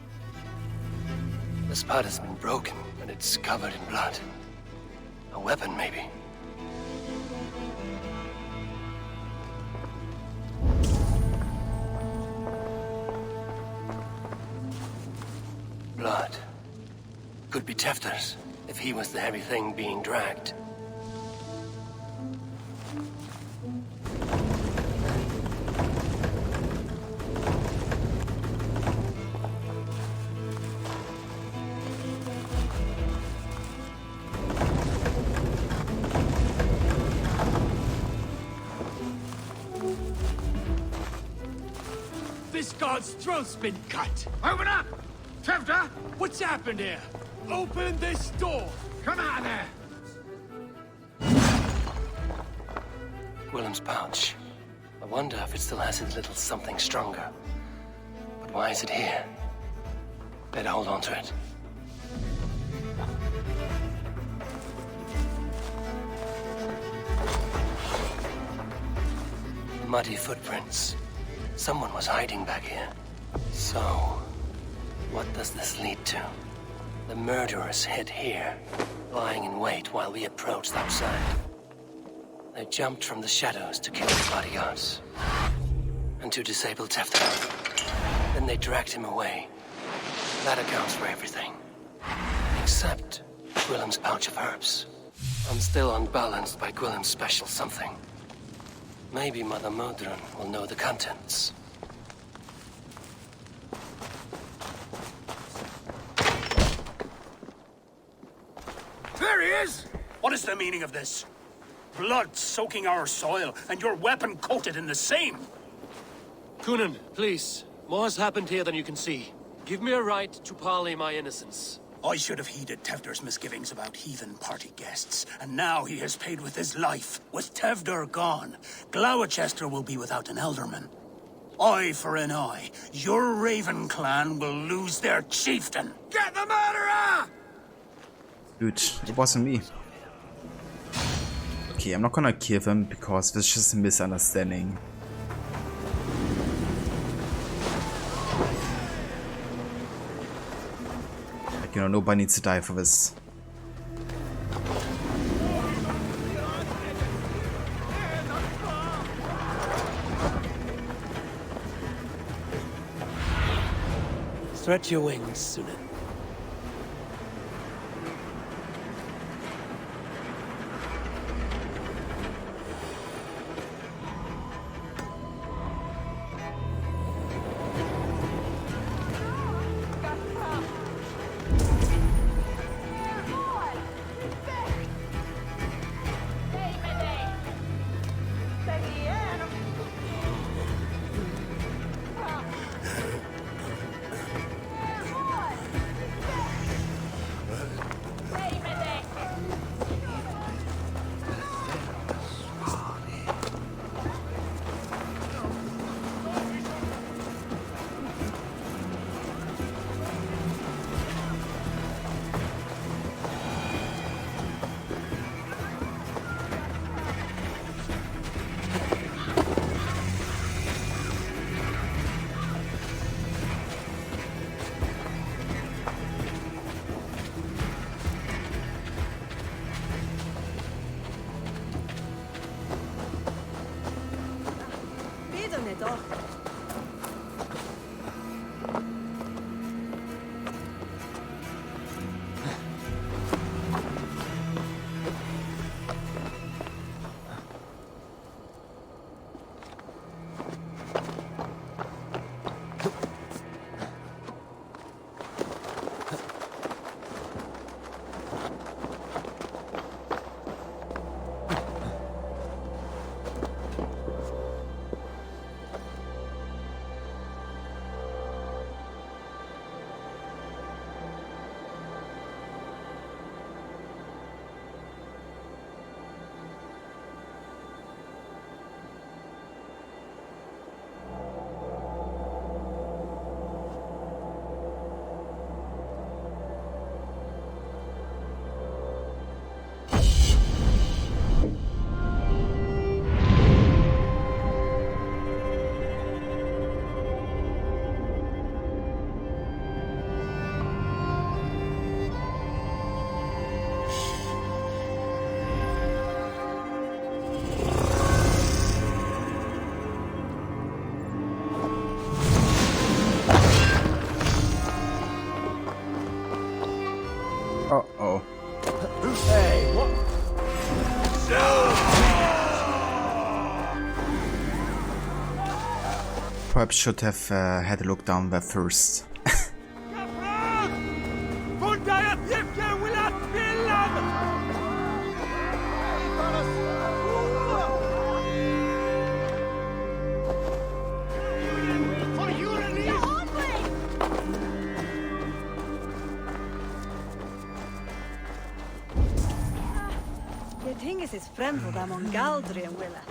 The spot has been broken, and it's covered in blood. A weapon, maybe. Blood. Could be Tevder's, if he was the heavy thing being dragged. This guard's throat's been cut! Open up! Tevder! What's happened here? Open this door! Come out there! Willem's pouch. I wonder if it still has his little something stronger. But why is it here? Better hold on to it. Muddy footprints. Someone was hiding back here. So, what does this lead to? The murderers hid here, lying in wait while we approached outside. They jumped from the shadows to kill the bodyguards. And to disable Tevder. Then they dragged him away. That accounts for everything. Except Willem's pouch of herbs. I'm still unbalanced by Willem's special something. Maybe Mother Modron will know the contents. There he is! What is the meaning of this? Blood soaking our soil, and your weapon coated in the same! Kunin, please. More has happened here than you can see. Give me a right to parley my innocence. I should have heeded Tevder's misgivings about heathen party guests, and now he has paid with his life. With Tevder gone, Gloucester will be without an Ealdorman. Eye for an eye. Your Raven clan will lose their chieftain. Get the murderer! Dude, it wasn't me. Okay, I'm not gonna kill him because this is just a misunderstanding. You know, nobody needs to die for this. Stretch your wings, Sunan. perhaps should have had a look down there first. Tingus is friend for them on Galdrian Willa.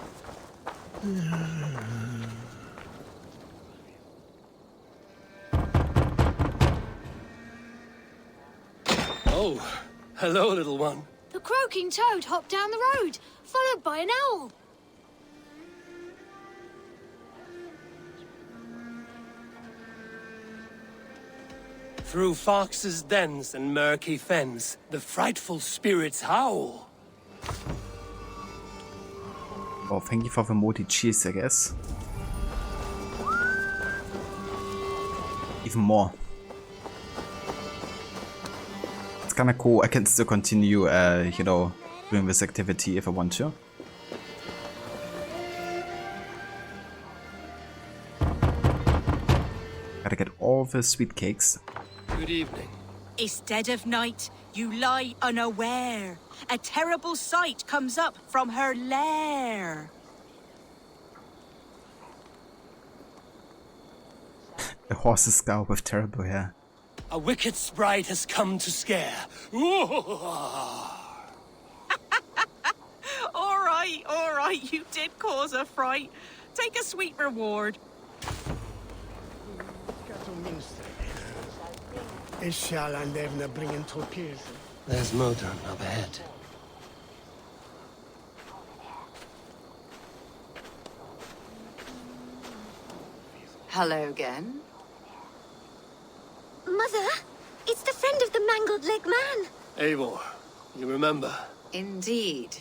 Oh, hello, little one. The croaking toad hopped down the road, followed by an owl. Through foxes' dens and murky fens, the frightful spirits howl. Oh, thank you for the multi cheese, I guess. Even more. It's kinda cool. I can still continue, you know, doing this activity if I want to. Gotta get all the sweet cakes. Good evening. Instead of night, you lie unaware. A terrible sight comes up from her lair. A horse's skull with terrible hair. A wicked sprite has come to scare. All right, you did cause a fright. Take a sweet reward. There's Modern up ahead. Hello again. Mother, it's the friend of the mangled leg man. Eivor, you remember? Indeed.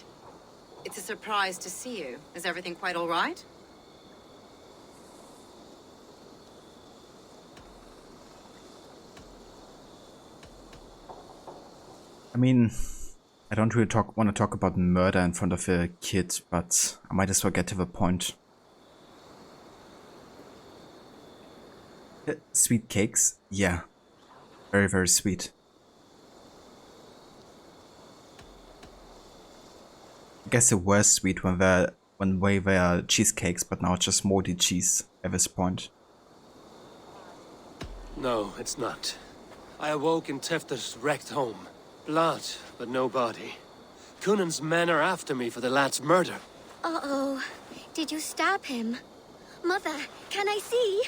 It's a surprise to see you. Is everything quite all right? I mean, I don't really want to talk about murder in front of a kid, but I might as well get to the point. Sweet cakes? Yeah. Very, very sweet. I guess they were sweet when they were cheesecakes, but now it's just moldy cheese at this point. No, it's not. I awoke in Tevder's wrecked home. Blood, but no body. Cunan's men are after me for the lad's murder. Uh-oh. Did you stab him? Mother, can I see?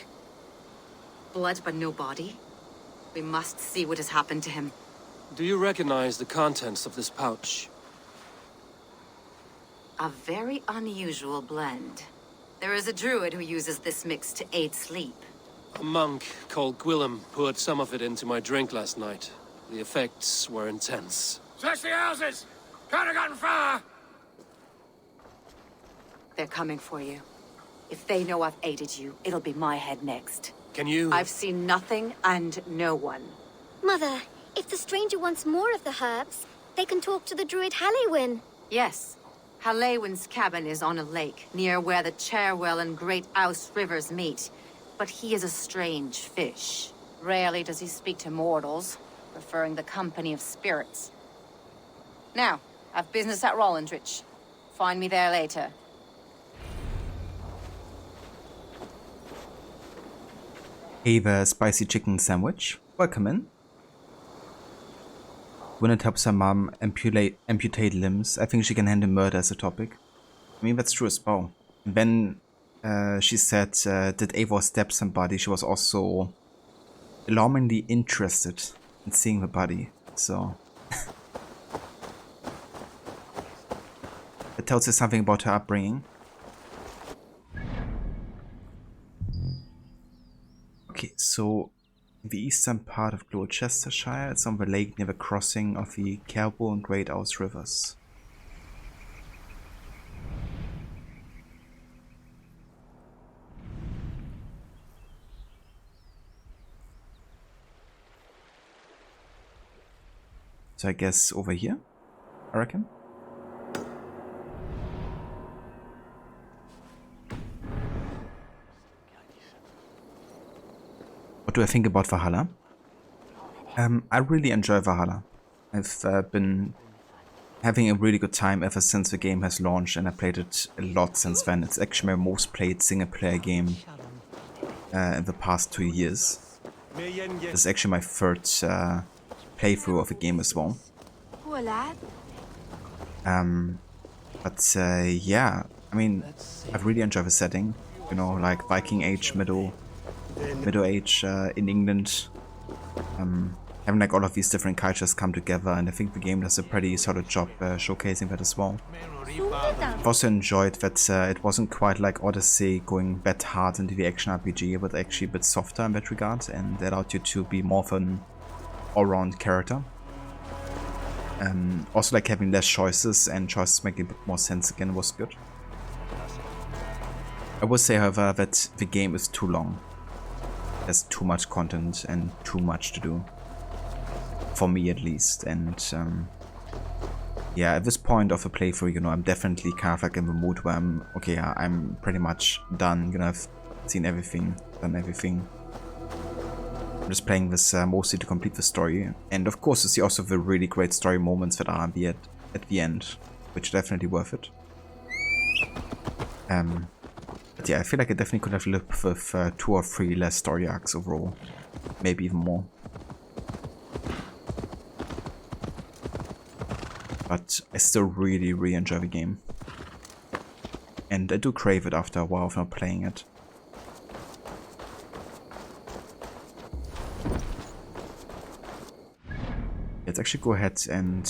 Blood but no body? We must see what has happened to him. Do you recognize the contents of this pouch? A very unusual blend. There is a druid who uses this mix to aid sleep. A monk called Gwillem poured some of it into my drink last night. The effects were intense. Search the houses! Could have gotten far! They're coming for you. If they know I've aided you, it'll be my head next. Can you? I've seen nothing and no one. Mother, if the stranger wants more of the herbs, they can talk to the druid Halewyn. Yes. Halewyn's cabin is on a lake, near where the Cherwell and Great Ouse rivers meet. But he is a strange fish. Rarely does he speak to mortals, preferring the company of spirits. Now, I've business at Rollindrich. Find me there later. Hey there, spicy chicken sandwich. Welcome in. When it helps her mom amputate limbs, I think she can handle murder as a topic. I mean, that's true as well. When she said, did Eivor stab somebody, she was also alarmingly interested in seeing the body, so... It tells you something about her upbringing. Okay, so in the eastern part of Gloucestershire, it's on the lake near the crossing of the Cairn and Great Ouse rivers. So I guess over here, I reckon. what do I think about Valhalla? I really enjoy Valhalla. I've been having a really good time ever since the game has launched, and I played it a lot since then. It's actually my most played single player game in the past 2 years. This is actually my third playthrough of the game as well. Yeah, I mean, I really enjoy the setting, you know, like Viking Age, Middle Age in England. Having like all of these different cultures come together, and I think the game does a pretty solid job showcasing that as well. I've also enjoyed that it wasn't quite like Odyssey going that hard into the action RPG, but actually a bit softer in that regard, and that allowed you to be more of an all-round character. Also like having less choices and choices making a bit more sense again was good. I would say, however, that the game is too long. There's too much content and too much to do. For me at least, and yeah, at this point of the playthrough, you know, I'm definitely kind of like in the mood where I'm pretty much done, you know, I've seen everything, done everything. I'm just playing this mostly to complete the story, and of course to see also the really great story moments that are at the end, which are definitely worth it. But yeah, I feel like I definitely could have lived with 2 or 3 less story arcs overall, maybe even more. But I still really, really enjoy the game. And I do crave it after a while of not playing it. Let's actually go ahead and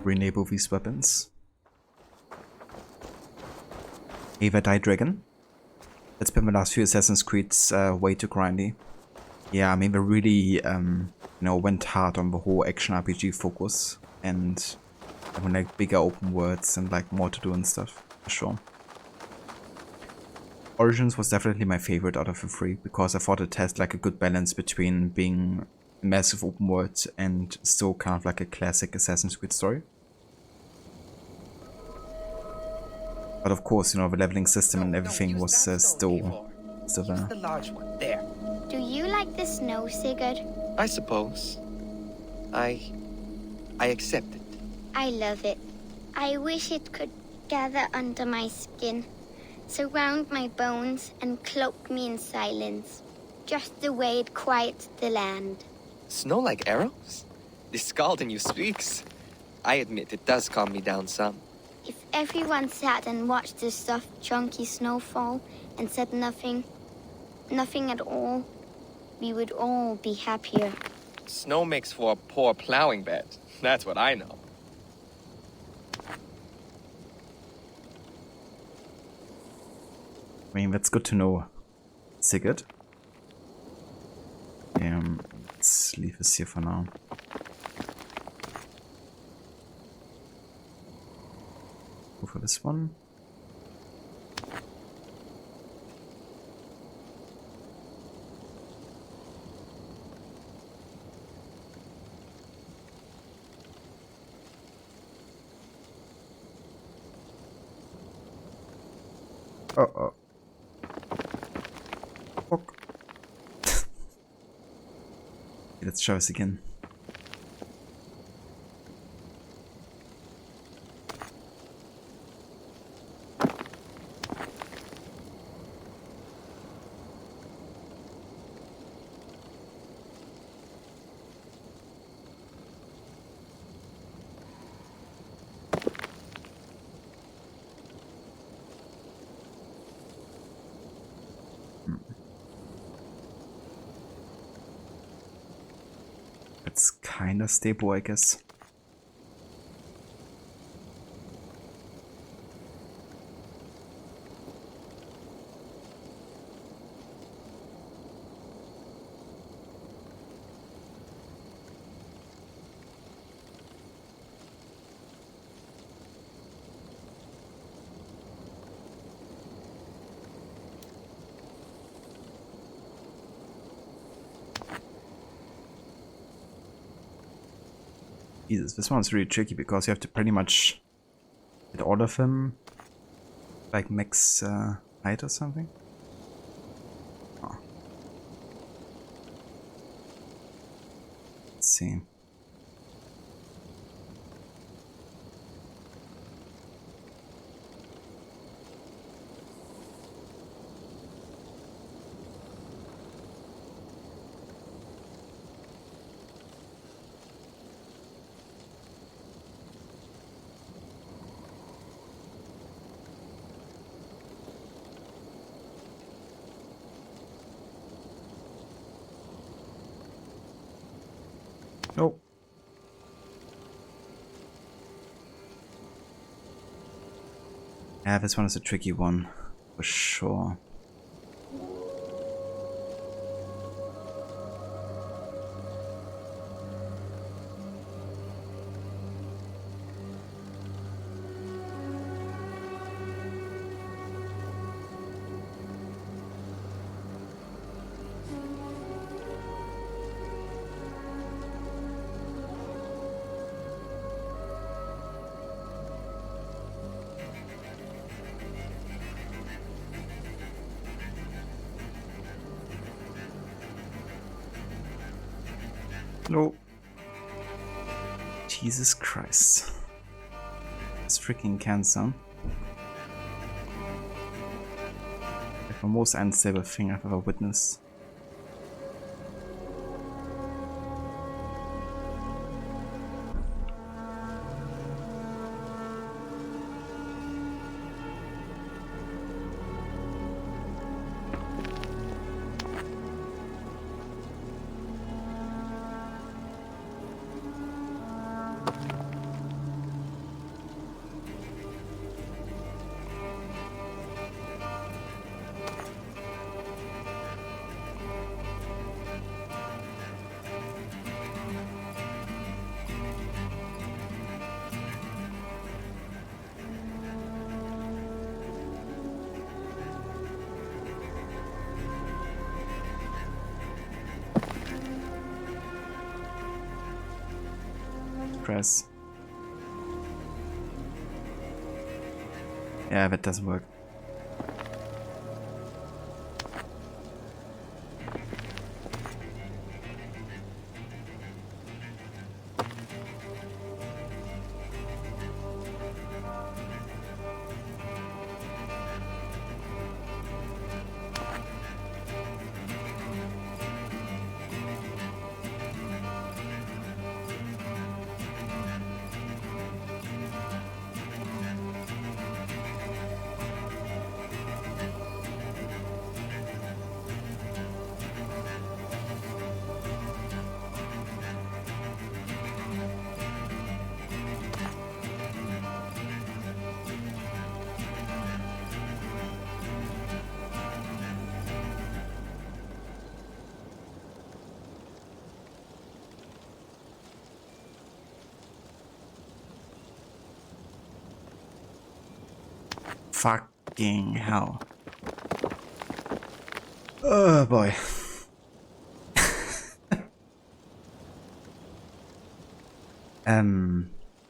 re-enable these weapons. Ava Die Dragon. That's been the last few Assassin's Creed's way too grindy. Yeah, I mean, they really you know, went hard on the whole action RPG focus, and having like bigger open worlds and like more to do and stuff, for sure. Origins was definitely my favorite out of the 3, because I thought it has like a good balance between being a massive open world and still kind of like a classic Assassin's Creed story. But of course, you know, the leveling system and everything was still there. The large one there. Do you like the snow, Sigurd? I suppose. I accept it. I love it. I wish it could gather under my skin, surround my bones, and cloak me in silence, just the way it quiets the land. Snow like arrows? The Skald in you speaks. I admit it does calm me down some. If everyone sat and watched the soft, chunky snowfall and said nothing at all, we would all be happier. Snow makes for a poor plowing bed. That's what I know. I mean, that's good to know, Sigurd. Let's leave this here for now. Go for this one. Uh-oh. Fuck. Let's try this again. It's kinda stable, I guess. Jesus, this one's really tricky because you have to pretty much hit all of them like max height or something. see. Oh. Yeah, this one is a tricky one, for sure. No. Jesus Christ. This freaking cancer. Like the most unstable thing I've ever witnessed. Press. Yeah, that doesn't work. Fucking hell. Oh boy.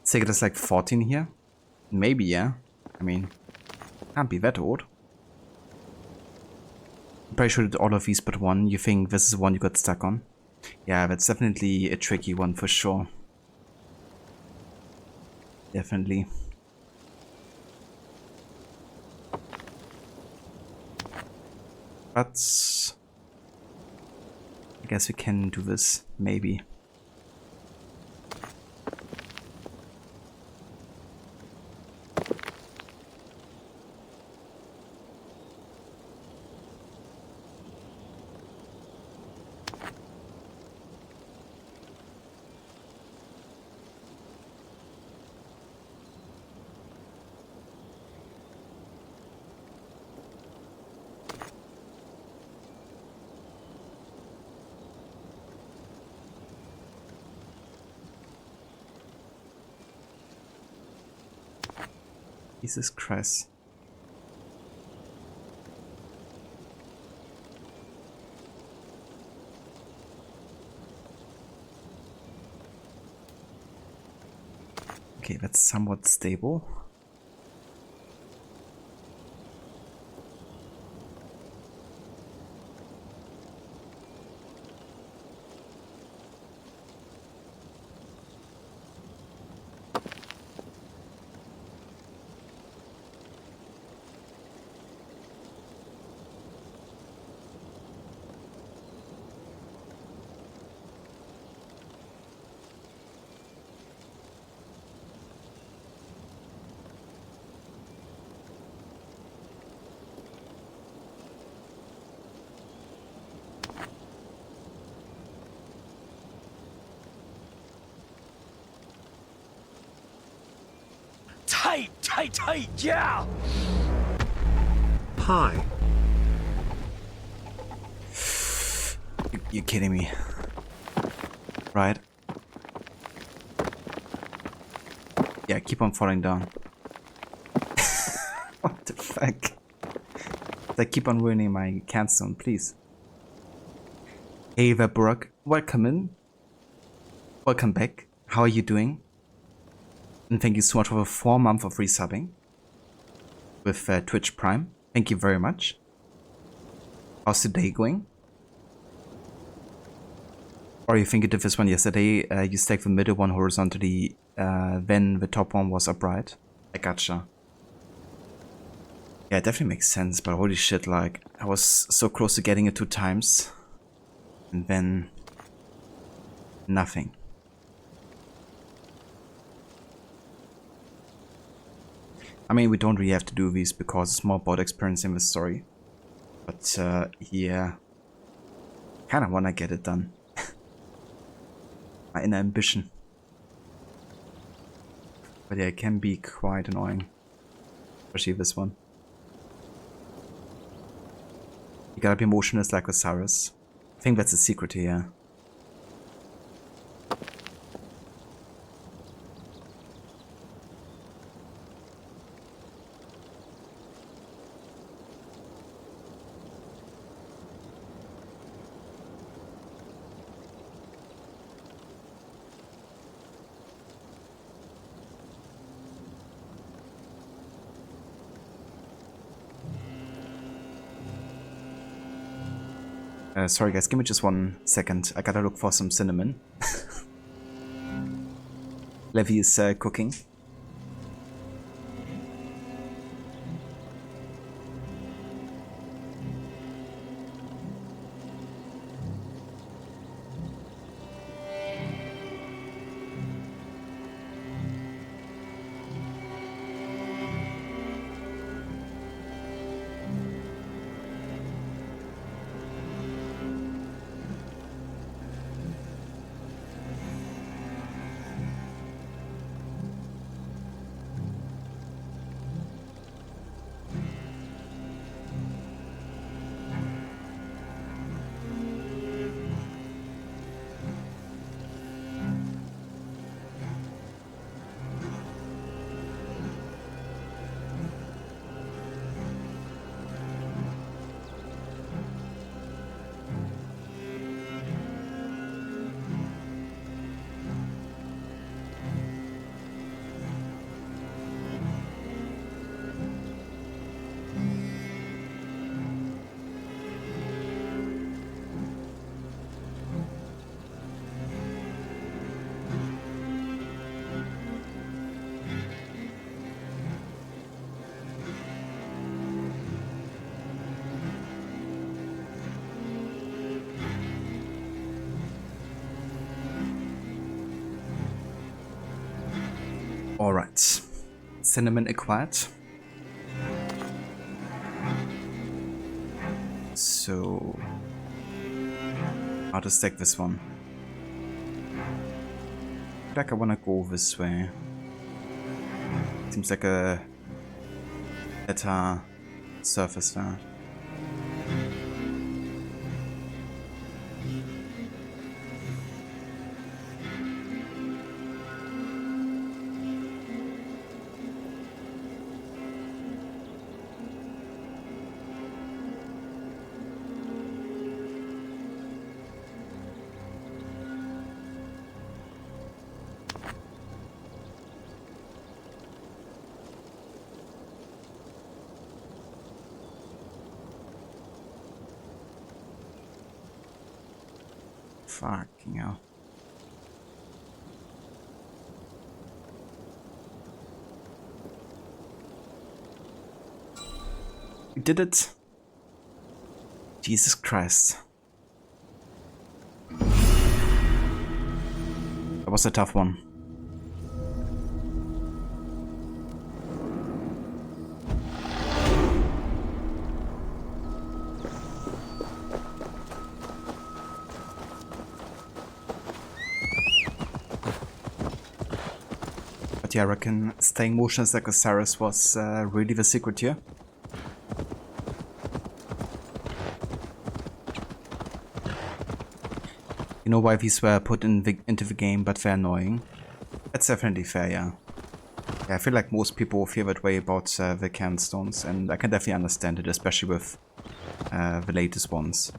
Say it is like 14 here? Maybe, yeah. I mean, can't be that old. I'm pretty sure that all of these but one. You think this is the one you got stuck on? Yeah, that's definitely a tricky one for sure. Definitely. But I guess we can do this, maybe. Jesus Christ. Okay, that's somewhat stable. Tight, yeah! Hi. You're kidding me. Right? Yeah, keep on falling down. What the fuck? They keep on ruining my campstone, please. Hey there, Brooke. Welcome in. Welcome back. How are you doing? And thank you so much for the 4 months of resubbing with Twitch Prime. Thank you very much. How's the day going? Or you think you did this one yesterday, you stacked the middle one horizontally, then the top one was upright? I gotcha. Yeah, it definitely makes sense, but holy shit, like, I was so close to getting it 2 times, and then nothing. I mean, we don't really have to do these because it's more about experiencing the story. But, yeah. Kinda wanna get it done. My inner ambition. But yeah, it can be quite annoying. Especially this one. You gotta be motionless like Osiris. I think that's the secret here. Sorry guys, give me just 1 second. I gotta look for some cinnamon. Levy is cooking. Alright. Cinnamon acquired. So, how to stack this one? I feel like I wanna go this way. Seems like a better surface there. Fucking hell. We did it. Jesus Christ. That was a tough one. yeah, I reckon staying motionless like Osiris was really the secret here. You know why these were put into the game, but they're annoying. That's definitely fair, yeah. Yeah, I feel like most people feel that way about the Cairn stones, and I can definitely understand it, especially with the latest ones.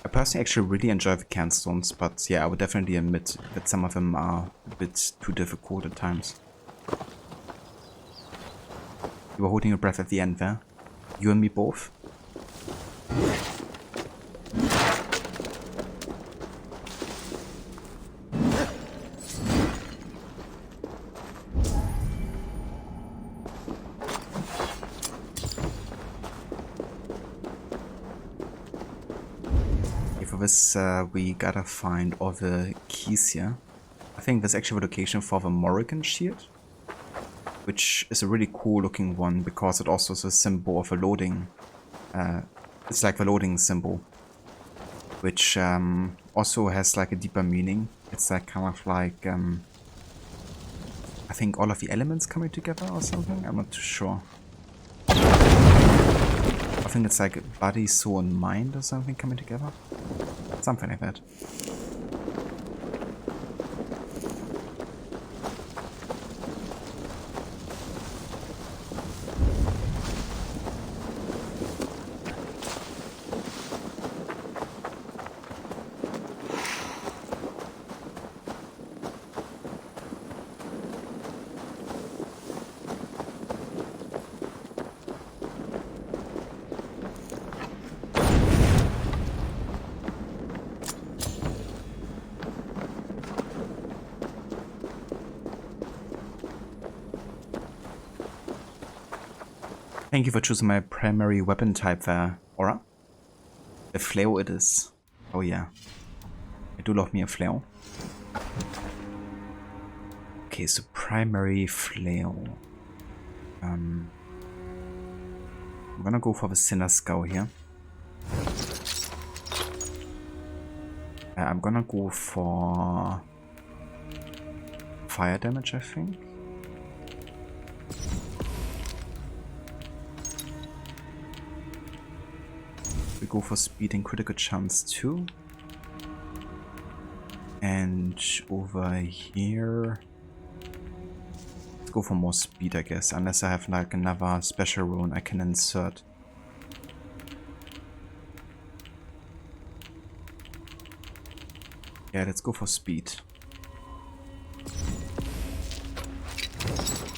I personally actually really enjoy the Cairn stones, but yeah, I would definitely admit that some of them are a bit too difficult at times. You were holding your breath at the end there. You and me both. This, we gotta find all the keys here. I think that's actually the location for the Morrigan shield, which is a really cool looking one because it also is a symbol of a loading. It's like the loading symbol, which also has like a deeper meaning. It's like kind of like I think all of the elements coming together or something. I'm not too sure. I think it's like body, soul, and mind or something coming together. Something like that. Thank you for choosing my primary weapon type there, Aura. The flail it is. Oh yeah. I do love me a flail. Okay, so primary flail. I'm gonna go for the Sinner's Skull here. I'm gonna go for fire damage, I think. We go for speed and critical chance too. And over here, let's go for more speed, I guess, unless I have like another special rune I can insert. Yeah, let's go for speed.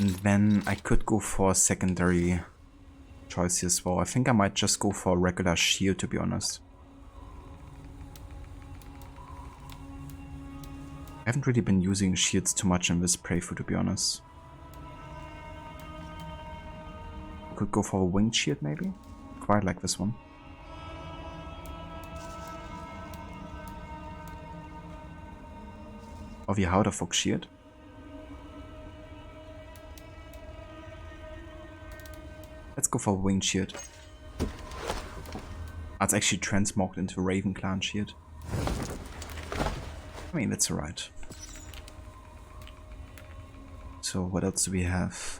And then I could go for a secondary choice here as well. I think I might just go for a regular shield, to be honest. I haven't really been using shields too much in this playthrough, to be honest. Could go for a winged shield, maybe? Quite like this one. Or the Hoodening shield. Let's go for a winged shield. It's actually transmogged into Raven Clan shield. I mean, that's alright. So what else do we have?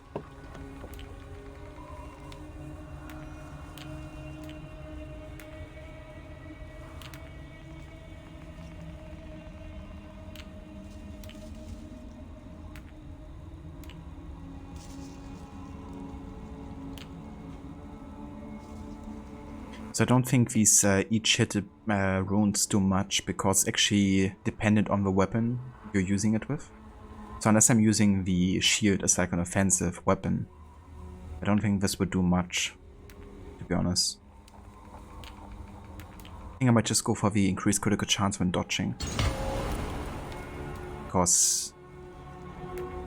So I don't think these each hit runes do much, because it's actually dependent on the weapon you're using it with. So unless I'm using the shield as like an offensive weapon, I don't think this would do much, to be honest. I think I might just go for the increased critical chance when dodging. Because,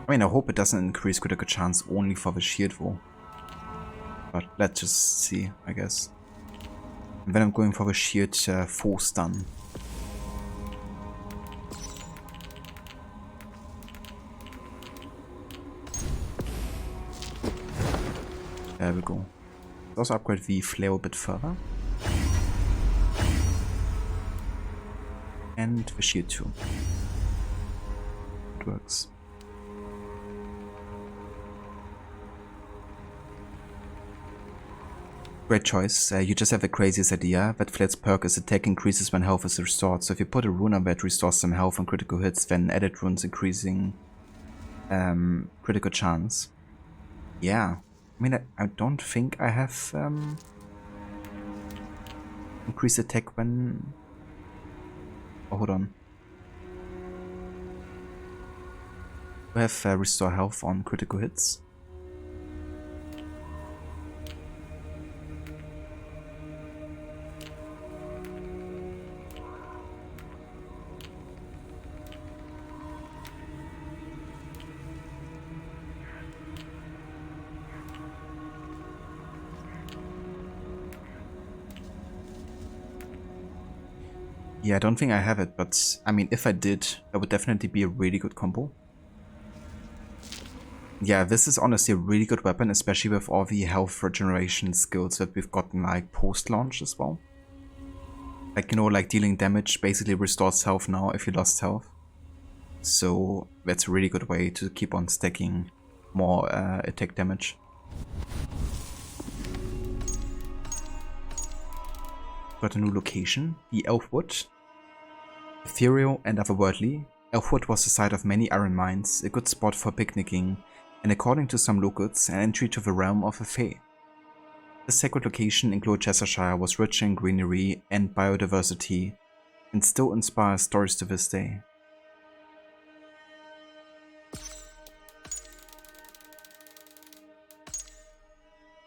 I mean, I hope it doesn't increase critical chance only for the shield though. But let's just see, I guess. And then I'm going for the shield full stun. There we go. Let's also upgrade the flail a bit further. And the shield too. It works. Great choice. You just have the craziest idea. That Flare's perk is attack increases when health is restored. So if you put a rune on that restores some health on critical hits, then added runes increasing critical chance. Yeah. I mean, I don't think I have increased attack when... Oh, hold on. We have restore health on critical hits. Yeah, I don't think I have it, but I mean, if I did, that would definitely be a really good combo. Yeah, this is honestly a really good weapon, especially with all the health regeneration skills that we've gotten like post-launch as well. Like, you know, like dealing damage basically restores health now if you lost health. So that's a really good way to keep on stacking more attack damage. Got a new location, the Elfwood. Ethereal and otherworldly, Elfwood was the site of many iron mines, a good spot for picnicking, and according to some locals, an entry to the realm of the Fae. This sacred location in Gloucestershire was rich in greenery and biodiversity, and still inspires stories to this day.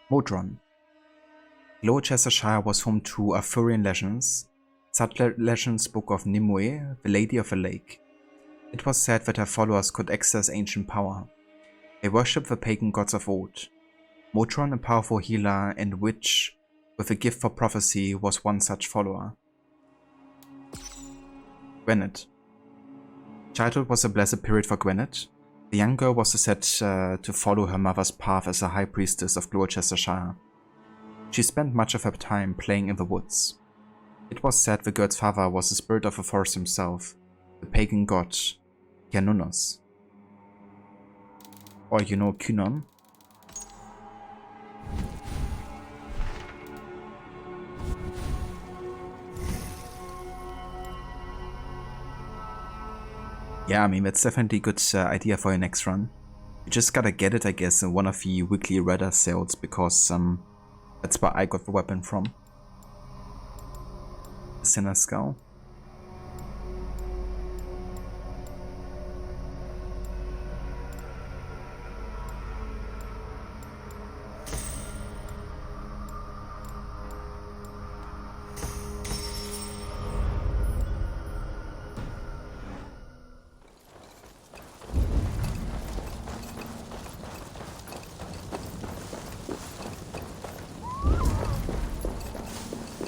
Modron. Gloucestershire was home to Arthurian legends. Such legends spoke of Nimue, the Lady of the Lake. It was said that her followers could access ancient power. They worshipped the pagan gods of old. Modron, a powerful healer and witch with a gift for prophecy, was one such follower. Gwennet. Childhood was a blessed period for Gwennet. The young girl was said to follow her mother's path as a high priestess of Gloucestershire. She spent much of her time playing in the woods. It was said the girl's father was the spirit of the forest himself, the pagan god Cernunnos. Or you know Cynnon. Yeah, I mean, that's definitely a good idea for your next run. You just gotta get it, I guess, in one of the weekly Redder sales, because that's where I got the weapon from. Sinner's Skull.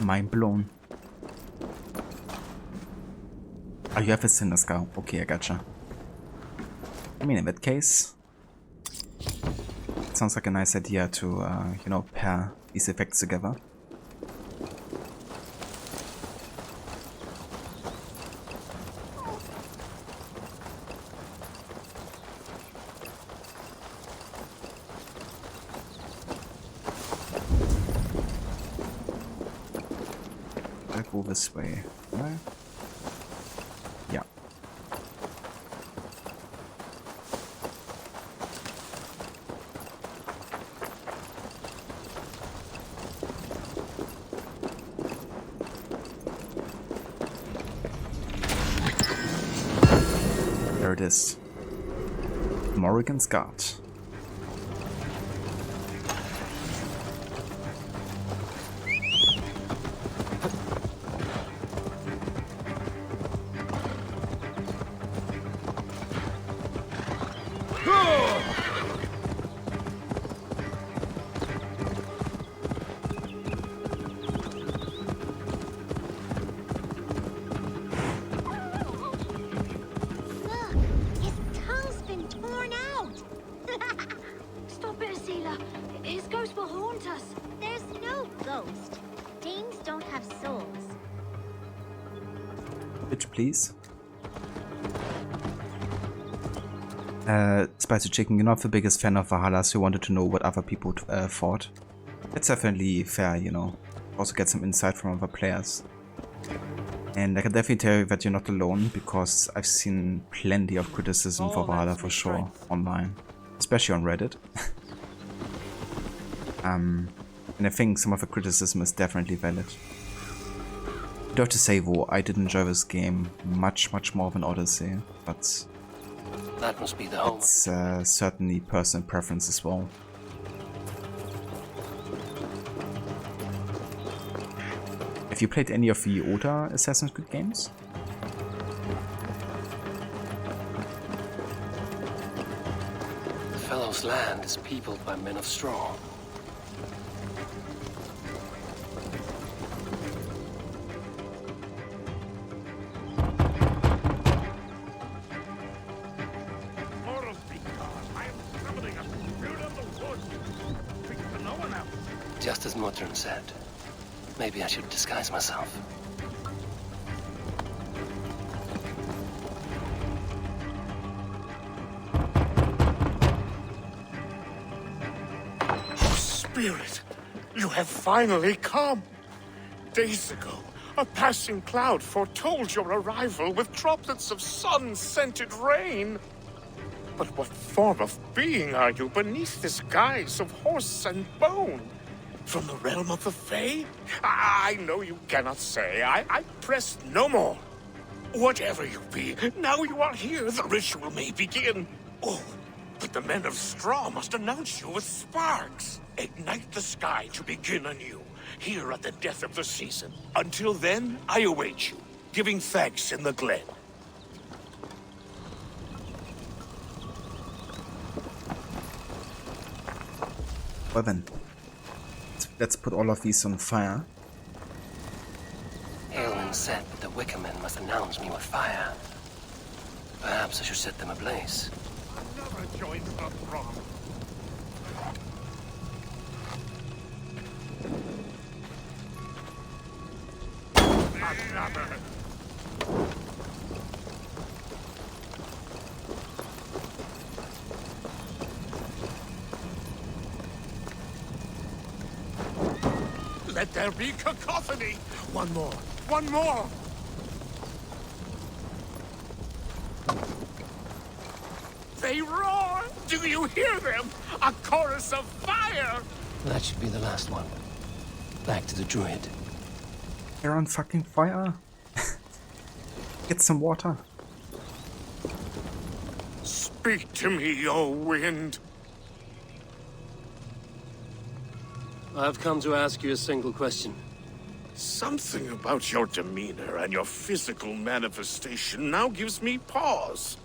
Mind blown. Oh, you have a Cinder Skull. Okay, I gotcha. I mean, in that case, it sounds like a nice idea to, you know, pair these effects together. I'll go this way, right? Yeah. There it is. Morrigan's Guard. Please. Spicy Chicken, you're not the biggest fan of Valhalla, so you wanted to know what other people thought. It's definitely fair, you know. Also get some insight from other players. And I can definitely tell you that you're not alone, because I've seen plenty of criticism for Valhalla for sure online, especially on Reddit. And I think some of the criticism is definitely valid. I do have to say though, I did enjoy this game much more than Odyssey, but that must be the home. It's certainly personal preference as well. Have you played any of the older Assassin's Creed games? The fellow's land is peopled by men of straw. Just as Modron said. Maybe I should disguise myself. Oh, Spirit, you have finally come. Days ago, a passing cloud foretold your arrival with droplets of sun-scented rain. But what form of being are you beneath this guise of horse and bone? From the realm of the Fae? I know you cannot say. I press no more. Whatever you be, now you are here, the ritual may begin. Oh, but the men of straw must announce you with sparks. Ignite the sky to begin anew, here at the death of the season. Until then, I await you, giving thanks in the glen. Well then. Let's put all of these on fire. Aelin said that the Wickermen must announce me with fire. Perhaps I should set them ablaze. Another joins the throng. Another. Let there be cacophony! One more! One more! They roar! Do you hear them? A chorus of fire! That should be the last one. Back to the Druid. They're on fucking fire. Get some water. Speak to me, O wind! I've come to ask you a single question. Something about your demeanor and your physical manifestation now gives me pause.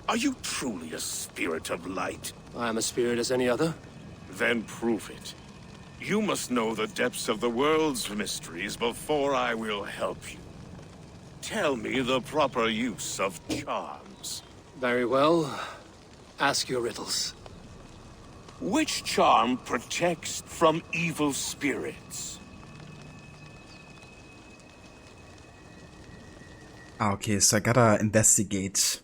Are you truly a spirit of light? I am a spirit as any other. Then prove it. You must know the depths of the world's mysteries before I will help you. Tell me the proper use of charms. Very well. Ask your riddles. Which charm protects from evil spirits? Okay, so I gotta investigate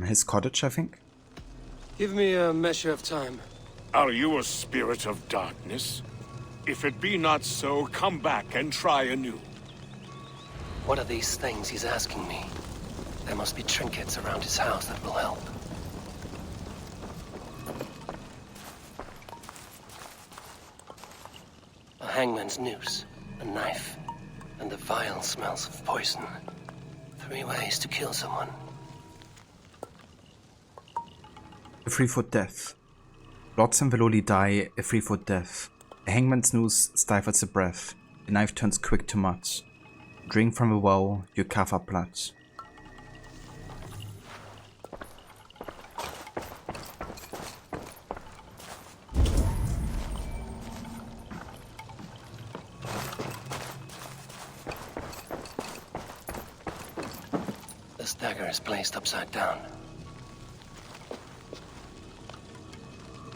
his cottage, I think. Give me a measure of time. Are you a spirit of darkness? If it be not so, come back and try anew. What are these things he's asking me? There must be trinkets around his house that will help. A hangman's noose, a knife, and the vile smells of poison. 3 ways to kill someone. A 3-foot death. Blodsam will only die a 3-foot death. A hangman's noose stifles the breath. A knife turns quick to mud. Drink from a well, you cough up blood. This dagger is placed upside down.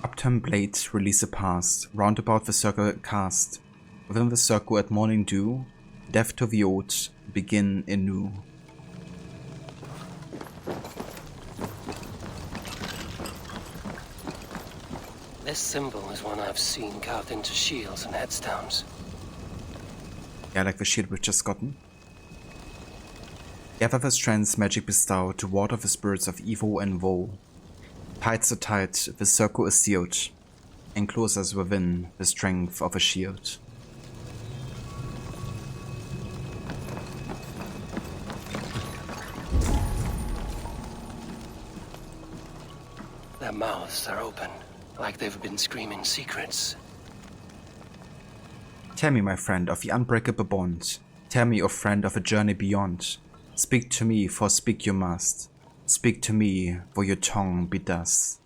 Upturned blades release a past, round about the circle cast. Within the circle at morning dew, death to the oath, begin anew. This symbol is one I've seen carved into shields and headstones. Yeah, like the shield we've just gotten. Gather the strengths magic bestowed to ward off the spirits of evil and woe. Tides are tight, the circle is sealed. Enclose us within the strength of a shield. Their mouths are open, like they've been screaming secrets. Tell me, my friend, of the unbreakable bond. Tell me, O friend, of a journey beyond. Speak to me, for speak you must. Speak to me, for your tongue be dust.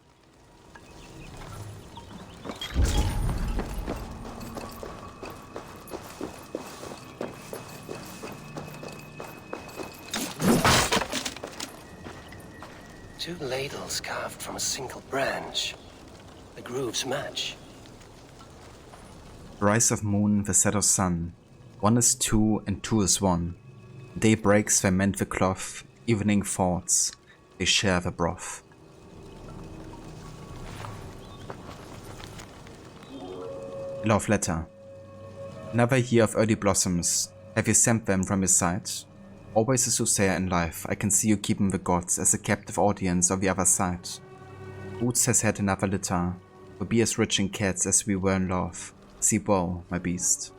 Two ladles carved from a single branch. The grooves match. Rise of moon, the set of sun. One is two, and two is one. Day breaks, they mend the cloth. Evening thoughts, they share the broth. Love letter. Another year of early blossoms. Have you sent them from your side? Always a soothsayer in life, I can see you keeping the gods as a captive audience on the other side. Boots has had another litter. We'll be as rich in cats as we were in love. Sleep well, my beast.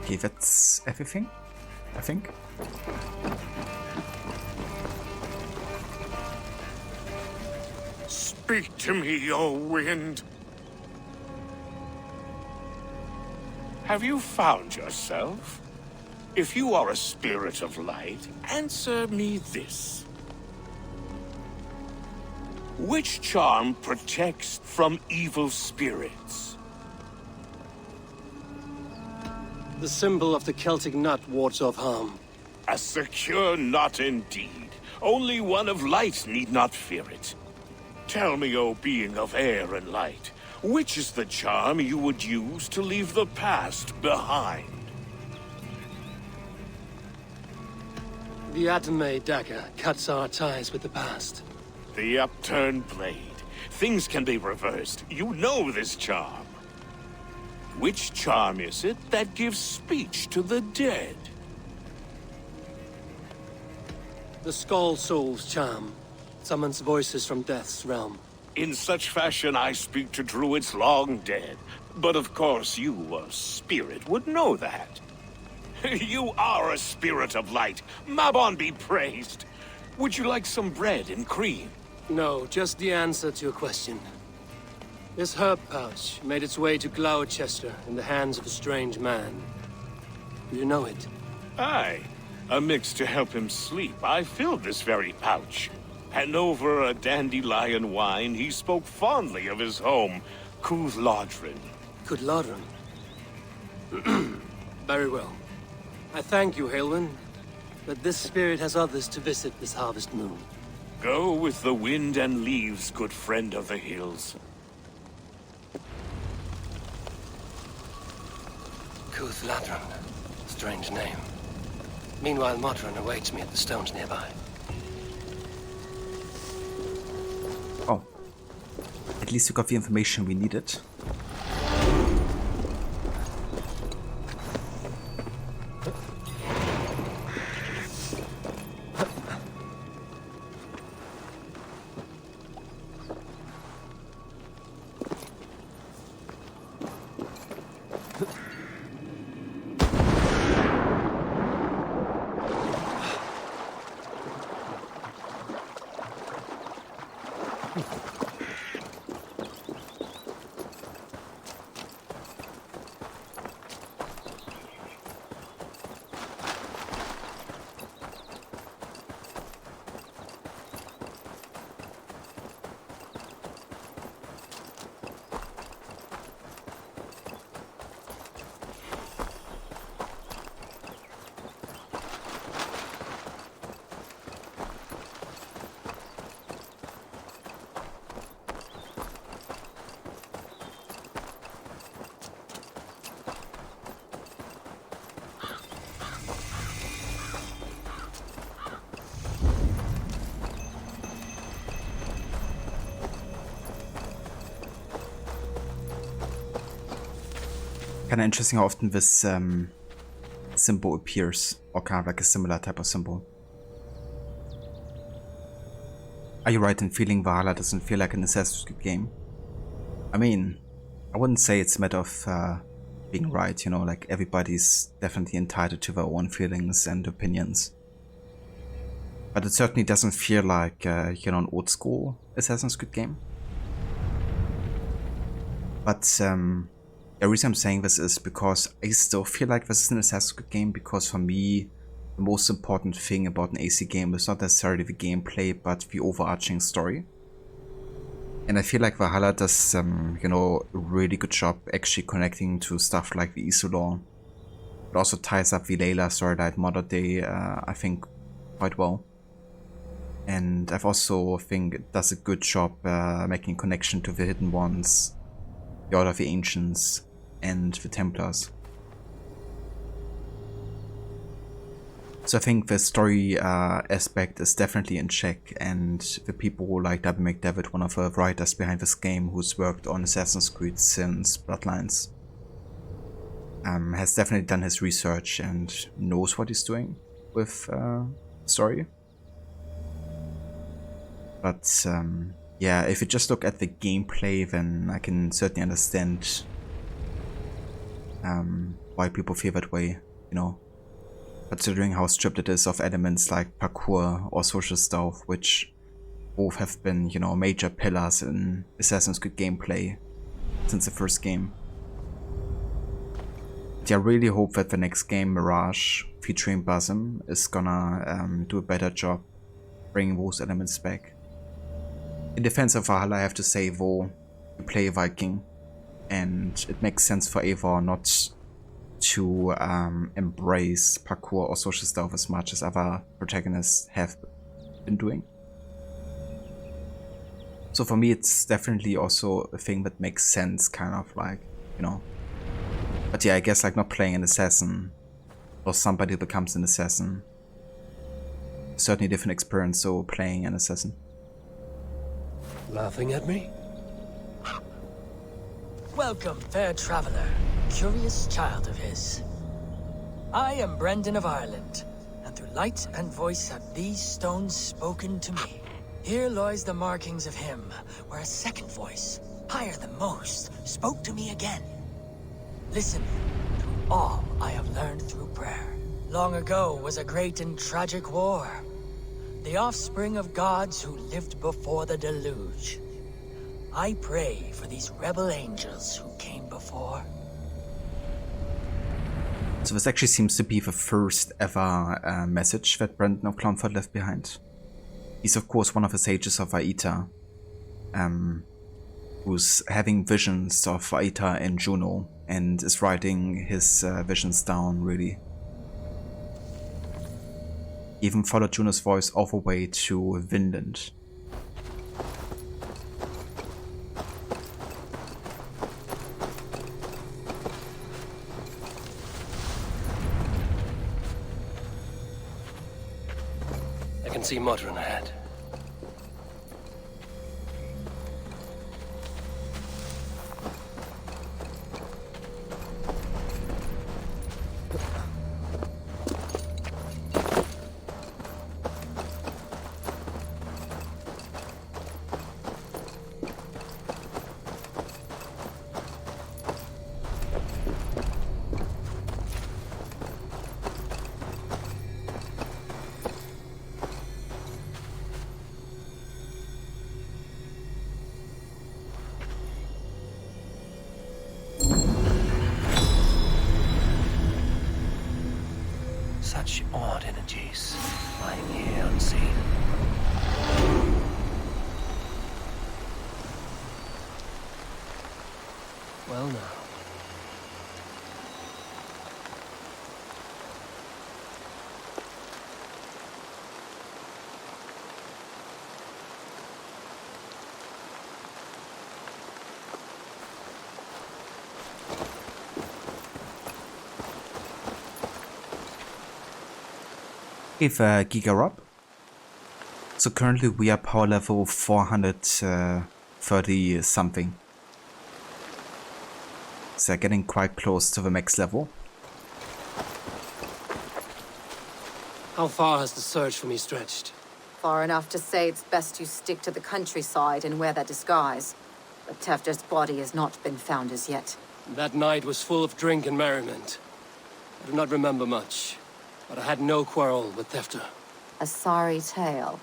Okay, that's everything, I think. Speak to me, O wind. Have you found yourself? If you are a spirit of light, answer me this. Which charm protects from evil spirits? The symbol of the Celtic nut wards off harm. A secure knot indeed. Only one of light need not fear it. Tell me, O being of air and light, which is the charm you would use to leave the past behind? The Atame dagger cuts our ties with the past. The upturned blade. Things can be reversed. You know this charm. Which charm is it that gives speech to the dead? The Skull Soul's charm summons voices from death's realm. In such fashion I speak to druids long dead. But of course you, a spirit, would know that. You are a spirit of light. Mabon be praised. Would you like some bread and cream? No, just the answer to your question. This herb pouch made its way to Gloucester in the hands of a strange man. Do you know it? Aye. A mix to help him sleep. I filled this very pouch. And over a dandelion wine, he spoke fondly of his home, Cooth-Lodrin. Cooth-Lodrin? Very well. I thank you, Haelwyn, but this spirit has others to visit this harvest moon. Go with the wind and leaves, good friend of the hills. Cooth-Lodrin. Strange name. Meanwhile, Modron awaits me at the stones nearby. Oh. At least we got the information we needed. Kind of interesting how often this symbol appears, or kind of like a similar type of symbol. Are you right in feeling Valhalla doesn't feel like an Assassin's Creed game? I mean, I wouldn't say it's a matter of being right, you know, like everybody's definitely entitled to their own feelings and opinions. But it certainly doesn't feel like, you know, an old school Assassin's Creed game. But the reason I'm saying this is because I still feel like this is an Assassin's Creed game, because for me, the most important thing about an AC game is not necessarily the gameplay, but the overarching story. And I feel like Valhalla does, you know, a really good job actually connecting to stuff like the Isolore. It also ties up the Layla storyline modern day, I think, quite well. And I've also think it does a good job making connection to the Hidden Ones, the Order of the Ancients, and the Templars. So I think the story aspect is definitely in check, and the people like W. McDevitt, one of the writers behind this game, who's worked on Assassin's Creed since Bloodlines, has definitely done his research and knows what he's doing with story. But yeah, if you just look at the gameplay, then I can certainly understand why people feel that way, you know. Considering how stripped it is of elements like parkour or social stealth, which both have been, you know, major pillars in Assassin's Creed gameplay since the first game. But I really hope that the next game, Mirage, featuring Basim, is gonna do a better job bringing those elements back. In defense of Valhalla, I have to say, though, you play a Viking, and it makes sense for Eivor not to embrace parkour or social stealth as much as other protagonists have been doing. So for me, it's definitely also a thing that makes sense, kind of like, you know. But yeah, I guess like not playing an assassin or somebody who becomes an assassin, certainly different experience, so playing an assassin. Laughing at me? Welcome, fair traveler, curious child of his. I am Brendan of Ireland, and through light and voice have these stones spoken to me. Here lies the markings of him, where a second voice, higher than most, spoke to me again. Listen to all I have learned through prayer. Long ago was a great and tragic war, the offspring of gods who lived before the deluge. I pray for these rebel angels who came before. So this actually seems to be the first ever message that Brendan of Clonford left behind. He's of course one of the sages of Aita, who's having visions of Aita and Juno, and is writing his visions down, really. He even followed Juno's voice all the way to Vinland. I can see Modron ahead. Such odd energies, lying here unseen. Well now. Give Giga Rob. So currently we are power level 430 something. So getting quite close to the max level. How far has the search for me stretched? Far enough to say it's best you stick to the countryside and wear that disguise. But Tevder's body has not been found as yet. That night was full of drink and merriment. I do not remember much, but I had no quarrel with Tevder. A sorry tale.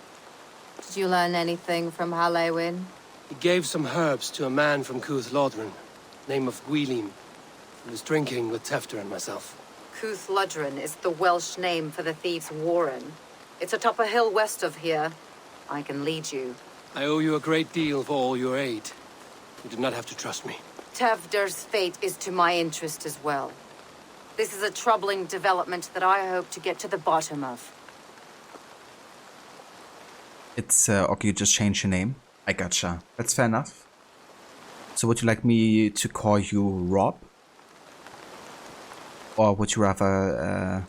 Did you learn anything from Halewin? He gave some herbs to a man from Ealdorman, name of Gwylim, who was drinking with Tevder and myself. Ealdorman is the Welsh name for the thieves' warren. It's atop a hill west of here. I can lead you. I owe you a great deal for all your aid. You did not have to trust me. Tevder's fate is to my interest as well. This is a troubling development that I hope to get to the bottom of. It's, okay, you just changed your name. I gotcha. That's fair enough. So would you like me to call you Rob? Or would you rather,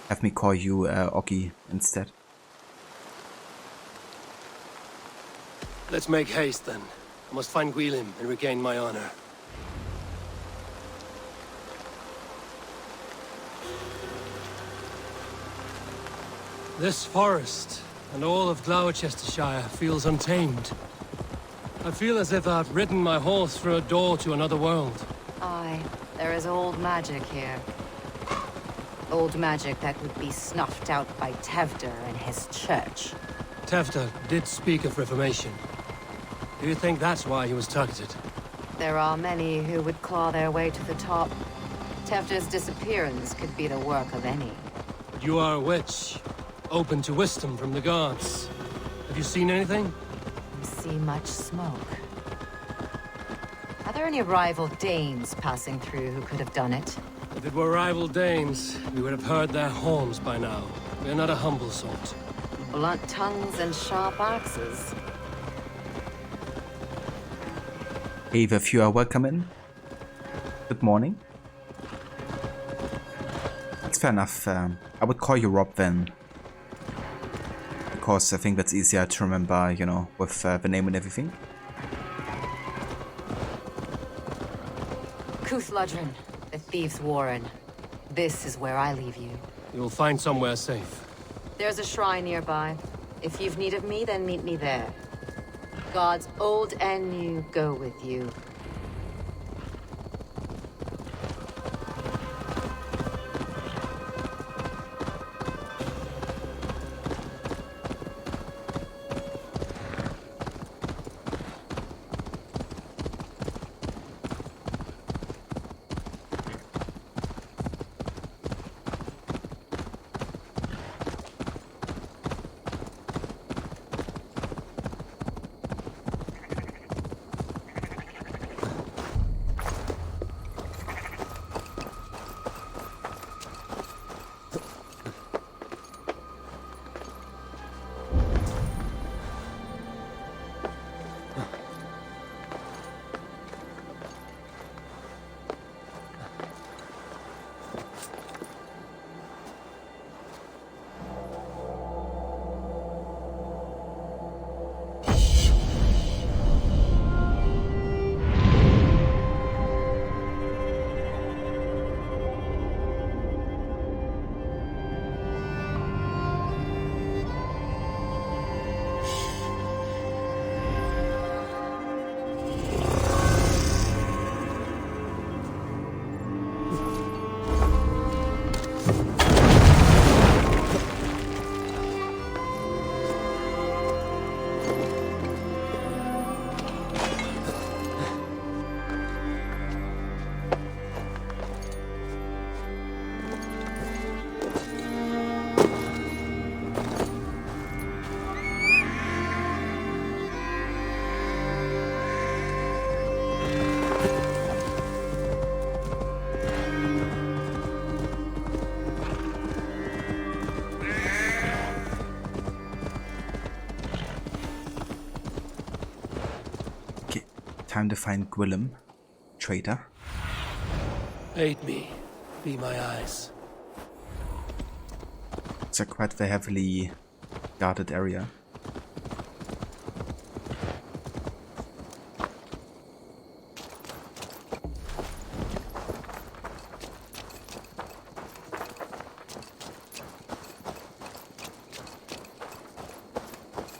have me call you, Oggy instead? Let's make haste then. I must find Gwylim and regain my honor. This forest and all of Gloucestershire feels untamed. I feel as if I've ridden my horse through a door to another world. Aye, there is old magic here. Old magic that would be snuffed out by Tevder and his church. Tevder did speak of reformation. Do you think that's why he was targeted? There are many who would claw their way to the top. Tevder's disappearance could be the work of any. But you are a witch, open to wisdom from the gods. Have you seen anything? See much smoke. Are there any rival Danes passing through who could have done it? If it were rival Danes, we would have heard their horns by now. We are not a humble sort. Blunt tongues and sharp axes. Hey, if you are welcome in. Good morning. That's fair enough. I would call you Rob then. Because I think that's easier to remember, you know, with the name and everything. Ealdorman, the thieves' warren. This is where I leave you. You'll find somewhere safe. There's a shrine nearby. If you've need of me, then meet me there. Gods old and new go with you. Time to find Gwylim, traitor. Aid me. Be my eyes. It's a quite a heavily guarded area.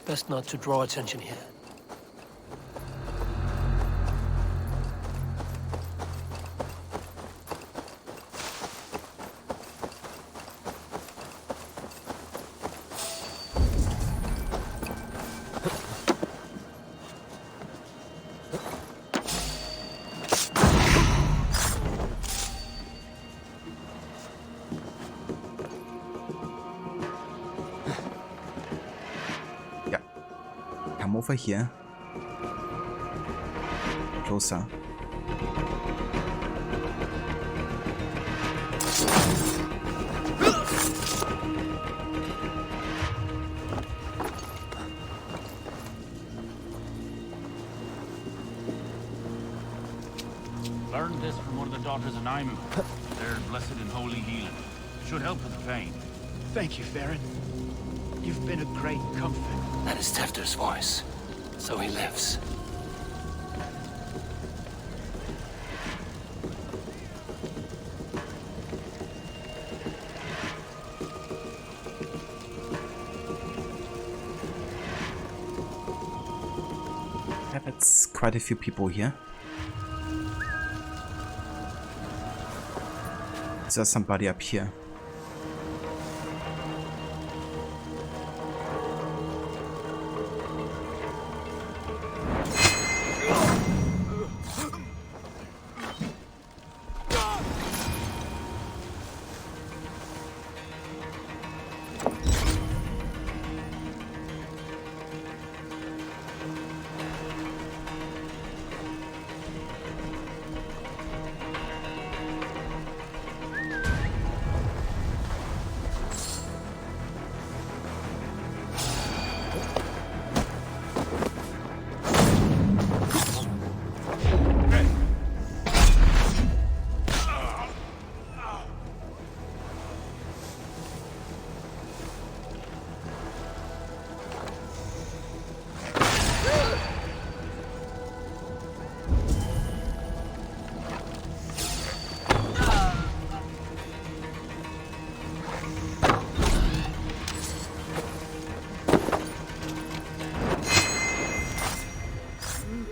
Best not to draw attention here. Come over here. Closer. Learned this from one of the daughters of Naimu. They're blessed in holy healing. Should help with the pain. Thank you, Farron. You've been a great comfort. That is Tevder's voice. So he lives. Yeah, that's quite a few people here. Is there somebody up here?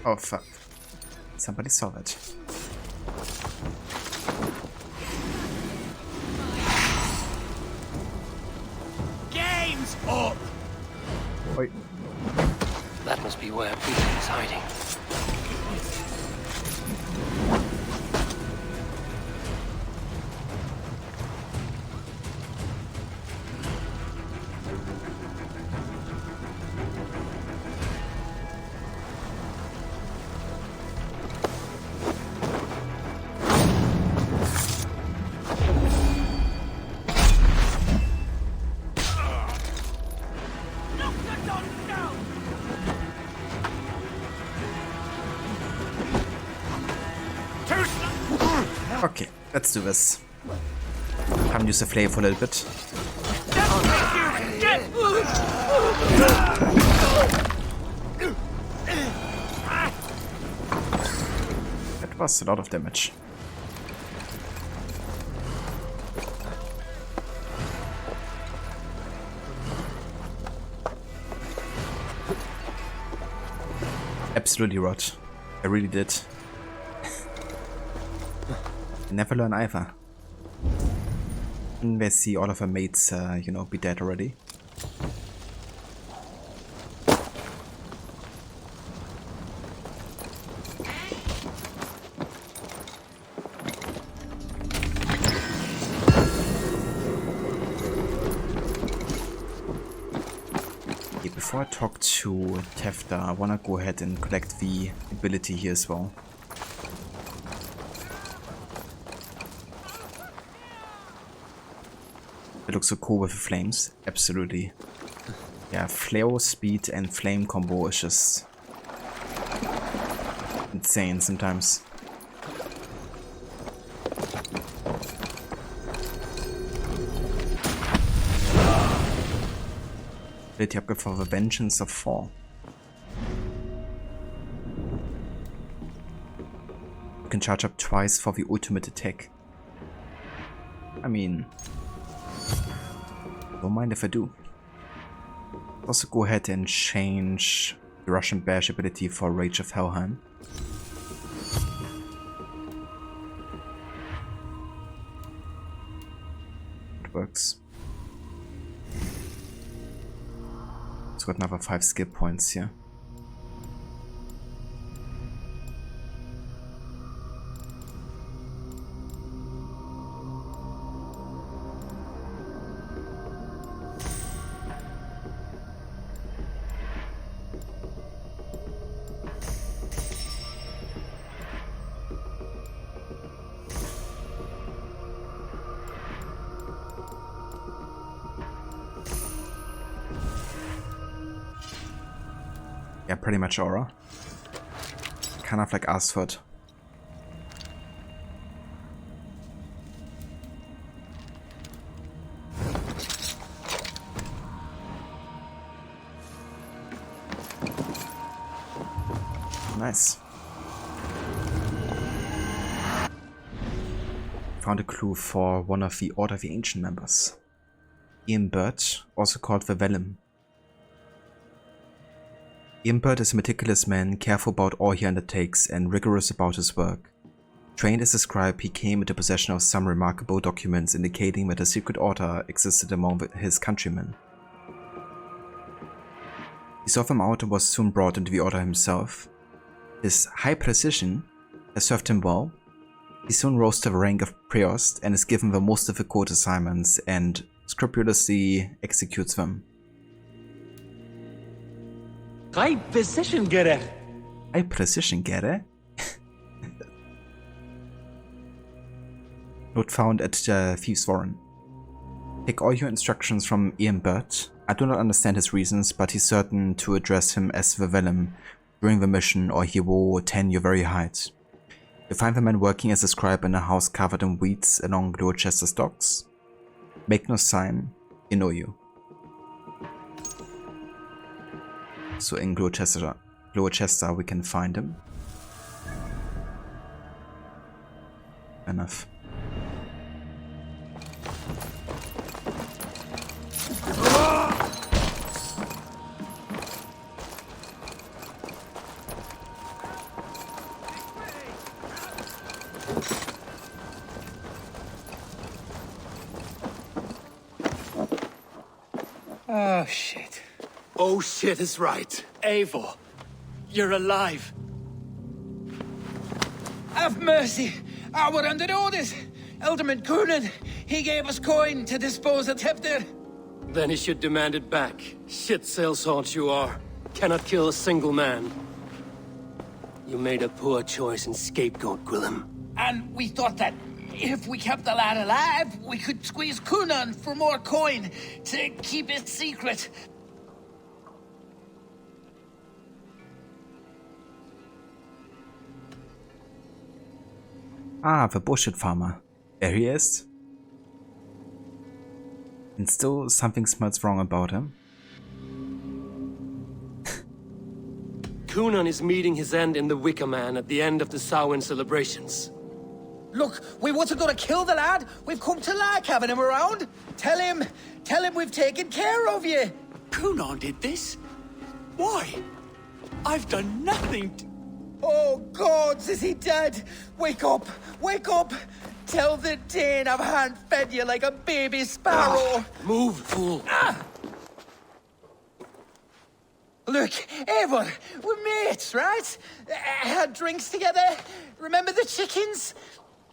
Oh fuck. Somebody saw that. Game's up! Oi. That must be where Peter is hiding. Okay, let's do this. Haven't used the flame for a little bit. That was a lot of damage. Absolutely rot. I really did. Never learn either. And we see all of her mates, you know, be dead already. Okay, before I talk to Tevder, I wanna go ahead and collect the ability here as well. It looks so cool with the flames, absolutely. Yeah, flare speed and flame combo is just insane sometimes. Ability upgrade for the Vengeance of 4. You can charge up twice for the ultimate attack. I mean, don't mind if I do. Also go ahead and change the Russian Bash ability for Rage of Helheim. It works. It's got another 5 skill points here. Yeah, pretty much aura. Kind of like Asford. Nice. Found a clue for one of the Order of the Ancient members. Ian Bird, also called the Vellum. Ian Bird is a meticulous man, careful about all he undertakes and rigorous about his work. Trained as a scribe, he came into possession of some remarkable documents indicating that a secret order existed among his countrymen. He sought them out and was soon brought into the order himself. His high precision has served him well. He soon rose to the rank of Priost and is given the most difficult assignments and scrupulously executes them. High precision getter. High precision getter? Note found at the Thieves' Warren. Take all your instructions from Ian Bird. I do not understand his reasons, but he's certain to address him as the Vellum during the mission, or he will tan your very hide. You find the man working as a scribe in a house covered in weeds along Gloucester docks. Make no sign, he know you. So in Gloucester we can find him. Enough. Oh, shit. Oh shit is right. Eivor, you're alive. Have mercy. We're under orders. Ealdorman Coonan, he gave us coin to dispose of Tevder. Then he should demand it back. Shit sellsword you are. Cannot kill a single man. You made a poor choice in scapegoat, Gwillem. And we thought that if we kept the lad alive, we could squeeze Coonan for more coin to keep it secret. Ah, the bullshit farmer. There he is. And still something smells wrong about him. Coonan is meeting his end in the Wicker Man at the end of the Samhain celebrations. Look, we wasn't gonna kill the lad. We've come to like having him around. Tell him we've taken care of you. Coonan did this? Why? I've done nothing to... Oh, gods, is he dead? Wake up! Wake up! Tell the Dane I've hand-fed you like a baby sparrow! Move, fool! Look, Eivor, we're mates, right? Had drinks together. Remember the chickens?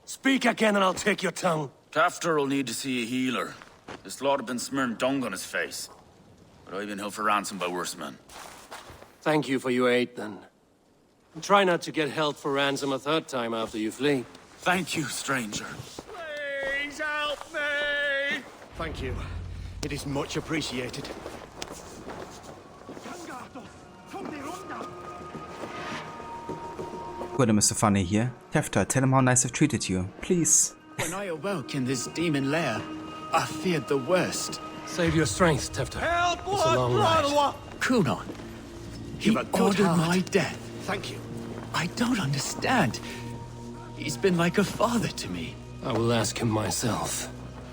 Speak again and I'll take your tongue. Tevder will need to see a healer. This lord have been smearing dung on his face. But I've been held for ransom by worse men. Thank you for your aid, then. And try not to get held for ransom a third time after you flee. Thank you, stranger. Please help me! Thank you. It is much appreciated. Good, Mr. Funny here. Tevder, tell him how nice I've treated you, please. When I awoke in this demon lair, I feared the worst. Save your strength, Tevder. Help! It's a long ride. Coonan. He ordered my death. Thank you. I don't understand. He's been like a father to me. I will ask him myself.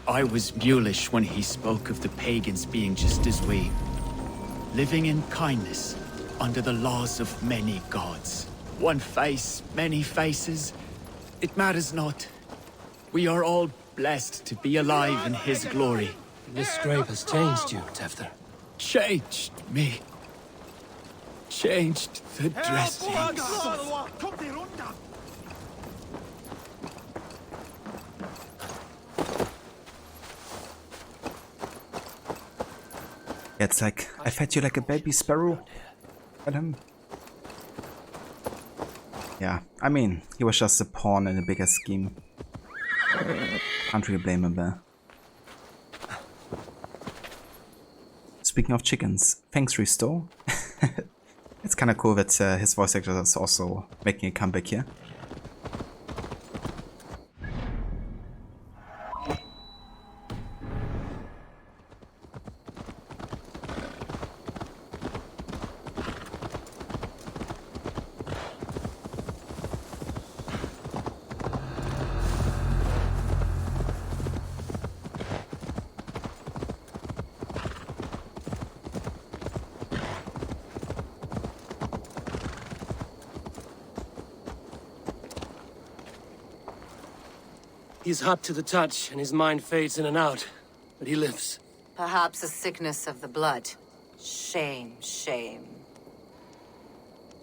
I was mulish when he spoke of the pagans being just as we. living in kindness under the laws of many gods. One face, many faces. It matters not. We are all blessed to be alive in his glory. This scrape has changed you, Tevder. Changed me. Changed the dressings. It's like, I fed you like a baby sparrow. At him. Yeah, I mean, he was just a pawn in a bigger scheme. Can't really blame him there. Speaking of chickens, thanks Restore. It's kinda cool that his voice actor is also making a comeback here. He's hot to the touch, and his mind fades in and out. But he lives. Perhaps a sickness of the blood. Shame, shame.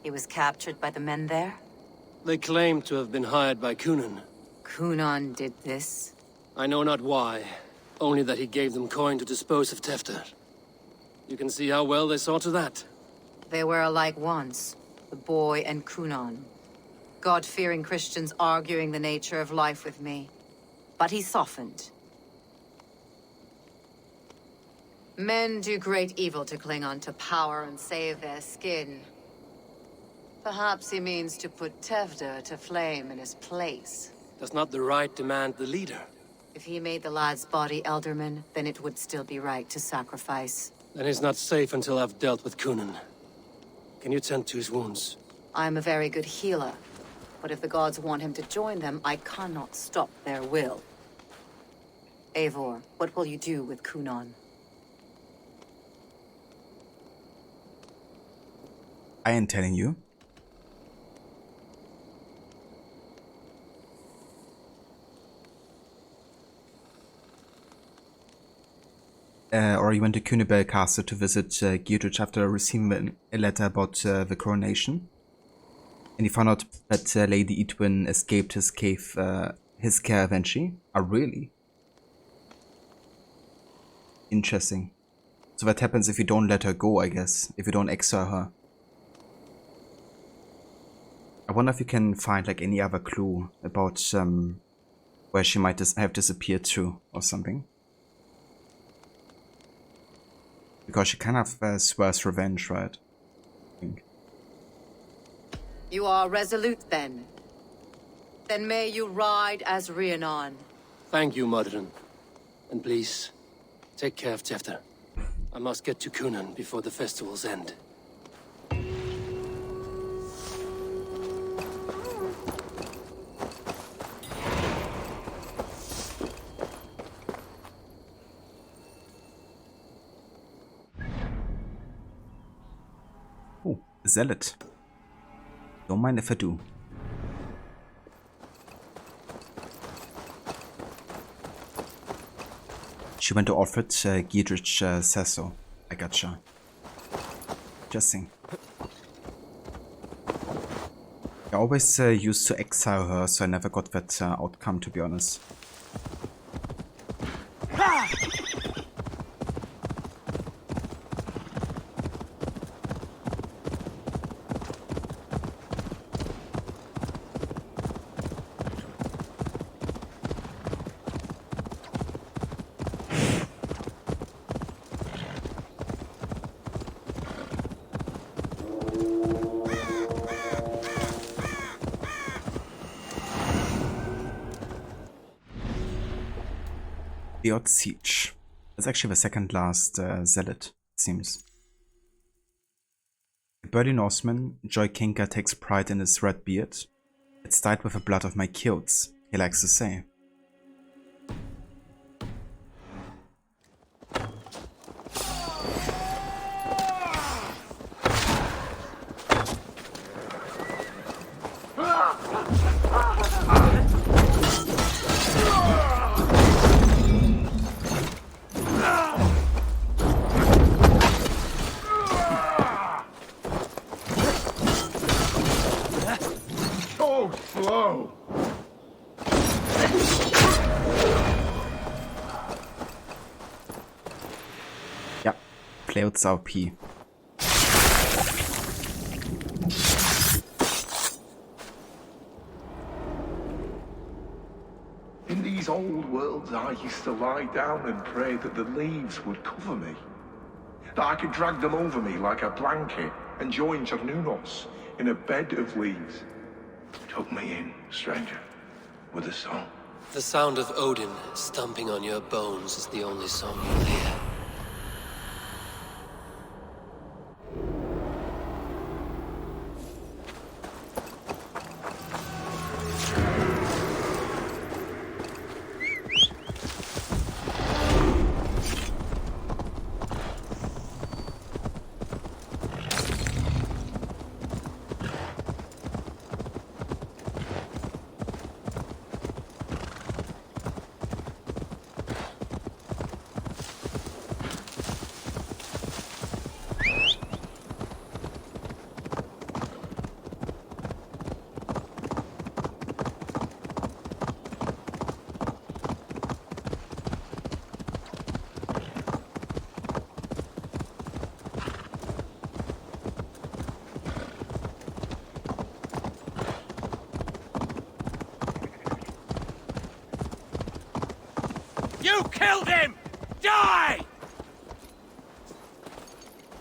He was captured by the men there? They claim to have been hired by Coonan. Coonan did this? I know not why. Only that he gave them coin to dispose of Tevder. You can see how well they saw to that. They were alike once, the boy and Coonan. God-fearing Christians arguing the nature of life with me. But he softened. Men do great evil to cling on to power and save their skin. Perhaps he means to put Tevder to flame in his place. Does not the right demand the leader? If he made the lad's body Ealdorman, then it would still be right to sacrifice. Then he's not safe until I've dealt with Coonan. Can you tend to his wounds? I am a very good healer. But if the gods want him to join them, I cannot stop their will. Eivor, what will you do with Coonan? I ain't telling you. Or you went to Cunibel Castle to visit Geodrich after receiving a letter about the coronation. And he found out that Lady Edwin escaped his cave, his care eventually. Oh, really? Interesting. So what happens if you don't let her go, I guess? If you don't exile her? I wonder if you can find like any other clue about where she might have disappeared to or something. Because she kind of swears revenge, right? I think. You are resolute, then. Then may you ride as Rhiannon. Thank you, Modern. And please, take care of Tevder. I must get to Coonan before the festivals end. Oh, Zealot. Don't mind if I do. She went to Orford, Geodrich says so. I gotcha. Interesting. I always used to exile her, so I never got that outcome, to be honest. The Odd Siege. That's actually the second last zealot, it seems. The burly Norseman, Joy Kinker takes pride in his red beard. It's dyed with the blood of my kilts, he likes to say. Clouds OP. In these old worlds, I used to lie down and pray that the leaves would cover me. That I could drag them over me like a blanket and join Cernunos in a bed of leaves. Tuck me in, stranger, with a song. The sound of Odin stomping on your bones is the only song you'll hear. You killed him! Die!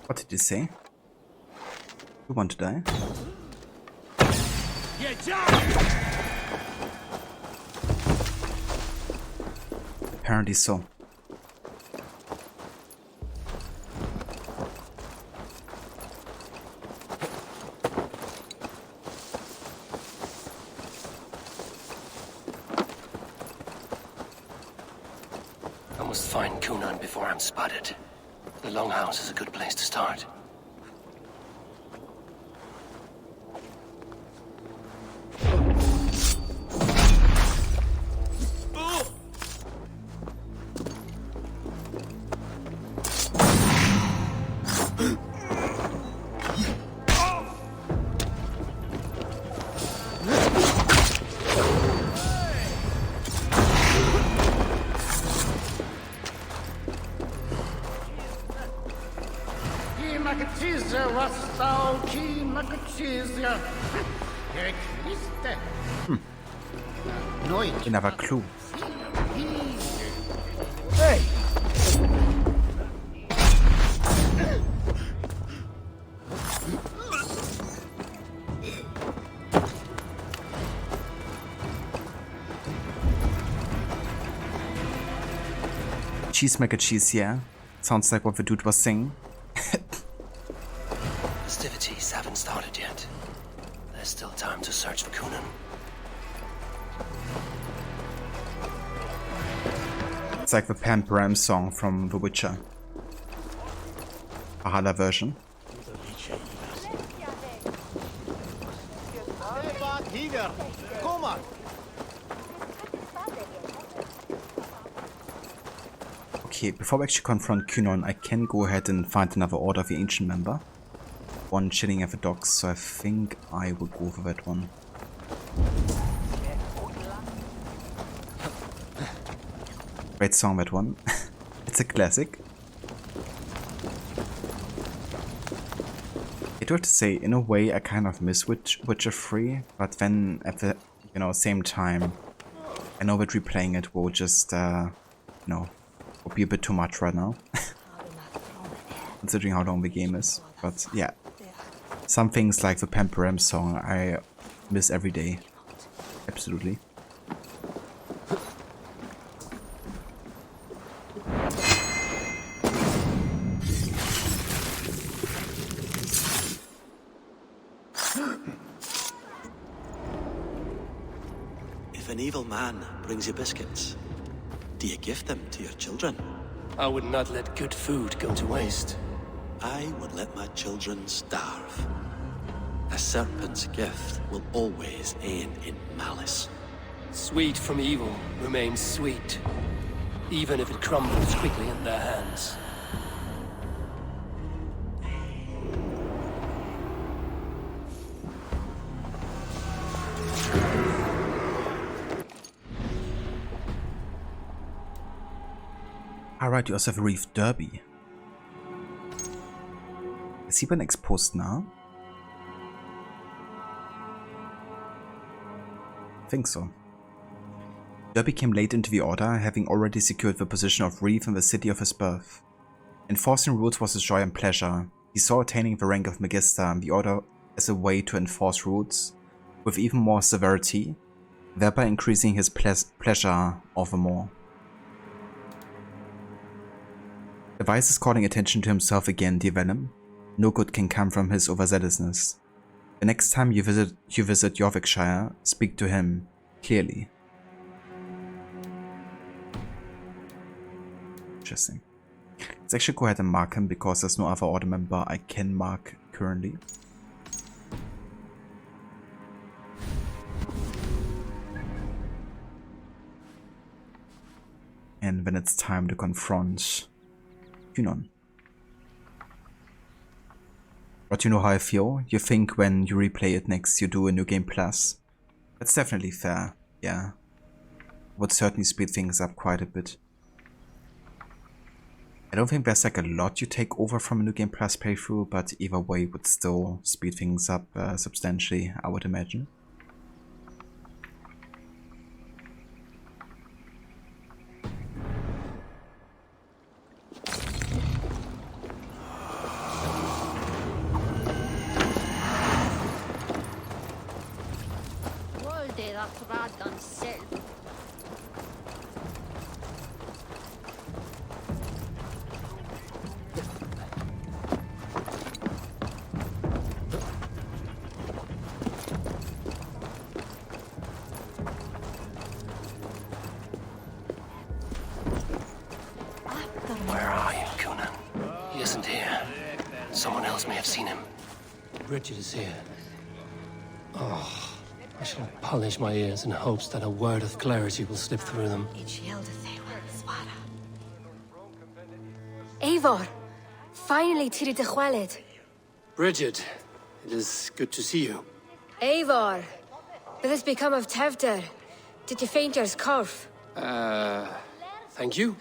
What did you say? You want to die? You die! Apparently so. I must find Kunan before I'm spotted. The Longhouse is a good place to start. Didn't have a clue. Hey! Cheese mac and cheese, yeah. Sounds like what the dude was saying. Festivities haven't started yet. There's still time to search for Kunan. It's like the Pam Bram song from The Witcher. Valhalla version. Okay, before we actually confront Kunan, I can go ahead and find another Order of the Ancient member. One chilling at the docks, so I think I will go for that one. Great song, that one. It's a classic. I do have to say, in a way, I kind of miss Witcher 3, but then at the same time, I know that replaying it will just, will be a bit too much right now, considering how long the game is. But yeah, some things like the Pam Bram song I miss every day. Absolutely. If an evil man brings you biscuits, do you give them to your children? I would not let good food go to waste. I would let my children starve. A serpent's gift will always end in malice. Sweet from evil remains sweet, even if it crumbles quickly in their hands. Alright, you also have a Reef Derby. he been exposed now? I think so. Derby came late into the order, having already secured the position of reeve in the city of his birth. Enforcing rules was his joy and pleasure. He saw attaining the rank of Magister in the order as a way to enforce rules with even more severity, thereby increasing his pleasure all the more. The Vice is calling attention to himself again, dear Venom. No good can come from his overzealousness. The next time you visit Yorkshire, speak to him clearly. Interesting. Let's actually go ahead and mark him because there's no other order member I can mark currently. And when it's time to confront Hoodening. But you know how I feel? You think when you replay it next you do a new game plus. That's definitely fair, yeah. Would certainly speed things up quite a bit. I don't think there's like a lot you take over from a new game plus playthrough, but either way would still speed things up substantially, I would imagine. Where are you, Conan? He isn't here. Someone else may have seen him. Bridget is here. Oh, I shall polish my ears in hopes that a word of clarity will slip through them. Eivor, finally tiri de chwaled. Bridget, it is good to see you. Eivor, what has become of Tevder? Did you faint your scarf? Thank you.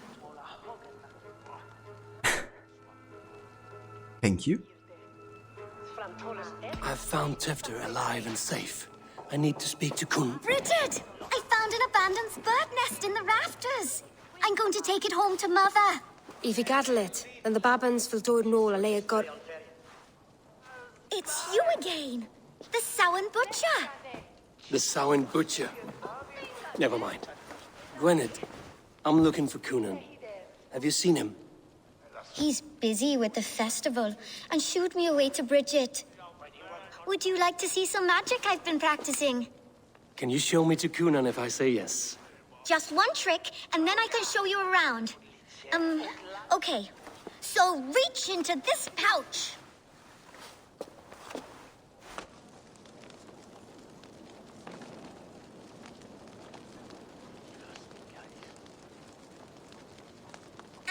Thank you. I've found Tevder alive and safe. I need to speak to Kun. Bridget! I found an abandoned bird nest in the rafters. I'm going to take it home to Mother. If you gather it, then the Babans will do it all and lay a gut. It's you again. The Samhain Butcher. The Samhain Butcher. Never mind. Gwynedd, I'm looking for Conan. Have you seen him? He's busy with the festival and shooed me away to Bridget. Would you like to see some magic I've been practicing? Can you show me to Conan if I say yes? Just one trick, and then I can show you around. Okay. So reach into this pouch.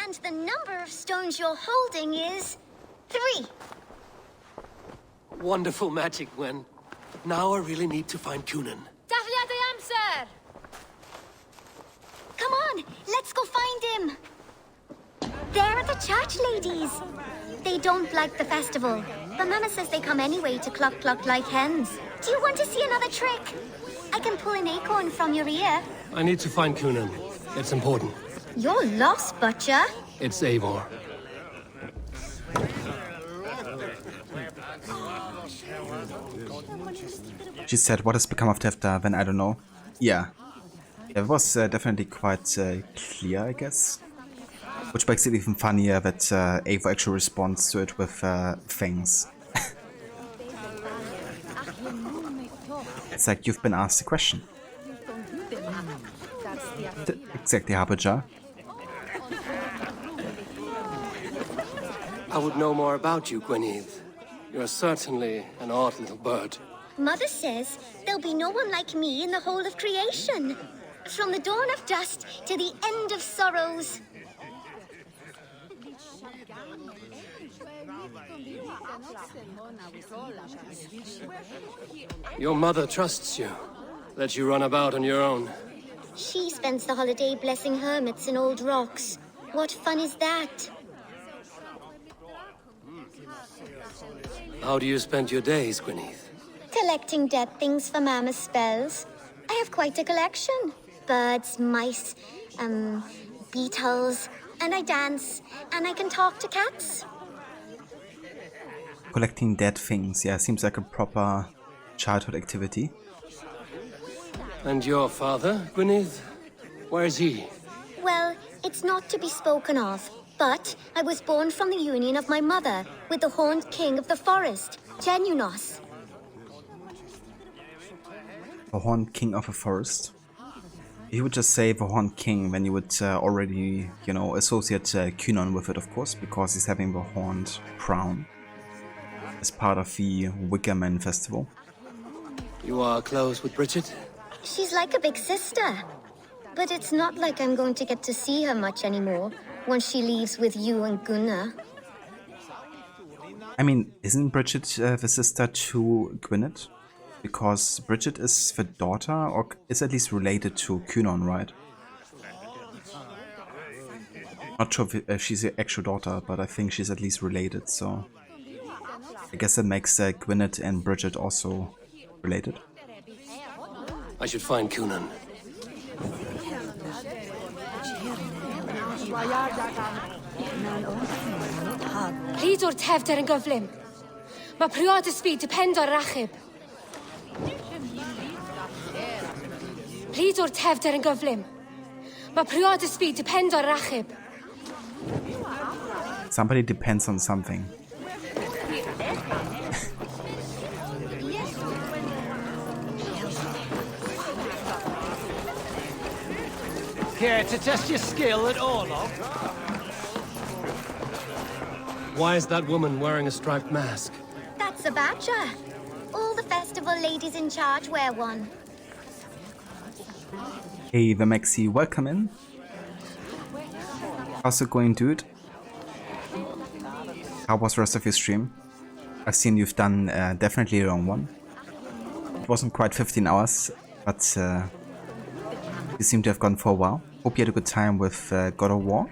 And the number of stones you're holding is 3. Wonderful magic, Gwen. Now I really need to find Conan. Come on, let's go find him. There are the church ladies. They don't like the festival, but Mama says they come anyway to cluck like hens. Do you want to see another trick? I can pull an acorn from your ear. I need to find Conan. It's important. You're lost, Butcher. It's Eivor. She said, what has become of Tevder, then I don't know. Yeah. It was definitely quite clear, I guess. Which makes it even funnier that Eivor actually responds to it with things. It's like you've been asked a question. Exactly, Harbinger. I would know more about you, Gwynedd. You're certainly an odd little bird. Mother says there'll be no one like me in the whole of creation. From the dawn of dust to the end of sorrows. Your mother trusts you. Let you run about on your own. She spends the holiday blessing hermits in old rocks. What fun is that? How do you spend your days, Gwyneth? Collecting dead things for Mama's spells. I have quite a collection. Birds, mice, beetles, and I dance, and I can talk to cats. Collecting dead things, yeah, seems like a proper childhood activity. And your father, Gwyneth? Where is he? Well, it's not to be spoken of, but I was born from the union of my mother with the horned king of the forest, Genunos. The Horned King of a Forest. You would just say the Horned King when you would already, you know, associate Cynon with it, of course, because he's having the horned crown as part of the Wicker-Man festival. You are close with Bridget? She's like a big sister. But it's not like I'm going to get to see her much anymore once she leaves with you and Gunnar. I mean, isn't Bridget the sister to Gwyneth? Because Bridget is the daughter, or is at least related to Cynon, right? Not sure if she's the actual daughter, but I think she's at least related, so... I guess that makes Gwyneth and Bridget also related. I should find Cynon. Please o'r Tevder yn gyflym. Mae priod y speed depend o'r rachub. Please o'r Tevder yn gyflym. Mae priod y speed depend o'r rachub. Somebody depends on something. Here to test your skill at Orlog. Why is that woman wearing a striped mask? That's a badger. All the festival ladies in charge wear one. Hey, the Maxi, welcome in. How's it going, dude? How was the rest of your stream? I've seen you've done definitely a long one. It wasn't quite 15 hours, but you seem to have gone for a while. Hope you had a good time with God of War.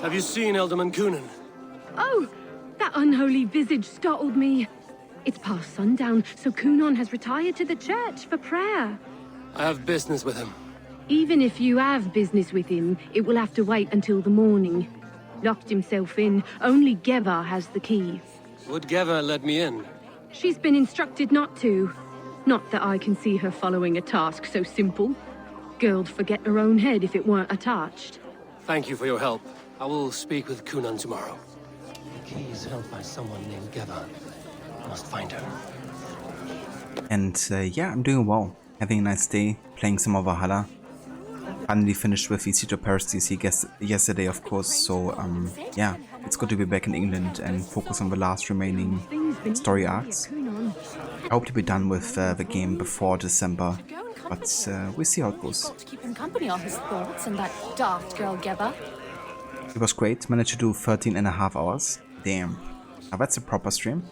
Have you seen Ealdorman Cynon? Oh, that unholy visage startled me. It's past sundown, so Cynon has retired to the church for prayer. I have business with him. Even if you have business with him, it will have to wait until the morning. Locked himself in. Only Geva has the key. Would Geva let me in? She's been instructed not to. Not that I can see her following a task so simple. Girl'd forget her own head if it weren't attached. Thank you for your help. I will speak with Cynon tomorrow. The key is held by someone named Geva. I must find her. And yeah, I'm doing well. Having a nice day, playing some more Valhalla. Finally finished with the Siege of Paris DC yesterday, of course, so yeah, it's good to be back in England and focus on the last remaining story arcs. I hope to be done with the game before December, but we'll see how it goes. Keep him company on his thoughts and that daft girl Geva. It was great, managed to do 13.5 hours. Damn, now that's a proper stream.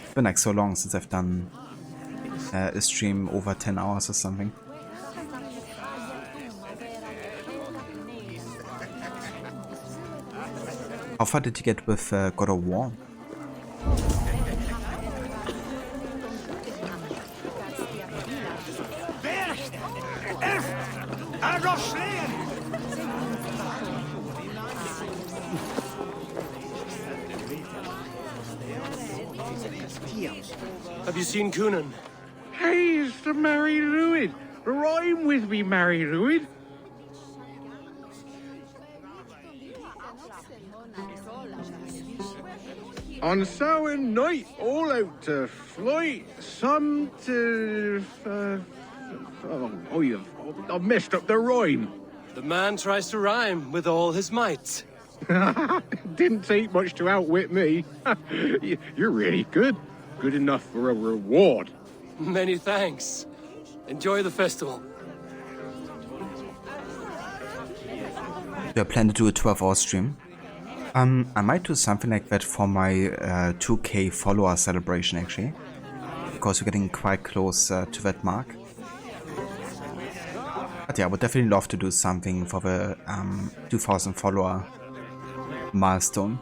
It's been like so long since I've done a stream over 10 hours or something. How far did you get with God of War? Have you seen Cynon? Hey, it's the Merry Druid. Rhyme with me, Merry Druid. On Samhain night, all out to flight, some to... I've messed up the rhyme. The man tries to rhyme with all his might. Didn't take much to outwit me. You're really good. Good enough for a reward. Many thanks. Enjoy the festival. Do I plan to do a 12-hour stream? I might do something like that for my 2K follower celebration, actually. Because we're getting quite close to that mark. But yeah, I would definitely love to do something for the 2000 follower milestone.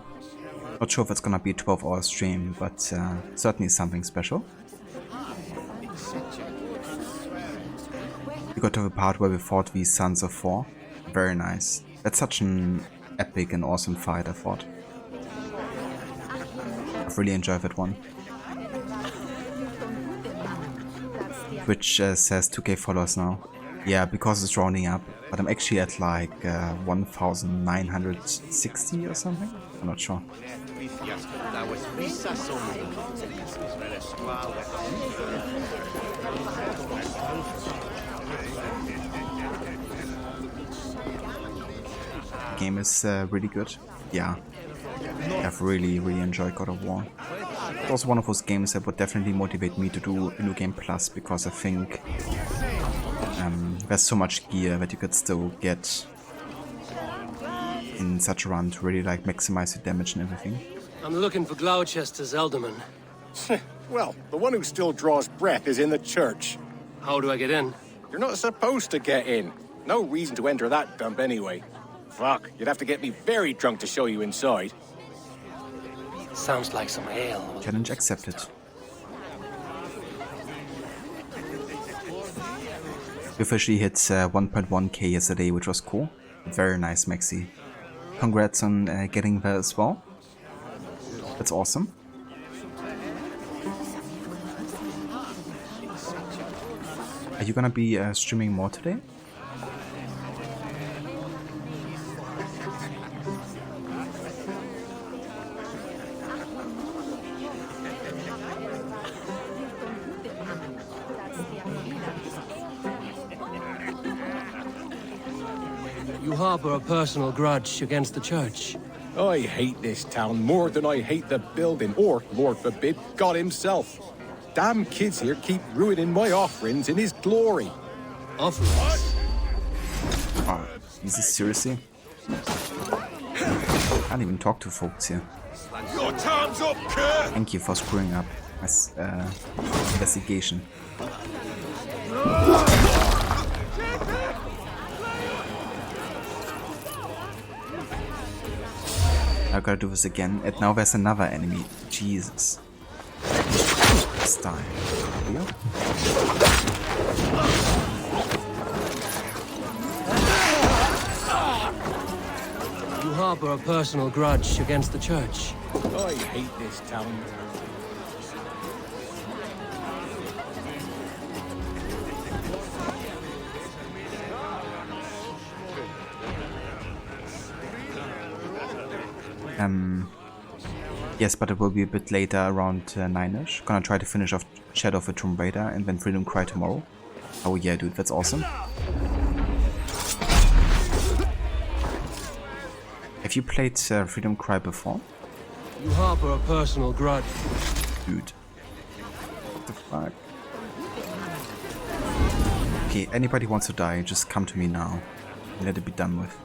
Not sure if it's gonna be a 12-hour stream, but certainly something special. We got to the part where we fought the Sons of Four. Very nice. That's such an epic and awesome fight, I thought. I've really enjoyed that one. Which says 2k followers now. Yeah, because it's rounding up. But I'm actually at like 1960 or something? I'm not sure. The game is really good. Yeah. I've really enjoyed God of War. It's also one of those games that would definitely motivate me to do a new game plus, because I think there's so much gear that you could still get in such a run to really like maximize the damage and everything. I'm looking for Gloucester's Ealdorman. Well, the one who still draws breath is in the church. How do I get in? You're not supposed to get in. No reason to enter that dump anyway. Fuck, you'd have to get me very drunk to show you inside. Sounds like some ale. Challenge accepted. We officially hit 1.1k yesterday, which was cool. Very nice, Maxi. Congrats on getting there as well. That's awesome. Are you gonna be streaming more today? You harbor a personal grudge against the church. I hate this town more than I hate the building, or, Lord forbid, God himself. Damn kids here keep ruining my offerings in his glory. Offerings? Oh, is this seriously? Can't even talk to folks here. Your time's up, Cairn! Thank you for screwing up my investigation. I gotta do this again, and now there's another enemy. Jesus. This time. Here? You harbor a personal grudge against the church. I hate this town. Yes, but it will be a bit later, around 9ish. Gonna try to finish off Shadow of the Tomb Raider and then Freedom Cry tomorrow. Oh yeah, dude, that's awesome. Have you played Freedom Cry before? You harbor a personal grudge. Dude. What the fuck? Okay, anybody wants to die, just come to me now. Let it be done with.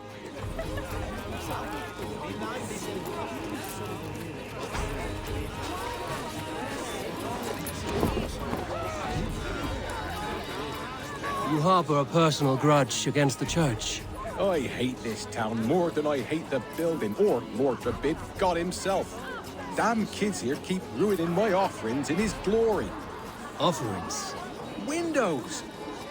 You harbor a personal grudge against the church. I hate this town more than I hate the building, or, Lord forbid, God himself. Damn kids here keep ruining my offerings in his glory. Offerings? Windows!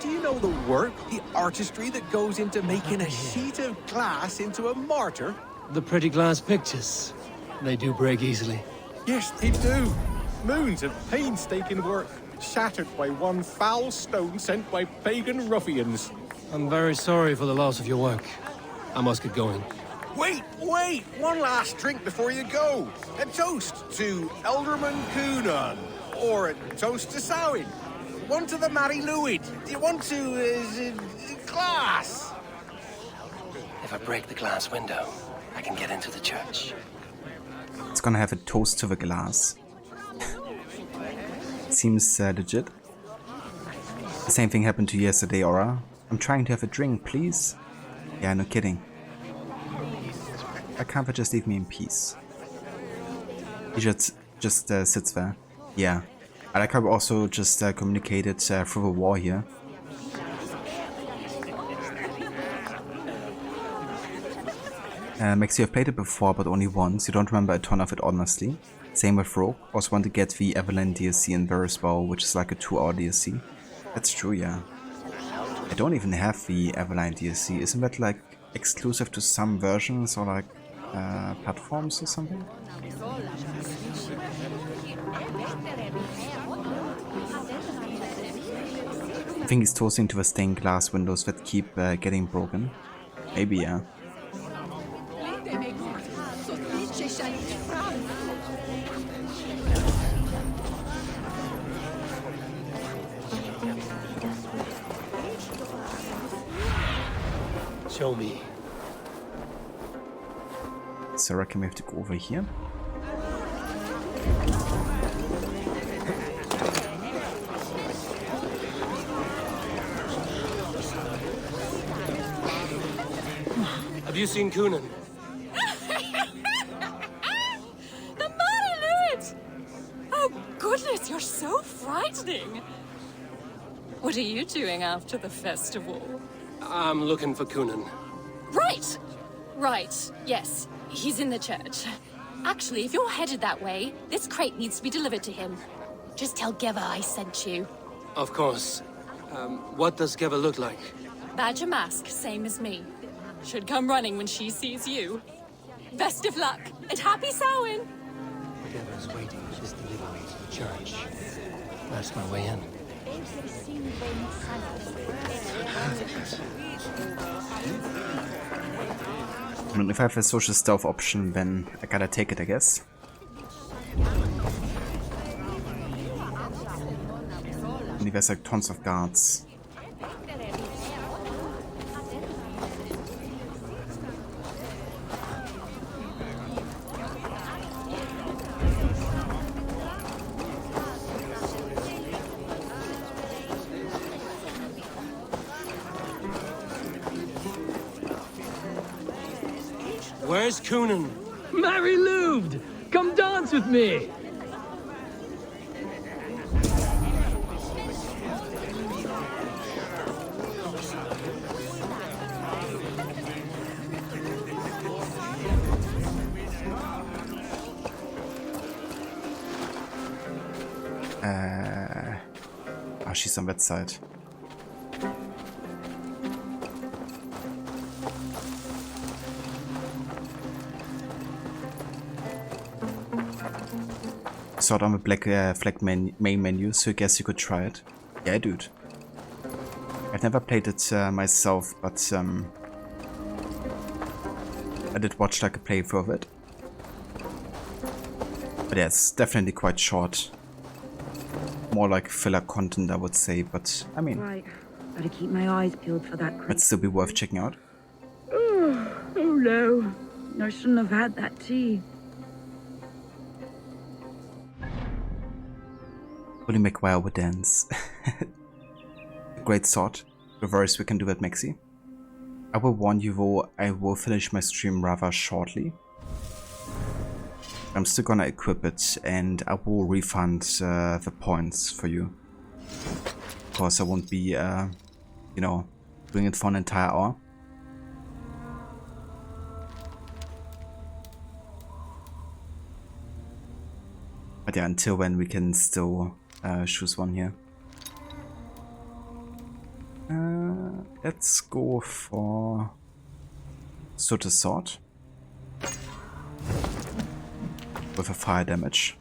Do you know the work, the artistry that goes into making a sheet of glass into a martyr? The pretty glass pictures. They do break easily. Yes, they do. Moons of painstaking work, shattered by one foul stone sent by pagan ruffians. I'm very sorry for the loss of your work. I must get going. Wait! One last drink before you go. A toast to Ealdorman Coonan. Or a toast to Samhain. One to the Mary Lwyd. Do you want to, glass? If I break the glass window, I can get into the church. It's gonna have a toast to the glass. Seems legit. The same thing happened to you yesterday, Aura. I'm trying to have a drink, please. Yeah, no kidding. Why can't they just leave me in peace? He just sits there. Yeah. I like how we also just communicated through the wall here. Max, you have played it before, but only once. You don't remember a ton of it, honestly. Same with Rogue. Also want to get the Evelyn DLC in there as well, which is like a 2-hour DLC. That's true, yeah. I don't even have the Evelyn DLC. Isn't that like exclusive to some versions or like platforms or something? I think he's toasting to the stained glass windows that keep getting broken. Maybe, yeah. Show me. So I reckon we have to go over here. Have you seen Coonan? The Marilyn! Oh goodness, you're so frightening. What are you doing after the festival? I'm looking for Coonan. Right! Right, yes. He's in the church. Actually, if you're headed that way, this crate needs to be delivered to him. Just tell Geva I sent you. Of course. What does Geva look like? Badger mask, same as me. Should come running when she sees you. Best of luck, and happy Samhain! Geva's waiting just to lead me to the church. That's my way in. And if I have a social stealth option, then I gotta take it, I guess. And there's like tons of guards. Where's Coonan? Mary Louved! Come dance with me! She's on that side. Saw it on the black flag main menu, so I guess you could try it. Yeah, dude. I've never played it myself, but I did watch like a playthrough of it. But yeah, it's definitely quite short. More like filler content, I would say, but I mean... Right, gotta keep my eyes peeled for that might still be worth checking out. Oh no, I shouldn't have had that tea. Willie McGuire would dance. Great thought. Reverse, we can do that, Maxi. I will warn you though, I will finish my stream rather shortly. I'm still gonna equip it and I will refund the points for you. Of course, I won't be, you know, doing it for an entire hour. But yeah, until when we can still choose one here. Let's go for Sooty Sword with a fire damage.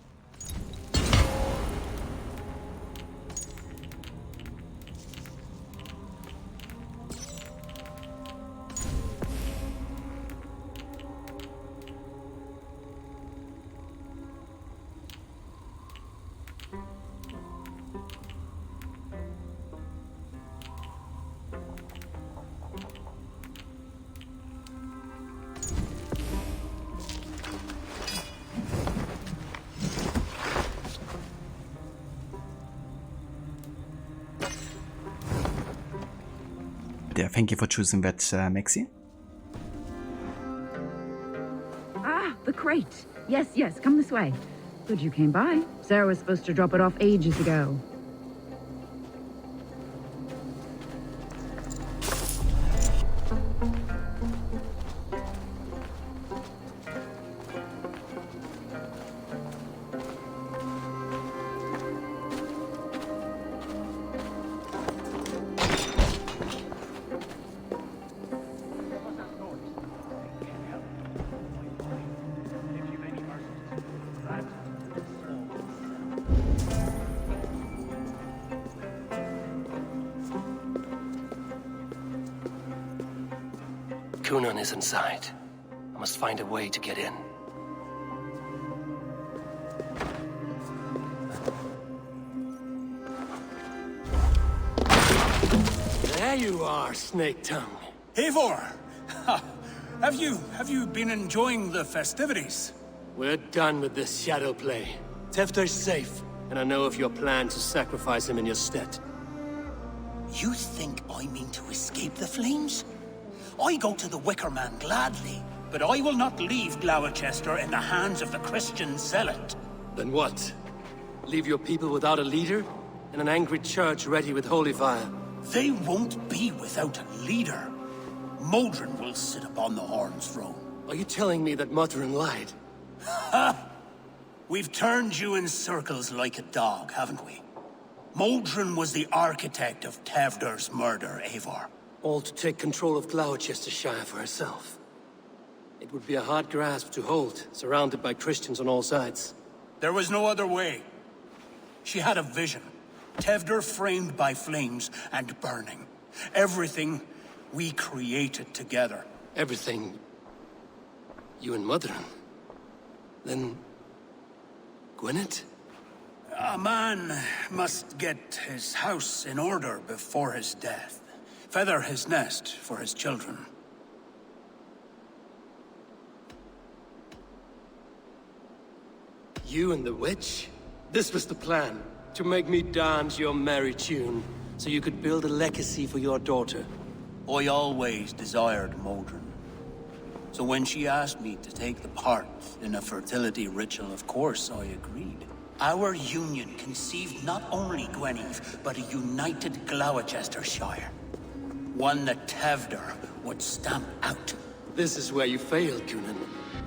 Yeah, thank you for choosing that, Maxi. Ah, the crate. Yes, yes, come this way. Good you came by. Sarah was supposed to drop it off ages ago. Kunan is inside. I must find a way to get in. There you are, Snake Tongue. Eivor! Have you been enjoying the festivities? We're done with this shadow play. Tevder's safe, and I know of your plan to sacrifice him in your stead. You think I mean to escape the flames? I go to the Wicker Man gladly, but I will not leave Gloucester in the hands of the Christian zealot. Then what? Leave your people without a leader? And an angry church ready with holy fire? They won't be without a leader. Modron will sit upon the Horn's throne. Are you telling me that Modron lied? Ha! We've turned you in circles like a dog, haven't we? Modron was the architect of Tevder's murder, Eivor. All to take control of Gloucestershire for herself. It would be a hard grasp to hold, surrounded by Christians on all sides. There was no other way. She had a vision. Tevder framed by flames and burning. Everything we created together. Everything... you and Modron? Then... Gwyneth? A man must get his house in order before his death. Feather his nest for his children. You and the witch? This was the plan. To make me dance your merry tune, so you could build a legacy for your daughter. I always desired Modron. So when she asked me to take the part in a fertility ritual, of course I agreed. Our union conceived not only Gweneve, but a united Gloucestershire. One that Tevder would stamp out. This is where you failed, Kunan.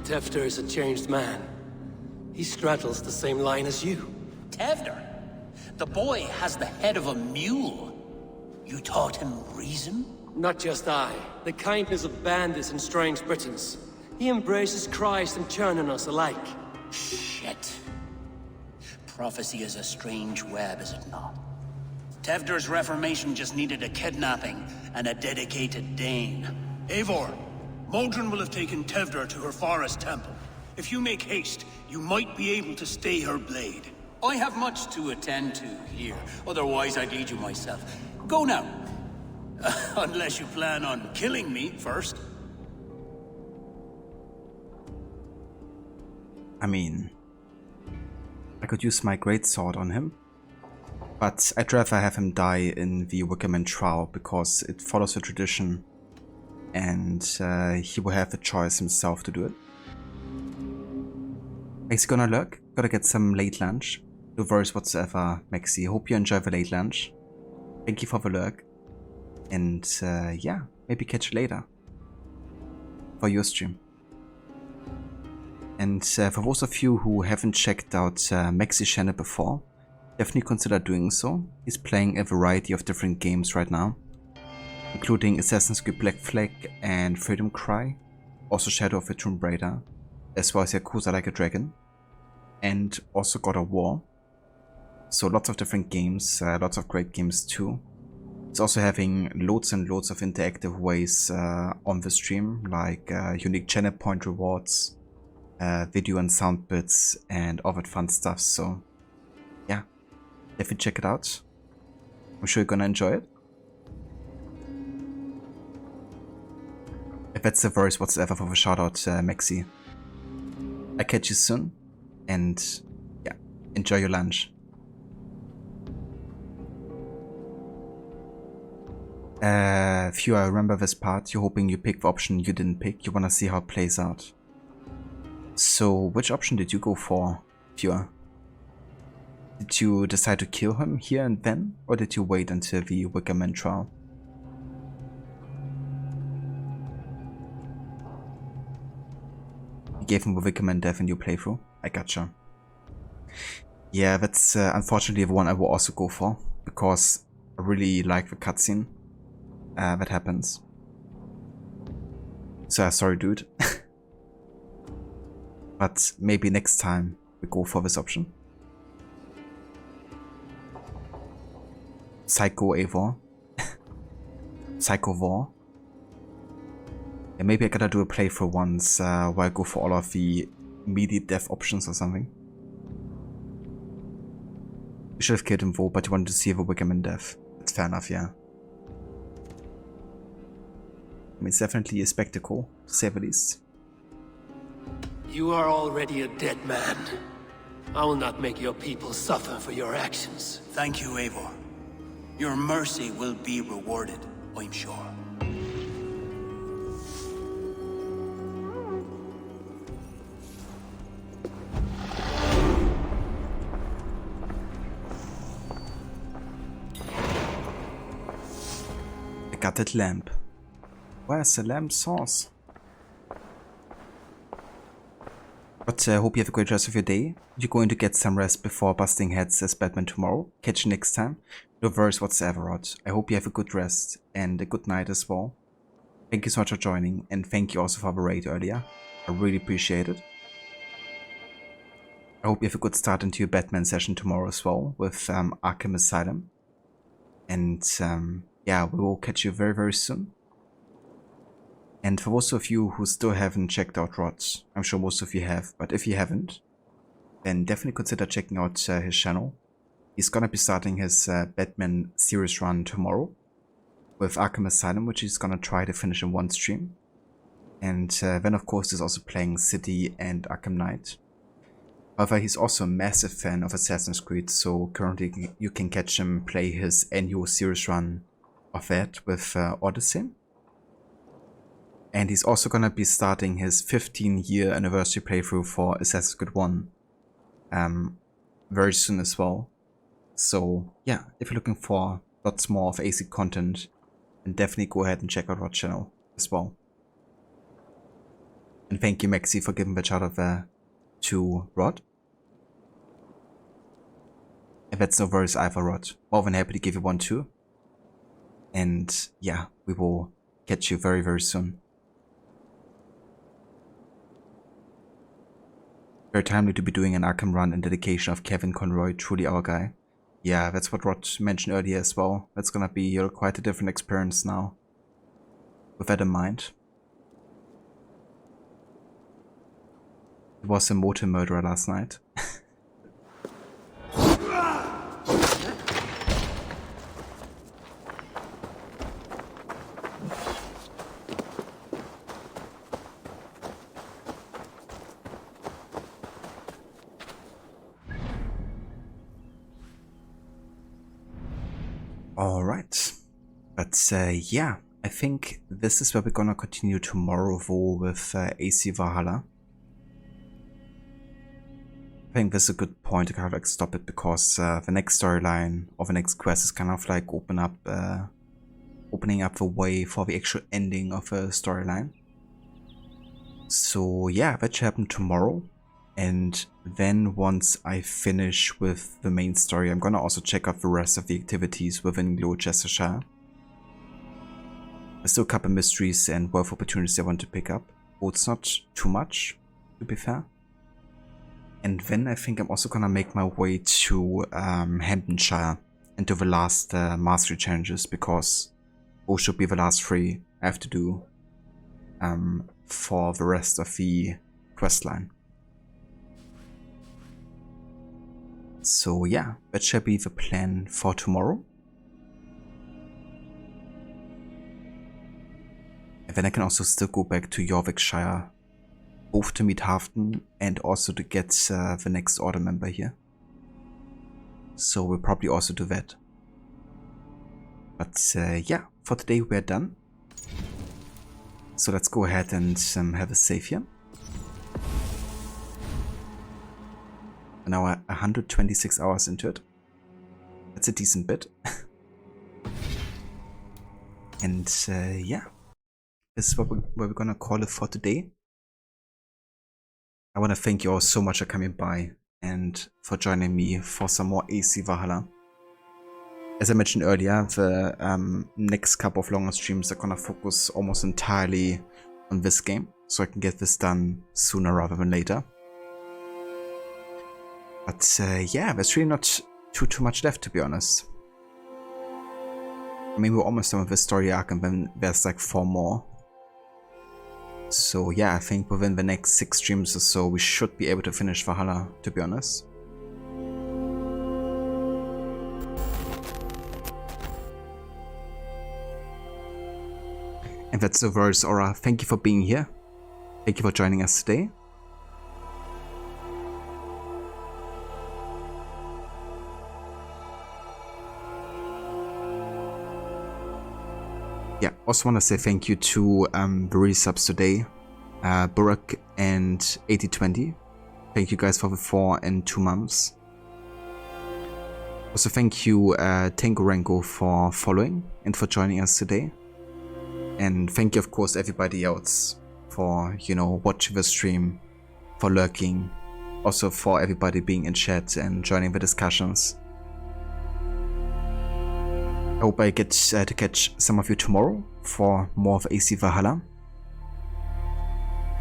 Tevder is a changed man. He straddles the same line as you. Tevder? The boy has the head of a mule. You taught him reason? Not just I. The kindness of bandits and strange Britons. He embraces Christ and Cairn us alike. Shit. Prophecy is a strange web, is it not? Tevder's reformation just needed a kidnapping and a dedicated Dane. Eivor, Modron will have taken Tevder to her forest temple. If you make haste, you might be able to stay her blade. I have much to attend to here, otherwise I'd lead you myself. Go now. Unless you plan on killing me first. I mean, I could use my greatsword on him, but I'd rather have him die in the Wickerman trial because it follows the tradition and he will have the choice himself to do it. Maxi gonna lurk, gotta get some late lunch. No worries whatsoever, Maxi. Hope you enjoy the late lunch. Thank you for the lurk. And yeah, maybe catch you later for your stream. And for those of you who haven't checked out Maxi's channel before, definitely consider doing so. He's playing a variety of different games right now, including Assassin's Creed Black Flag and Freedom Cry, also Shadow of the Tomb Raider, as well as Yakuza Like a Dragon, and also God of War. So lots of different games, lots of great games too. It's also having loads and loads of interactive ways on the stream, like unique channel point rewards, video and sound bits, and all that fun stuff. So yeah, definitely check it out. I'm sure you're gonna enjoy it. If that's the verse whatsoever for the shout out, Maxi. I'll catch you soon, and yeah, enjoy your lunch. Few, I remember this part. You're hoping you pick the option you didn't pick. You wanna see how it plays out. So, which option did you go for, Fewer? Did you decide to kill him here and then, or did you wait until the Wickerman trial? You gave him the Wickerman death in your playthrough? I gotcha. Yeah, that's unfortunately the one I will also go for, because I really like the cutscene that happens. So sorry dude. But maybe next time we go for this option. Psycho Eivor. Psycho War. Yeah, maybe I gotta do a playthrough once where I go for all of the immediate death options or something. You should have killed him though, but you wanted to see the Wickerman death. That's fair enough, yeah. I mean, it's definitely a spectacle, to say the least. You are already a dead man. I will not make your people suffer for your actions. Thank you, Eivor. Your mercy will be rewarded, I'm sure. A gutted lamp. Where's the lamp source? But I hope you have a great rest of your day. You're going to get some rest before busting heads as Batman tomorrow. Catch you next time. No worries whatsoever, Rod. I hope you have a good rest and a good night as well. Thank you so much for joining, and thank you also for the raid earlier. I really appreciate it. I hope you have a good start into your Batman session tomorrow as well with Arkham Asylum. And yeah, we will catch you very, very soon. And for those of you who still haven't checked out Rod, I'm sure most of you have, but if you haven't, then definitely consider checking out his channel. He's gonna be starting his Batman series run tomorrow with Arkham Asylum, which he's gonna try to finish in one stream. And then of course he's also playing City and Arkham Knight. However, he's also a massive fan of Assassin's Creed, so currently you can catch him play his annual series run of that with Odyssey. And he's also gonna be starting his 15-year anniversary playthrough for Assassin's Creed 1 very soon as well. So yeah, if you're looking for lots more of AC content, then definitely go ahead and check out Rod's channel as well. And thank you, Maxi, for giving the shout out to Rod. And that's no worries either, Rod. More than happy to give you one too. And yeah, we will catch you very, very soon. Very timely to be doing an Arkham run in dedication of Kevin Conroy, truly our guy. Yeah, that's what Rod mentioned earlier as well. That's gonna be quite a different experience now. With that in mind. It was a motor murderer last night. Alright, but yeah, I think this is where we're gonna continue tomorrow though with AC Valhalla. I think this is a good point to kind of like stop it, because the next storyline or the next quest is kind of like opening up the way for the actual ending of a storyline. So yeah, that should happen tomorrow. And then once I finish with the main story, I'm gonna also check out the rest of the activities within Gloucestershire. There's still a couple mysteries and wealth opportunities I want to pick up. Oh, it's not too much, to be fair. And then I think I'm also gonna make my way to Hamptonshire and do the last mastery challenges, because those should be the last 3 I have to do for the rest of the questline. So yeah, that shall be the plan for tomorrow. And then I can also still go back to Warwickshire, both to meet Hafton and also to get the next order member here. So we'll probably also do that. But yeah, for today we're done. So let's go ahead and have a save here. Now 126 hours into it. That's a decent bit. And yeah, this is what we're gonna call it for today. I want to thank you all so much for coming by and for joining me for some more AC Valhalla. As I mentioned earlier, the next couple of longer streams are gonna focus almost entirely on this game, so I can get this done sooner rather than later. But yeah, there's really not too much left, to be honest. I mean, we're almost done with the story arc, and then there's like 4 more. So yeah, I think within the next 6 streams or so we should be able to finish Valhalla, to be honest. And that's the verse, Aura. Thank you for being here. Thank you for joining us today. Yeah, also want to say thank you to the resubs today, Burak and 8020. Thank you guys for the 4 and 2 months. Also thank you Tangorango for following and for joining us today. And thank you of course everybody else for, you know, watching the stream, for lurking, also for everybody being in chat and joining the discussions. I hope I get to catch some of you tomorrow for more of AC Valhalla.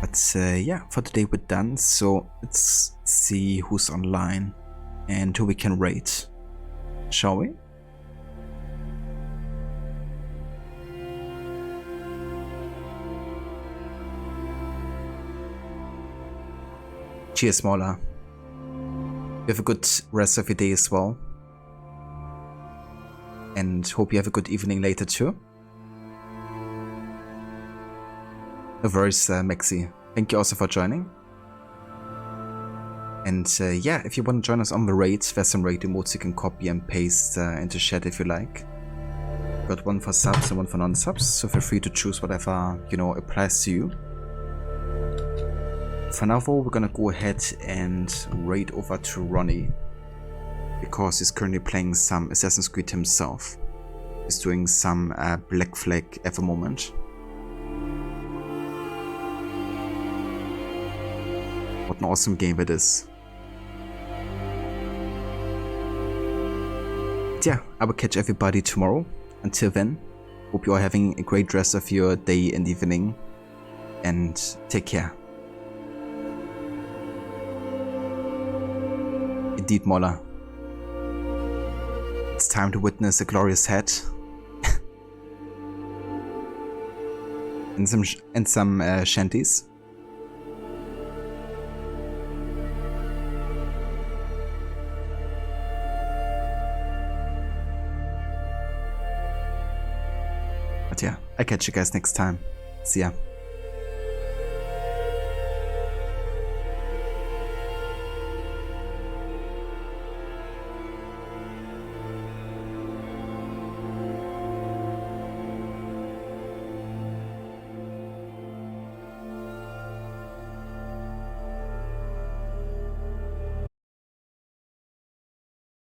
But yeah, for today we're done, so let's see who's online and who we can raid. Shall we? Cheers, Mola. You have a good rest of your day as well. And hope you have a good evening later too. No worries, Maxi. Thank you also for joining. And yeah, if you want to join us on the raid, there's some raid emotes you can copy and paste into chat if you like. Got one for subs and one for non-subs, so feel free to choose whatever, you know, applies to you. For now though, we're gonna go ahead and raid over to Ronnie, because he's currently playing some Assassin's Creed himself. He's doing some Black Flag at the moment. What an awesome game that is. But yeah, I will catch everybody tomorrow. Until then, hope you are having a great rest of your day and evening, and take care. Indeed, Mola. It's time to witness a glorious head. and some shanties. But yeah, I'll catch you guys next time. See ya.